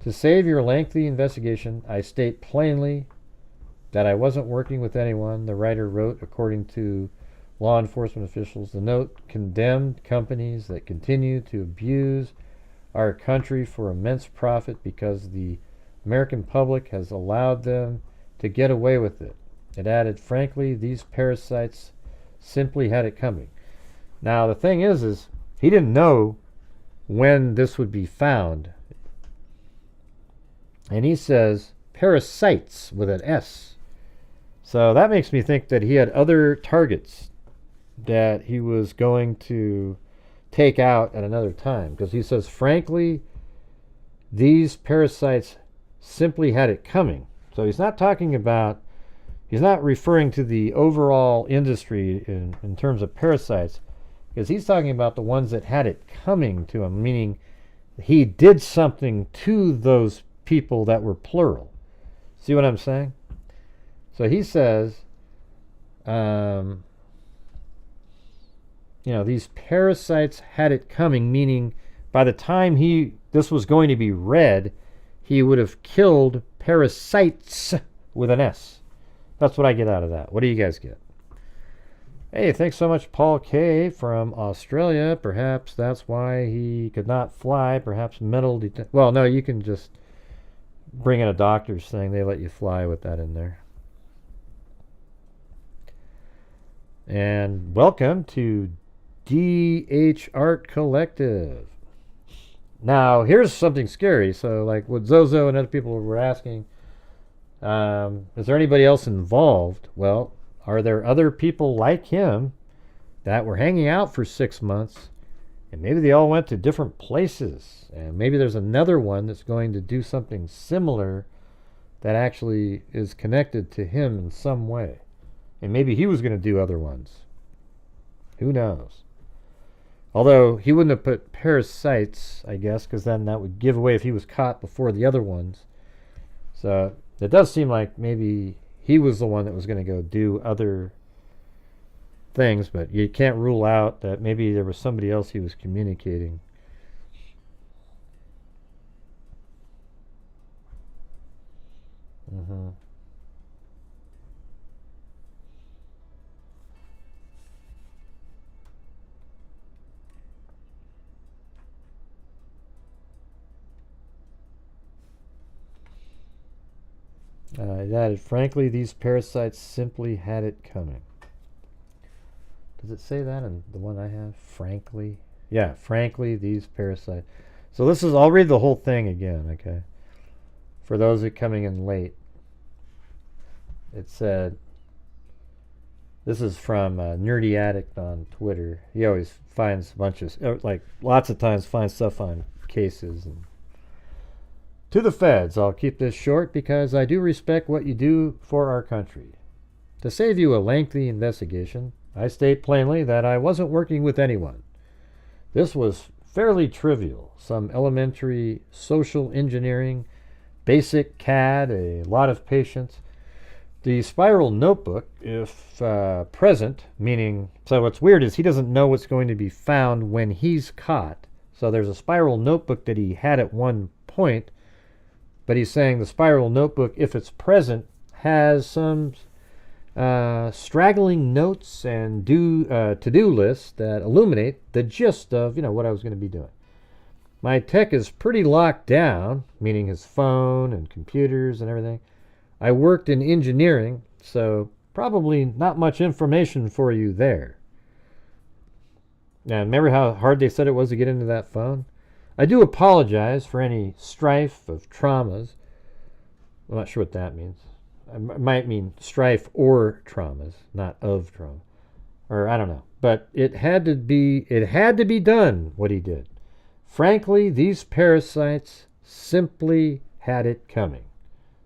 To save your lengthy investigation, I state plainly that I wasn't working with anyone, the writer wrote, according to law enforcement officials. The note condemned companies that continue to abuse our country for immense profit because the American public has allowed them to get away with it. It added, frankly, these parasites simply had it coming. Now, the thing is he didn't know when this would be found. And he says parasites with an S. So that makes me think that he had other targets that he was going to take out at another time. Because he says, frankly, these parasites simply had it coming. So he's not referring to the overall industry in terms of parasites, because he's talking about the ones that had it coming to him, meaning he did something to those people that were plural. See what I'm saying? So he says, these parasites had it coming, meaning by the time this was going to be read, he would have killed parasites with an S. That's what I get out of that. What do you guys get? Hey, thanks so much, Paul K. from Australia. Perhaps that's why he could not fly. Perhaps mental well, no, you can just bring in a doctor's thing. They let you fly with that in there. And welcome to DH Art Collective. Now, here's something scary. So, like what Zozo and other people were asking, is there anybody else involved? Well, are there other people like him that were hanging out for 6 months, and maybe they all went to different places, and maybe there's another one that's going to do something similar that actually is connected to him in some way, and maybe he was going to do other ones. Who knows? Although he wouldn't have put parasites, I guess, because then that would give away if he was caught before the other ones. So it does seem like maybe he was the one that was going to go do other things, but you can't rule out that maybe there was somebody else he was communicating. Frankly, these parasites simply had it coming. Does it say that in the one I have? Frankly? Yeah, frankly, these parasites. So this is, I'll read the whole thing again, okay? For those that are coming in late. It said, this is from Nerdy Addict on Twitter. He always finds a bunch of, like, lots of times finds stuff on cases. And to the feds, I'll keep this short because I do respect what you do for our country. To save you a lengthy investigation, I state plainly that I wasn't working with anyone. This was fairly trivial, some elementary social engineering, basic CAD, a lot of patience. The spiral notebook, if present, meaning, so what's weird is he doesn't know what's going to be found when he's caught. So there's a spiral notebook that he had at one point, but he's saying the spiral notebook, if it's present, has some straggling notes and to-do lists that illuminate the gist of, what I was going to be doing. My tech is pretty locked down, meaning his phone and computers and everything. I worked in engineering, so probably not much information for you there. Now, remember how hard they said it was to get into that phone? I do apologize for any strife of traumas. I'm not sure what that means. It might mean strife or traumas, not of trauma. Or I don't know. But it had to be done, what he did. Frankly, these parasites simply had it coming.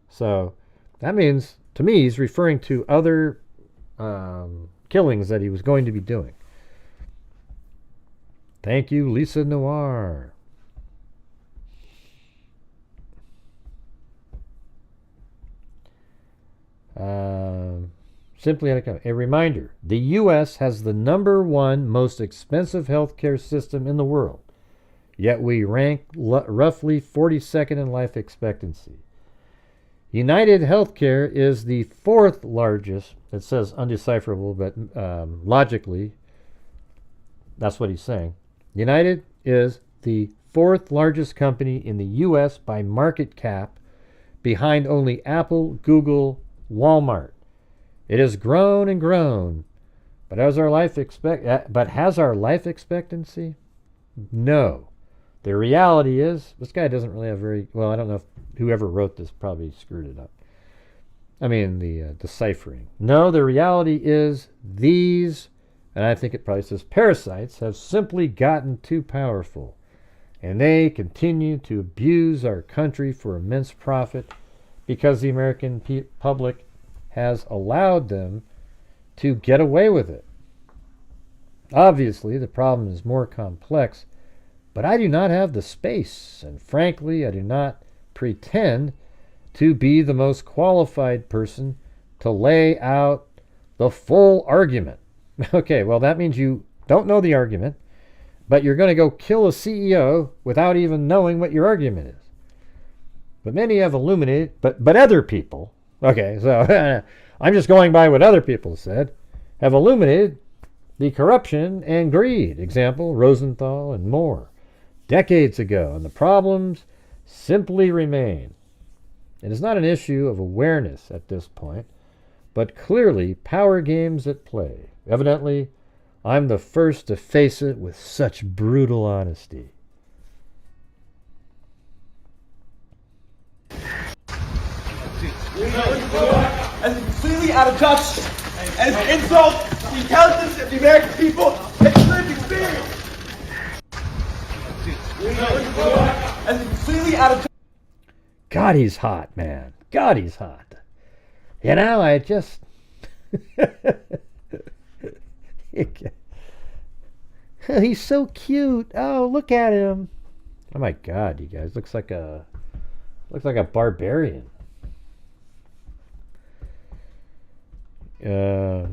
So that means, to me, he's referring to other killings that he was going to be doing. Thank you, Lisa Noir. Simply had it coming. A reminder, the U.S. has the #1 most expensive healthcare system in the world, yet we rank roughly 42nd in life expectancy. United Healthcare is the 4th largest. It says undecipherable, but logically, that's what he's saying. United is the 4th largest company in the U.S. by market cap, behind only Apple, Google, Walmart. It has grown and grown, but has our life expectancy? No. The reality is, this guy doesn't really have well, I don't know if whoever wrote this probably screwed it up. I mean, the deciphering. No, the reality is these, and I think it probably says parasites, have simply gotten too powerful, and they continue to abuse our country for immense profit because the American public has allowed them to get away with it. Obviously, the problem is more complex, but I do not have the space, and frankly, I do not pretend to be the most qualified person to lay out the full argument. Okay, well, that means you don't know the argument, but you're going to go kill a CEO without even knowing what your argument is. But many have illuminated, but other people, okay, so I'm just going by what other people said, have illuminated the corruption and greed. Example, Rosenthal and more, decades ago, and the problems simply remain. It is not an issue of awareness at this point, but clearly power games at play. Evidently, I'm the first to face it with such brutal honesty. As completely out of touch, and it's an insult to the intelligence of the American people and lived experience. As completely out of touch. God, he's hot, man. God, he's hot. You know, I just... He's so cute. Oh, look at him. Oh my God, you guys. Looks like a barbarian. I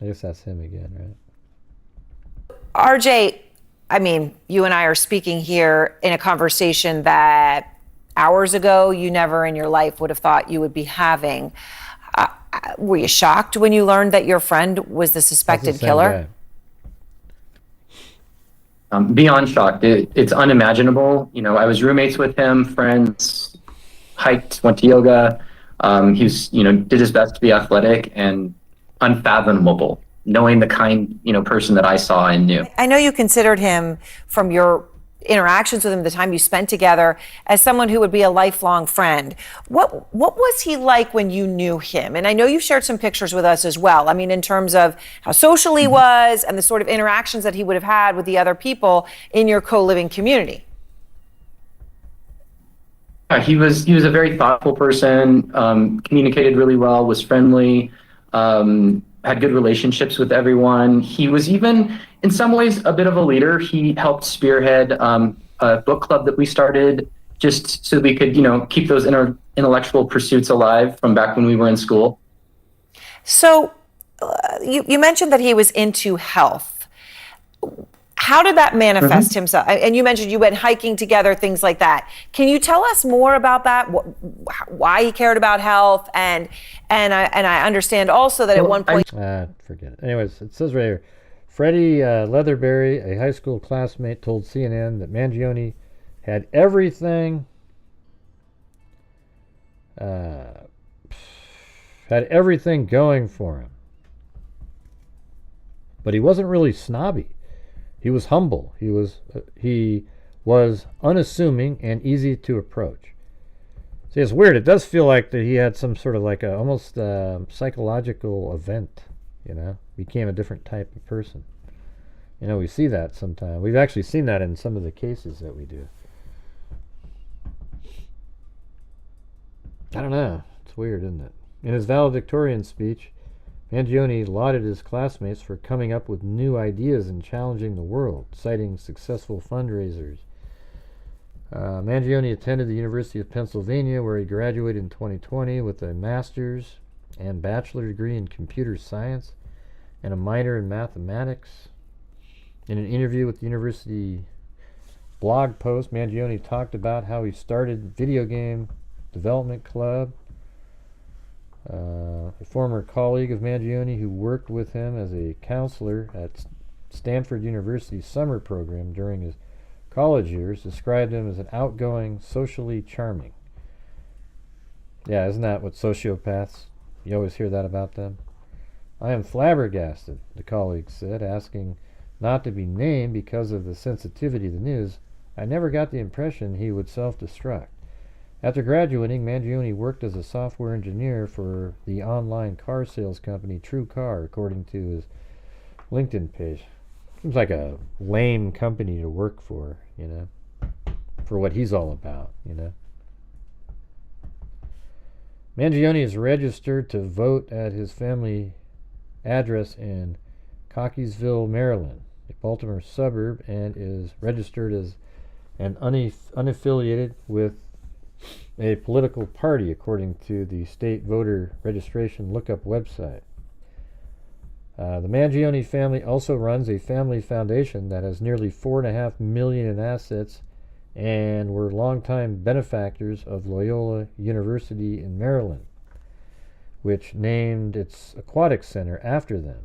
guess that's him again, right? RJ, I mean, you and I are speaking here in a conversation that hours ago you never in your life would have thought you would be having. Were you shocked when you learned that your friend was the suspected killer? Beyond shocked. It's unimaginable. You know, I was roommates with him, friends, hiked, went to yoga. He was, did his best to be athletic, and unfathomable knowing the kind, person that I saw and knew. I know you considered him, from your interactions with him, the time you spent together, as someone who would be a lifelong friend. What was he like when you knew him? And I know you shared some pictures with us as well. I mean, in terms of how social he was and the sort of interactions that he would have had with the other people in your co-living community. He was a very thoughtful person, communicated really well, was friendly, had good relationships with everyone. He was even, in some ways, a bit of a leader. He helped spearhead a book club that we started just so we could, keep those intellectual pursuits alive from back when we were in school. So you mentioned that he was into health. How did that manifest himself? And you mentioned you went hiking together, things like that. Can you tell us more about that? Why he cared about health? And I understand also that at one point... Forget it. Anyways, it says right here, Freddie Leatherberry, a high school classmate, told CNN that Mangione had everything... had everything going for him. But he wasn't really snobby. He was humble. He was unassuming and easy to approach. See, it's weird. It does feel like that he had some sort of like a almost psychological event, you know, became a different type of person. You know, we see that sometimes. We've actually seen that in some of the cases that we do. I don't know. It's weird, isn't it? In his valedictorian speech, Mangione lauded his classmates for coming up with new ideas and challenging the world, citing successful fundraisers. Mangione attended the University of Pennsylvania, where he graduated in 2020 with a master's and bachelor degree in computer science and a minor in mathematics. In an interview with the university blog post, Mangione talked about how he started video game development club. A former colleague of Mangione who worked with him as a counselor at Stanford University's summer program during his college years described him as an outgoing, socially charming. Yeah, isn't that what sociopaths, you always hear that about them? I am flabbergasted, the colleague said, asking not to be named because of the sensitivity of the news. I never got the impression he would self-destruct. After graduating, Mangione worked as a software engineer for the online car sales company True Car, according to his LinkedIn page. Seems like a lame company to work for, you know, for what he's all about, you know. Mangione is registered to vote at his family address in Cockeysville, Maryland, a Baltimore suburb, and is registered as an unaffiliated with a political party, according to the state voter registration lookup website. The Mangione family also runs a family foundation that has nearly $4.5 million in assets and were longtime benefactors of Loyola University in Maryland, which named its aquatic center after them.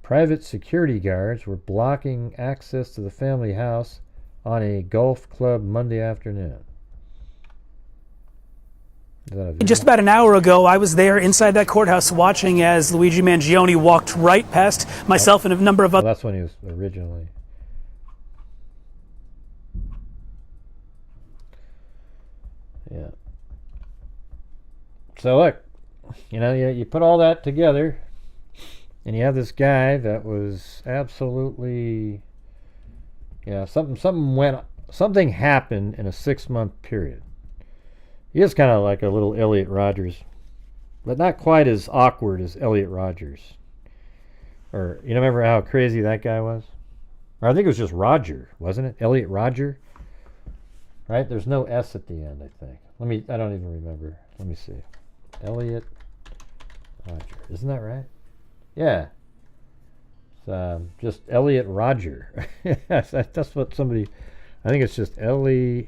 Private security guards were blocking access to the family house on a golf club Monday afternoon. Just about an hour ago, I was there inside that courthouse watching as Luigi Mangione walked right past myself and a number of other... Well, that's when he was originally. Yeah. So look, you know, you put all that together, and you have this guy that was absolutely, you know, something happened in a 6-month period. He is kind of like a little Elliot Rodgers, but not quite as awkward as Elliot Rodgers. Or, you know, remember how crazy that guy was? Or I think it was just Roger, wasn't it? Elliot Rodger? Right? There's no S at the end, I think. I don't even remember. Let me see. Elliot Rodger. Isn't that right? Yeah. It's just Elliot Rodger. That's what somebody... I think it's just Elliot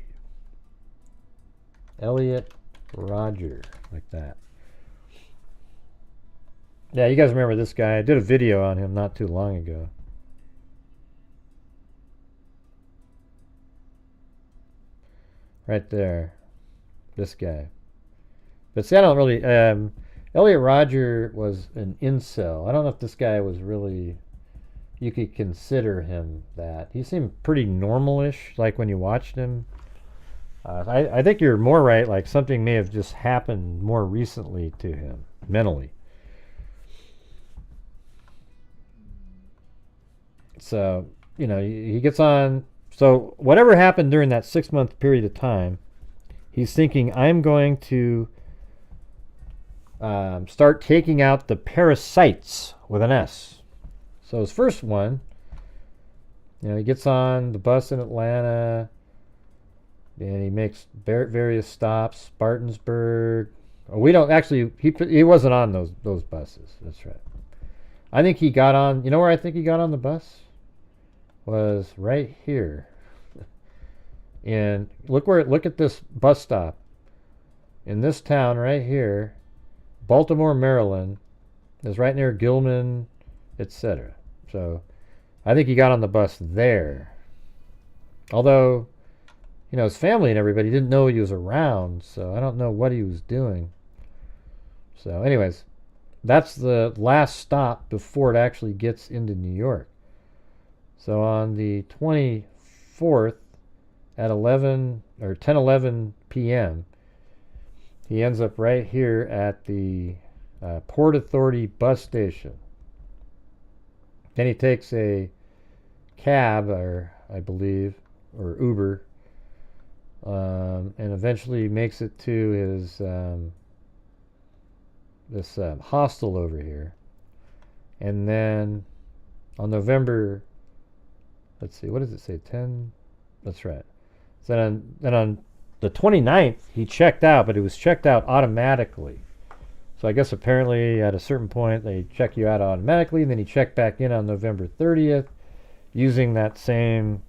Rodger, like that. Yeah, you guys remember this guy? I did a video on him not too long ago. Right there. This guy. But see, I don't really... Elliot Rodger was an incel. I don't know if this guy was really... You could consider him that. He seemed pretty normal-ish, like when you watched him. I think you're more right, like something may have just happened more recently to him, mentally. So, you know, he gets on. So, whatever happened during that 6-month period of time, he's thinking, I'm going to start taking out the parasites with an S. So, his first one, you know, he gets on the bus in Atlanta. And he makes various stops, Spartansburg. Oh, we don't actually. He wasn't on those buses. That's right. I think he got on. You know where I think he got on the bus? Was right here. And look at this bus stop. In this town right here, Baltimore, Maryland, is right near Gilman, etc. So, I think he got on the bus there. Although, you know, his family and everybody didn't know he was around, so I don't know what he was doing. So anyways, that's the last stop before it actually gets into New York. So on the 21st 4th at 10:11 p.m. He ends up right here at the Port Authority bus station. Then he takes a cab, or I believe, or Uber, and eventually makes it to his this hostel over here. And then on November, let's see, what does it say? 10? That's right. So then on the 29th, he checked out, but it was checked out automatically. So I guess apparently at a certain point they check you out automatically, and then he checked back in on November 30th using that same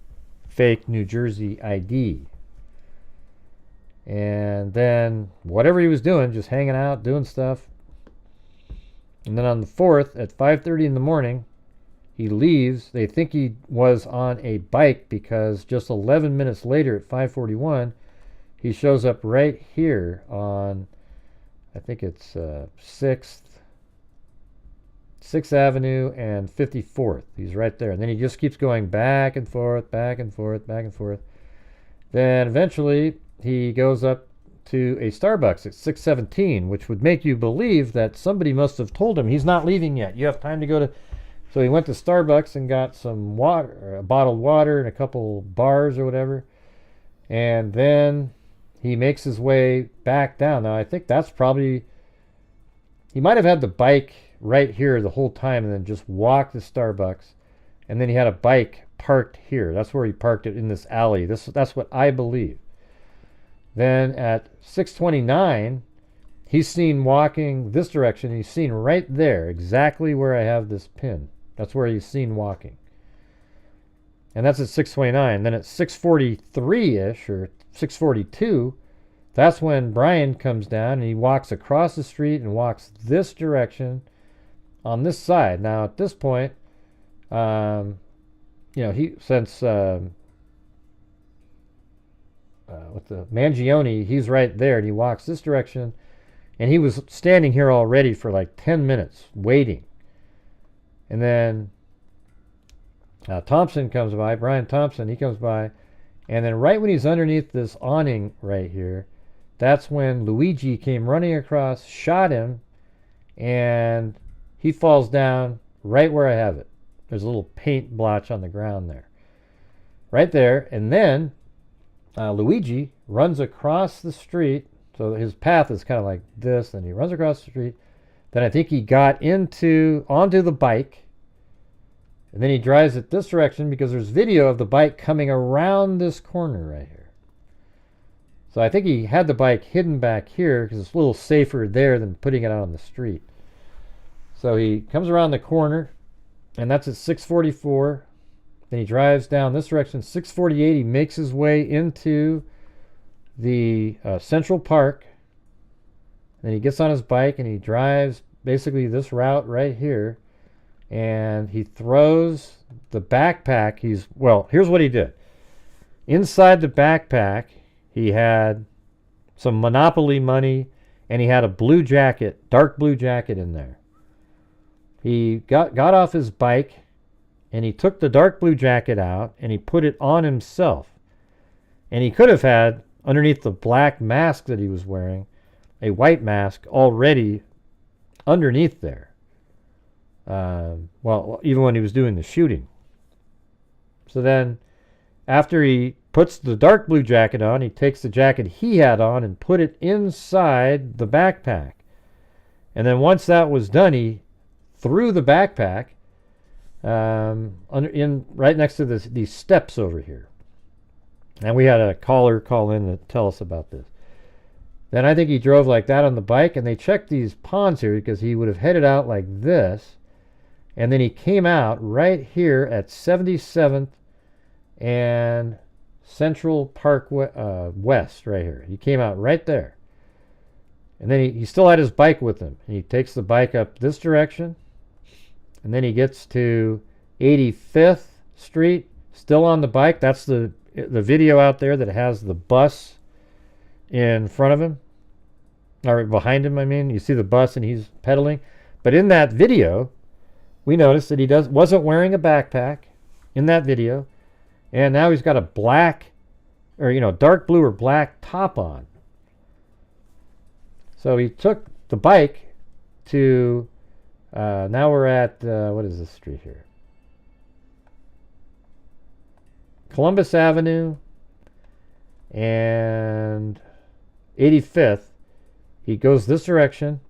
fake New Jersey ID. And then whatever he was doing, just hanging out, doing stuff. And then on the 4th at 5:30 in the morning, he leaves. They think he was on a bike because just 11 minutes later at 5:41, he shows up right here on, I think it's 6th Avenue and 54th. He's right there. And then he just keeps going back and forth, back and forth, back and forth. Then eventually he goes up to a Starbucks at 6:17, which would make you believe that somebody must have told him he's not leaving yet. You have time to go to... So he went to Starbucks and got some water, bottled water and a couple bars or whatever. And then he makes his way back down. Now, I think that's probably... He might have had the bike right here the whole time and then just walked to Starbucks. And then he had a bike parked here. That's where he parked it, in this alley. That's what I believe. Then at 6:29, he's seen walking this direction. He's seen right there, exactly where I have this pin. That's where he's seen walking. And that's at 6:29. Then at 6:43-ish or 6:42, that's when Brian comes down and he walks across the street and walks this direction on this side. Now at this point, with the Mangione, he's right there, and he walks this direction, and he was standing here already for like 10 minutes waiting. And then Thompson comes by, Brian Thompson, he comes by, and then right when he's underneath this awning right here, that's when Luigi came running across, shot him, and he falls down right where I have it. There's a little paint blotch on the ground there. Right there, and then Luigi runs across the street, so his path is kind of like this, and he runs across the street. Then I think he got onto the bike, and then he drives it this direction because there's video of the bike coming around this corner right here. So I think he had the bike hidden back here because it's a little safer there than putting it out on the street. So he comes around the corner, and that's at 6:44. Then he drives down this direction. 6:48, he makes his way into the Central Park. Then he gets on his bike and he drives basically this route right here. And he throws the backpack. Here's what he did. Inside the backpack, he had some Monopoly money and he had a blue jacket, dark blue jacket in there. He got off his bike, and he took the dark blue jacket out and he put it on himself. And he could have had, underneath the black mask that he was wearing, a white mask already underneath there. Even when he was doing the shooting. So then, after he puts the dark blue jacket on, he takes the jacket he had on and put it inside the backpack. And then once that was done, he threw the backpack right next to these steps over here. And we had a caller call in to tell us about this. Then I think he drove like that on the bike, and they checked these ponds here because he would have headed out like this, and then he came out right here at 77th and Central Park West right here. He came out right there. And then he still had his bike with him. He takes the bike up this direction, and then he gets to 85th Street, still on the bike. That's the video out there that has the bus in front of him, or behind him, I mean. You see the bus and he's pedaling. But in that video, we noticed that he wasn't wearing a backpack in that video, And now he's got a black, or dark blue or black top on. So he took the bike to, now we're at, what is this street here? Columbus Avenue and 85th. He goes this direction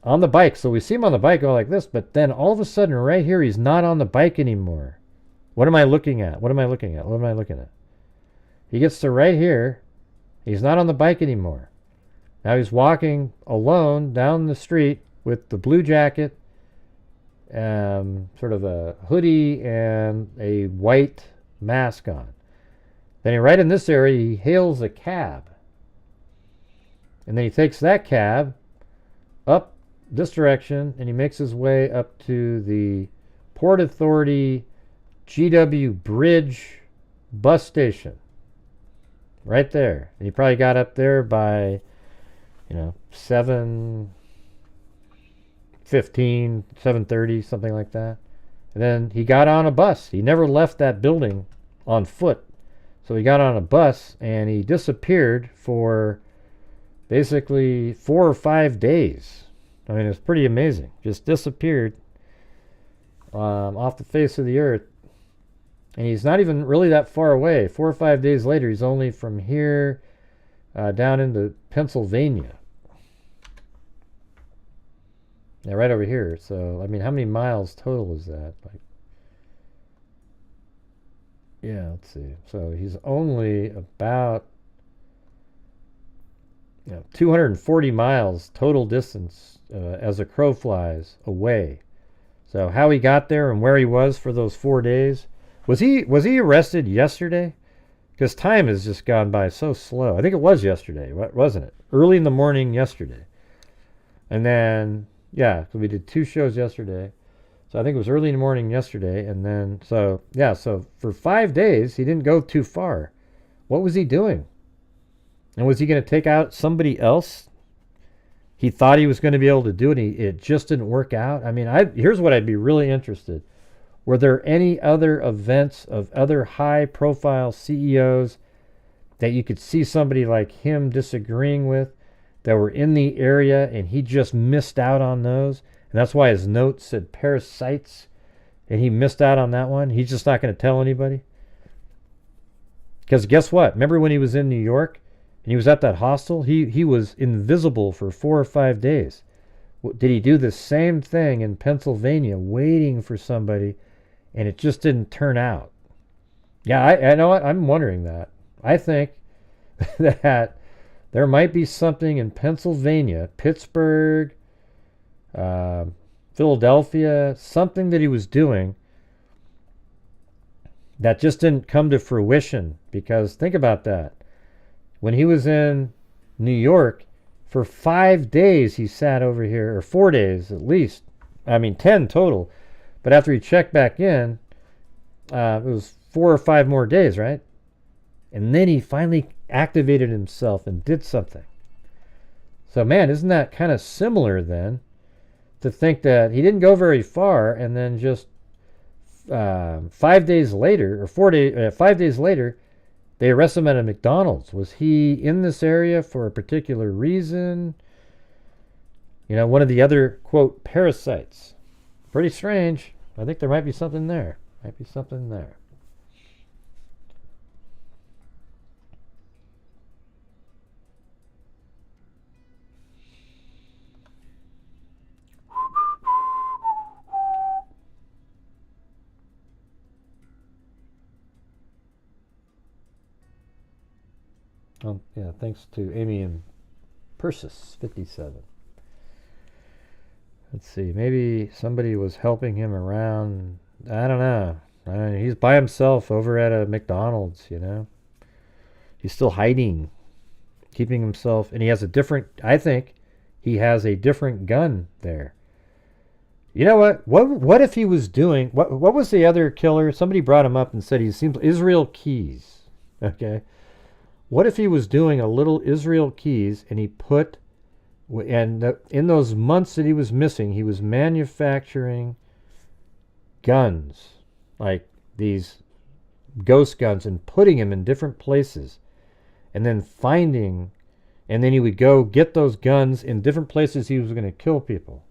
on the bike. So we see him on the bike go like this, but then all of a sudden right here, he's not on the bike anymore. What am I looking at? What am I looking at? What am I looking at? He gets to right here. He's not on the bike anymore. Now he's walking alone down the street with the blue jacket, sort of a hoodie and a white mask on. Then right in this area, he hails a cab. And then he takes that cab up this direction, and he makes his way up to the Port Authority GW Bridge bus station. Right there. And he probably got up there by, 7:15, 7:30, something like that. And then he got on a bus. He never left that building on foot. So he got on a bus and he disappeared for basically 4 or 5 days. I mean, it's pretty amazing. Just disappeared off the face of the earth. And he's not even really that far away. 4 or 5 days later, he's only from here down into Pennsylvania. Yeah, right over here. So, I mean, how many miles total is that? Yeah, let's see. So he's only about 240 miles total distance as a crow flies away. So how he got there and where he was for those 4 days. Was he arrested yesterday? Because time has just gone by so slow. I think it was yesterday, wasn't it? Early in the morning yesterday. And then, yeah, so we did 2 shows yesterday. So I think it was early in the morning yesterday. And then, so for 5 days, he didn't go too far. What was he doing? And was he going to take out somebody else? He thought he was going to be able to do it. It just didn't work out. I mean, here's what I'd be really interested. Were there any other events of other high-profile CEOs that you could see somebody like him disagreeing with that were in the area and he just missed out on those? And that's why his note said parasites, and he missed out on that one. He's just not going to tell anybody. Because guess what? Remember when he was in New York and he was at that hostel? He was invisible for 4 or 5 days. Did he do the same thing in Pennsylvania, waiting for somebody, and it just didn't turn out? Yeah, I know what? I'm wondering that. I think that there might be something in Pennsylvania, Pittsburgh, Philadelphia, something that he was doing that just didn't come to fruition. Because think about that. When he was in New York, for 5 days he sat over here, or 4 days at least. I mean, 10 total. But after he checked back in, it was 4 or 5 more days, right? And then he finally activated himself and did something. So, man, isn't that kind of similar then? To think that he didn't go very far, and then just 5 days later, or 5 days later, they arrested him at a McDonald's. Was he in this area for a particular reason? One of the other, quote, parasites. Pretty strange. I think there might be something there. Oh, yeah, thanks to Amy and Persis 57. Let's see, maybe somebody was helping him around. I don't know. He's by himself over at a McDonald's, He's still hiding, keeping himself, and he has I think he has a different gun there. You know what? What if he was doing, what was the other killer? Somebody brought him up and said he seems, Israel Keys, okay? What if he was doing a little Israel Keys and he put, and in those months that he was missing, he was manufacturing guns, like these ghost guns and putting them in different places, and then finding, and then he would go get those guns in different places he was going to kill people.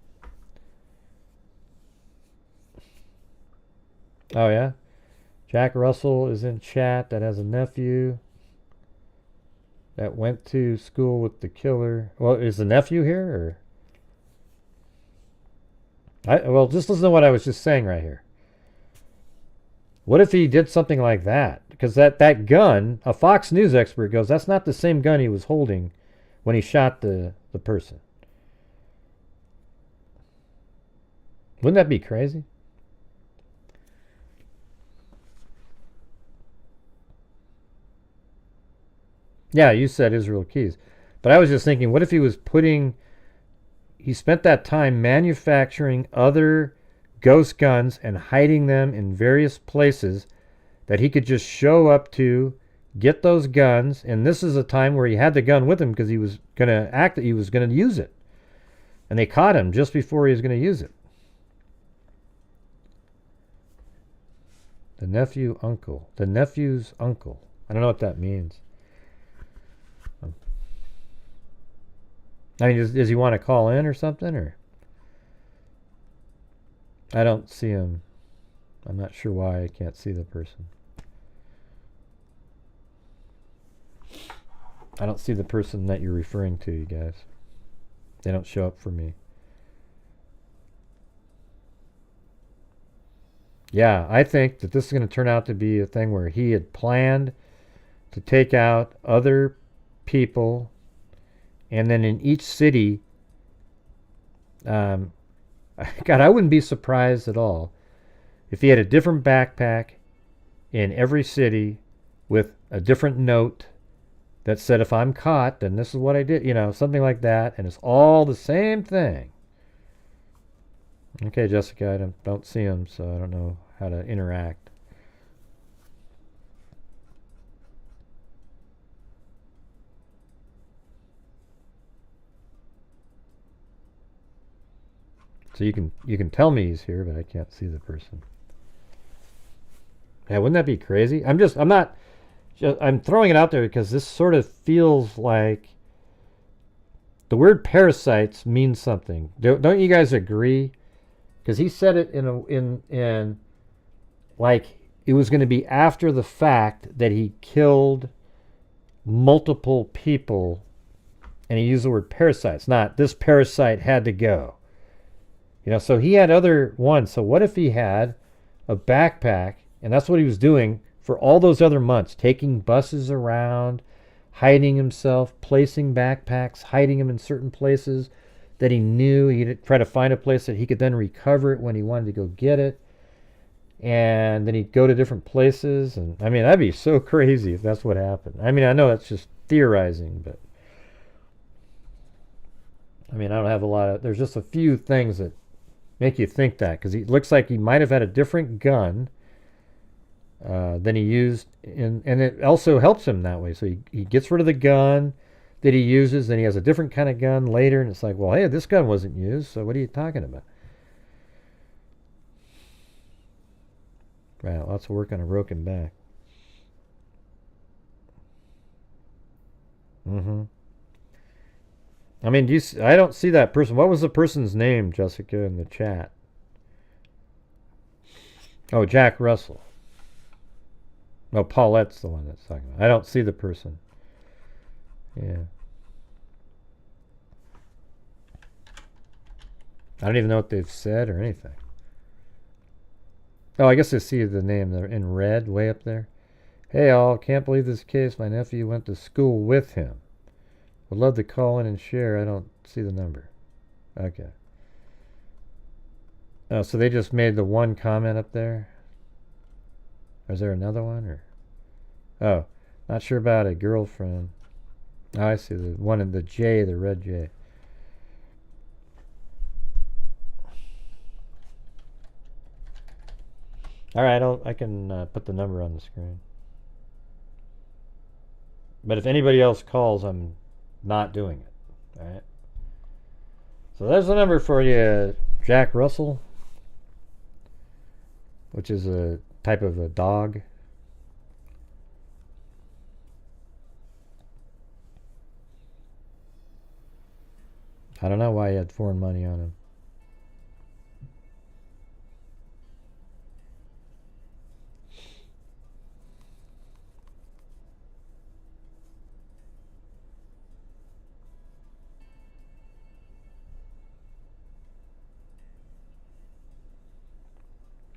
Oh yeah, Jack Russell is in chat that has a nephew that went to school with the killer. Well, is the nephew here, or well, just listen to what I was just saying right here. What if he did something like that? Because that gun, a Fox News expert goes, that's not the same gun he was holding when he shot the person. Wouldn't that be crazy? Yeah, you said Israel Keys. But I was just thinking, what if he was he spent that time manufacturing other ghost guns and hiding them in various places that he could just show up to, get those guns, and this is a time where he had the gun with him because he was going to act that he was going to use it. And they caught him just before he was going to use it. The nephew's uncle. I don't know what that means. I mean, does he want to call in or something, or? I don't see him. I'm not sure why I can't see the person. I don't see the person that you're referring to, you guys. They don't show up for me. Yeah, I think that this is going to turn out to be a thing where he had planned to take out other people, and then in each city, God, I wouldn't be surprised at all if he had a different backpack in every city with a different note that said, if I'm caught, then this is what I did, something like that, and it's all the same thing. Okay, Jessica, I don't see him, so I don't know how to interact. So you can tell me he's here, but I can't see the person. Yeah, wouldn't that be crazy? I'm throwing it out there because this sort of feels like the word parasites means something. Don't you guys agree? Because he said it in like it was going to be after the fact that he killed multiple people, and he used the word parasites. Not this parasite had to go. So he had other ones. So what if he had a backpack, and that's what he was doing for all those other months, taking buses around, hiding himself, placing backpacks, hiding them in certain places that he knew. He'd try to find a place that he could then recover it when he wanted to go get it. And then he'd go to different places. And I mean, that'd be so crazy if that's what happened. I mean, I know that's just theorizing, but I mean, I don't have there's just a few things that make you think that, because he looks like he might have had a different gun than he used, and it also helps him that way. So he gets rid of the gun that he uses, then he has a different kind of gun later, and it's like, well, hey, this gun wasn't used, so what are you talking about? Wow, lots of work on a broken back. I mean, I don't see that person. What was the person's name, Jessica, in the chat? Oh, Jack Russell. No, Paulette's the one that's talking about. I don't see the person. Yeah. I don't even know what they've said or anything. Oh, I guess I see the name there in red way up there. Hey all, can't believe this case. My nephew went to school with him. Would love to call in and share. I don't see the number. Okay. Oh, so they just made the one comment up there? Or is there another one? Or oh, not sure about a girlfriend. Oh, I see the one in the J, the red J. All right, I can put the number on the screen. But if anybody else calls, I'm not doing it. All right. So there's the number for you, Jack Russell, which is a type of a dog. I don't know why he had foreign money on him.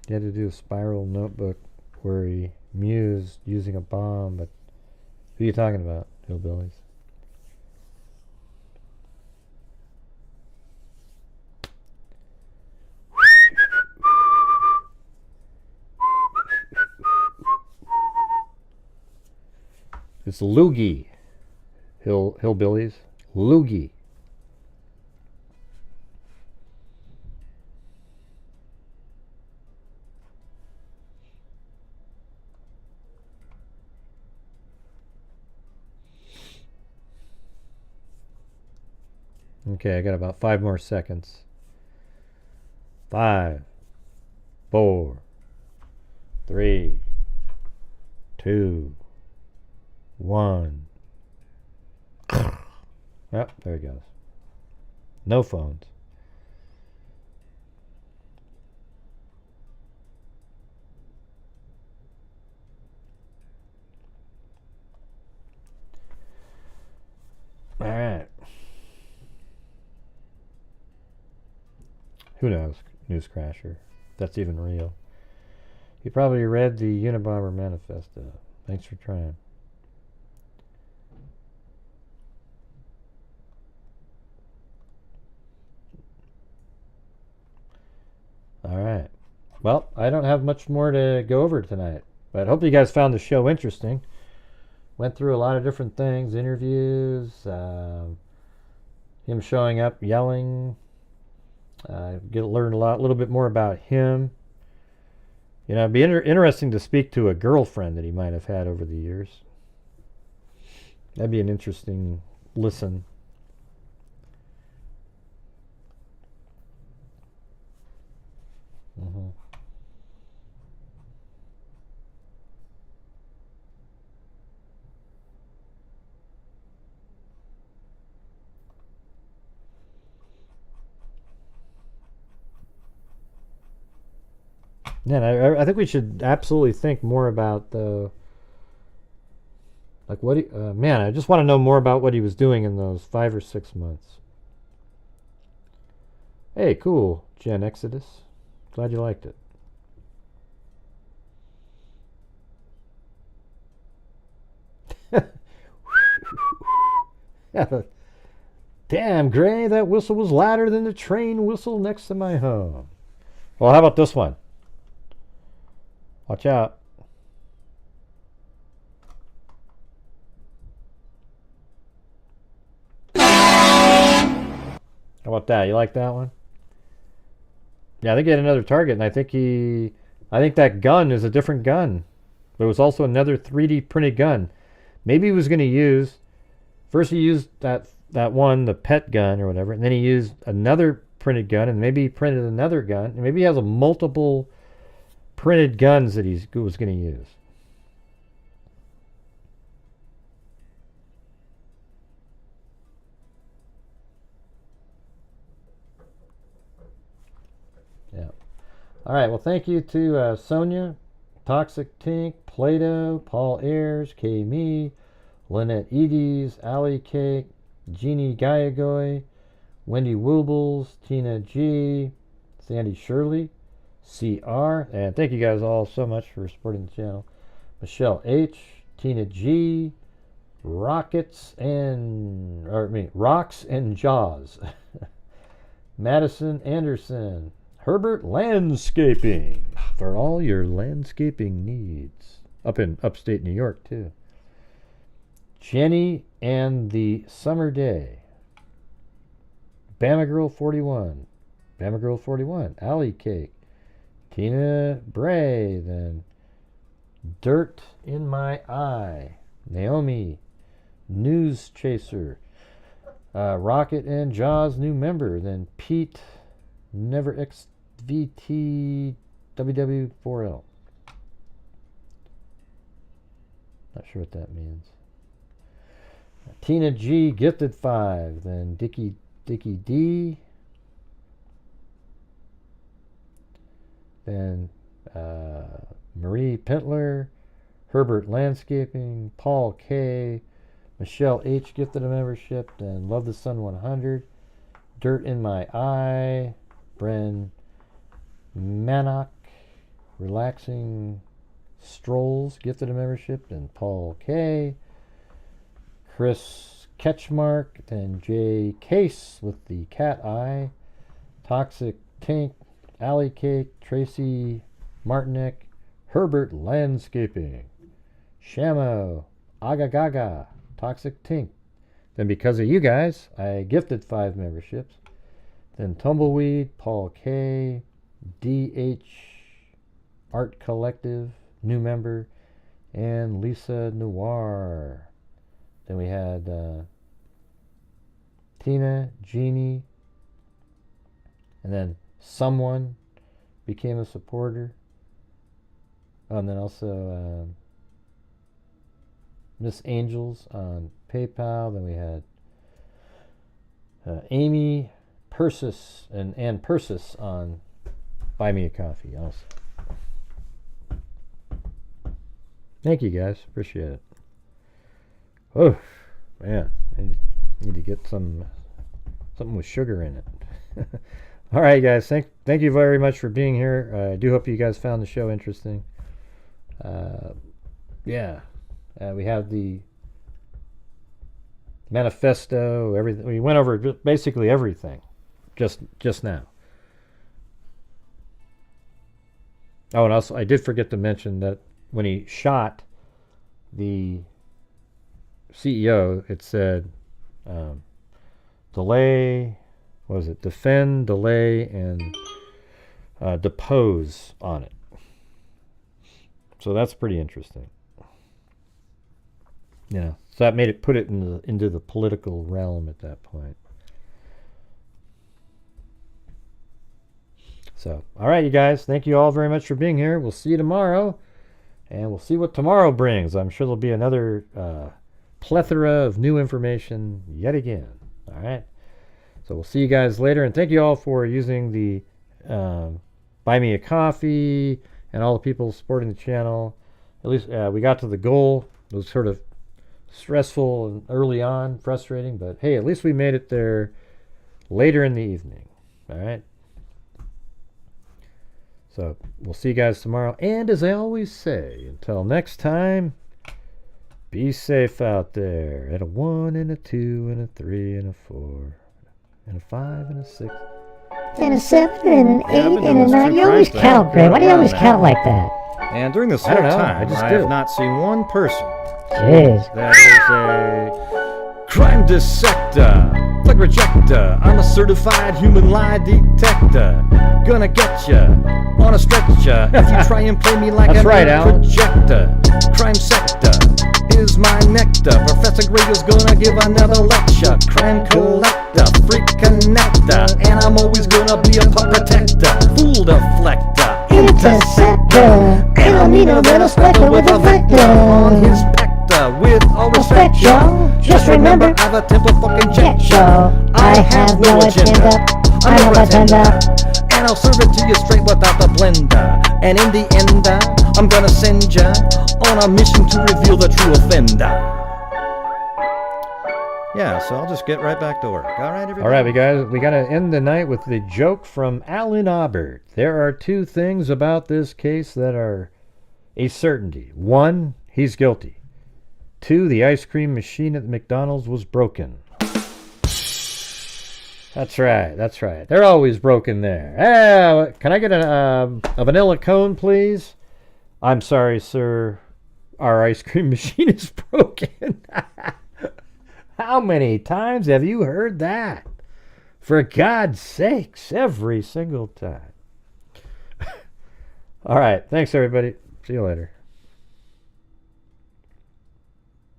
He had to do a spiral notebook where he mused using a bomb, but who are you talking about, hillbillies? It's loogie, hillbillies. Loogie. Okay, I got about 5 more seconds. 5, 4, 3, 2, 1. Yep, there he goes. No phones. All right. Who knows, News Crasher? If that's even real. You probably read the Unabomber manifesto. Thanks for trying. All right. Well, I don't have much more to go over tonight, but I hope you guys found the show interesting. Went through a lot of different things, interviews, him showing up, yelling. Learn a little bit more about him. You know, it'd be interesting to speak to a girlfriend that he might have had over the years. That'd be an interesting listen. Yeah, I think we should absolutely think more about the, like, what he, man, I just want to know more about what he was doing in those 5 or 6 months. Hey, cool, Gen Exodus. Glad you liked it. Damn, Gray, that whistle was louder than the train whistle next to my home. Well, how about this one? Watch out. How about that? You like that one? Yeah, I think he had another target, and I think that gun is a different gun. There was also another 3D printed gun. Maybe he was going to use, first he used that one, the pet gun or whatever, and then he used another printed gun, and maybe he printed another gun, and maybe he has a multiple printed guns that he was going to use. Yeah. All right. Well, thank you to Sonia, Toxic Tink, Plato, Paul Ayers, K. Me, Lynette Eades, Allie Cake, Jeannie Gaiagoy, Wendy Woobles, Tina G, Sandy Shirley, CR, and thank you guys all so much for supporting the channel. Michelle H, Tina G, Rocks and Jaws, Madison Anderson, Herbert Landscaping for all your landscaping needs. Up in upstate New York too. Jenny and the Summer Day. Bama Girl 41. Bama Girl 41. Alley Cake. Tina Bray, then Dirt in My Eye, Naomi, News Chaser, Rocket and Jaws new member, then Pete, Never XVT, WW4L. Not sure what that means. Tina G, Gifted 5, then Dickie Sticky D. Then Marie Pentler, Herbert Landscaping, Paul K, Michelle H gifted a membership, then Love the Sun 100, Dirt in My Eye, Bren Manok, Relaxing Strolls gifted a membership, then Paul K, Chris Ketchmark, then Jay Case with the cat eye, Toxic Tank, Alley Cake, Tracy Martinek, Herbert Landscaping, Shamo, Agagaga, Toxic Tink. Then because of you guys, I gifted 5 memberships. Then Tumbleweed, Paul K, DH Art Collective, new member, and Lisa Noir. Then we had Tina, Jeannie, and then someone became a supporter. Oh, and then also Miss Angels on PayPal. Then we had Amy Persis and Ann Persis on Buy Me a Coffee also. Thank you guys. Appreciate it. Oh, man. I need to get something with sugar in it. All right, guys. Thank you very much for being here. I do hope you guys found the show interesting. Yeah. We have the manifesto, everything. We went over basically everything just now. Oh, and also I did forget to mention that when he shot the CEO, it said delay, what was it? Defend, delay, and depose on it. So that's pretty interesting. You know, so that made it put it into the political realm at that point. So, all right, you guys. Thank you all very much for being here. We'll see you tomorrow, and we'll see what tomorrow brings. I'm sure there'll be another plethora of new information yet again. All right. So we'll see you guys later, and thank you all for using the Buy Me a Coffee and all the people supporting the channel. At least we got to the goal. It was sort of stressful and early on, frustrating, but hey, at least we made it there later in the evening. All right. So we'll see you guys tomorrow. And as I always say, until next time, be safe out there. At a 1 and a 2 and a 3 and a 4 and a 5 and a 6 and a 7 and an 8 and a 9. You always count, Gray. Why do you always count like that? And during this whole time, I have not seen one person Jeez. that is a crime dissector, flag rejector. I'm a certified human lie detector. Gonna get ya on a stretcher if you try and play me like a projector. Crime sector is my nectar. Professor Gray is gonna give another lecture. Crime collector, freak connector, and I'm always gonna be a pup protector. Fool deflector, interceptor, and I'll need a little spectre with a vector on his pector. With all respect, y'all, just remember I have a temple fucking jet, y'all. I have no agenda. I'm a bartender, and I'll serve it to you straight without the blender. And in the end, I'm gonna send ya on a mission to reveal the true offender. Yeah, so I'll just get right back to work. All right, everybody. All right, we gotta end the night with the joke from Alan Aubert. There are 2 things about this case that are a certainty. 1, he's guilty. 2, the ice cream machine at McDonald's was broken. That's right. They're always broken there. Can I get a vanilla cone, please? I'm sorry, sir. Our ice cream machine is broken. How many times have you heard that? For God's sakes, every single time. All right. Thanks, everybody. See you later.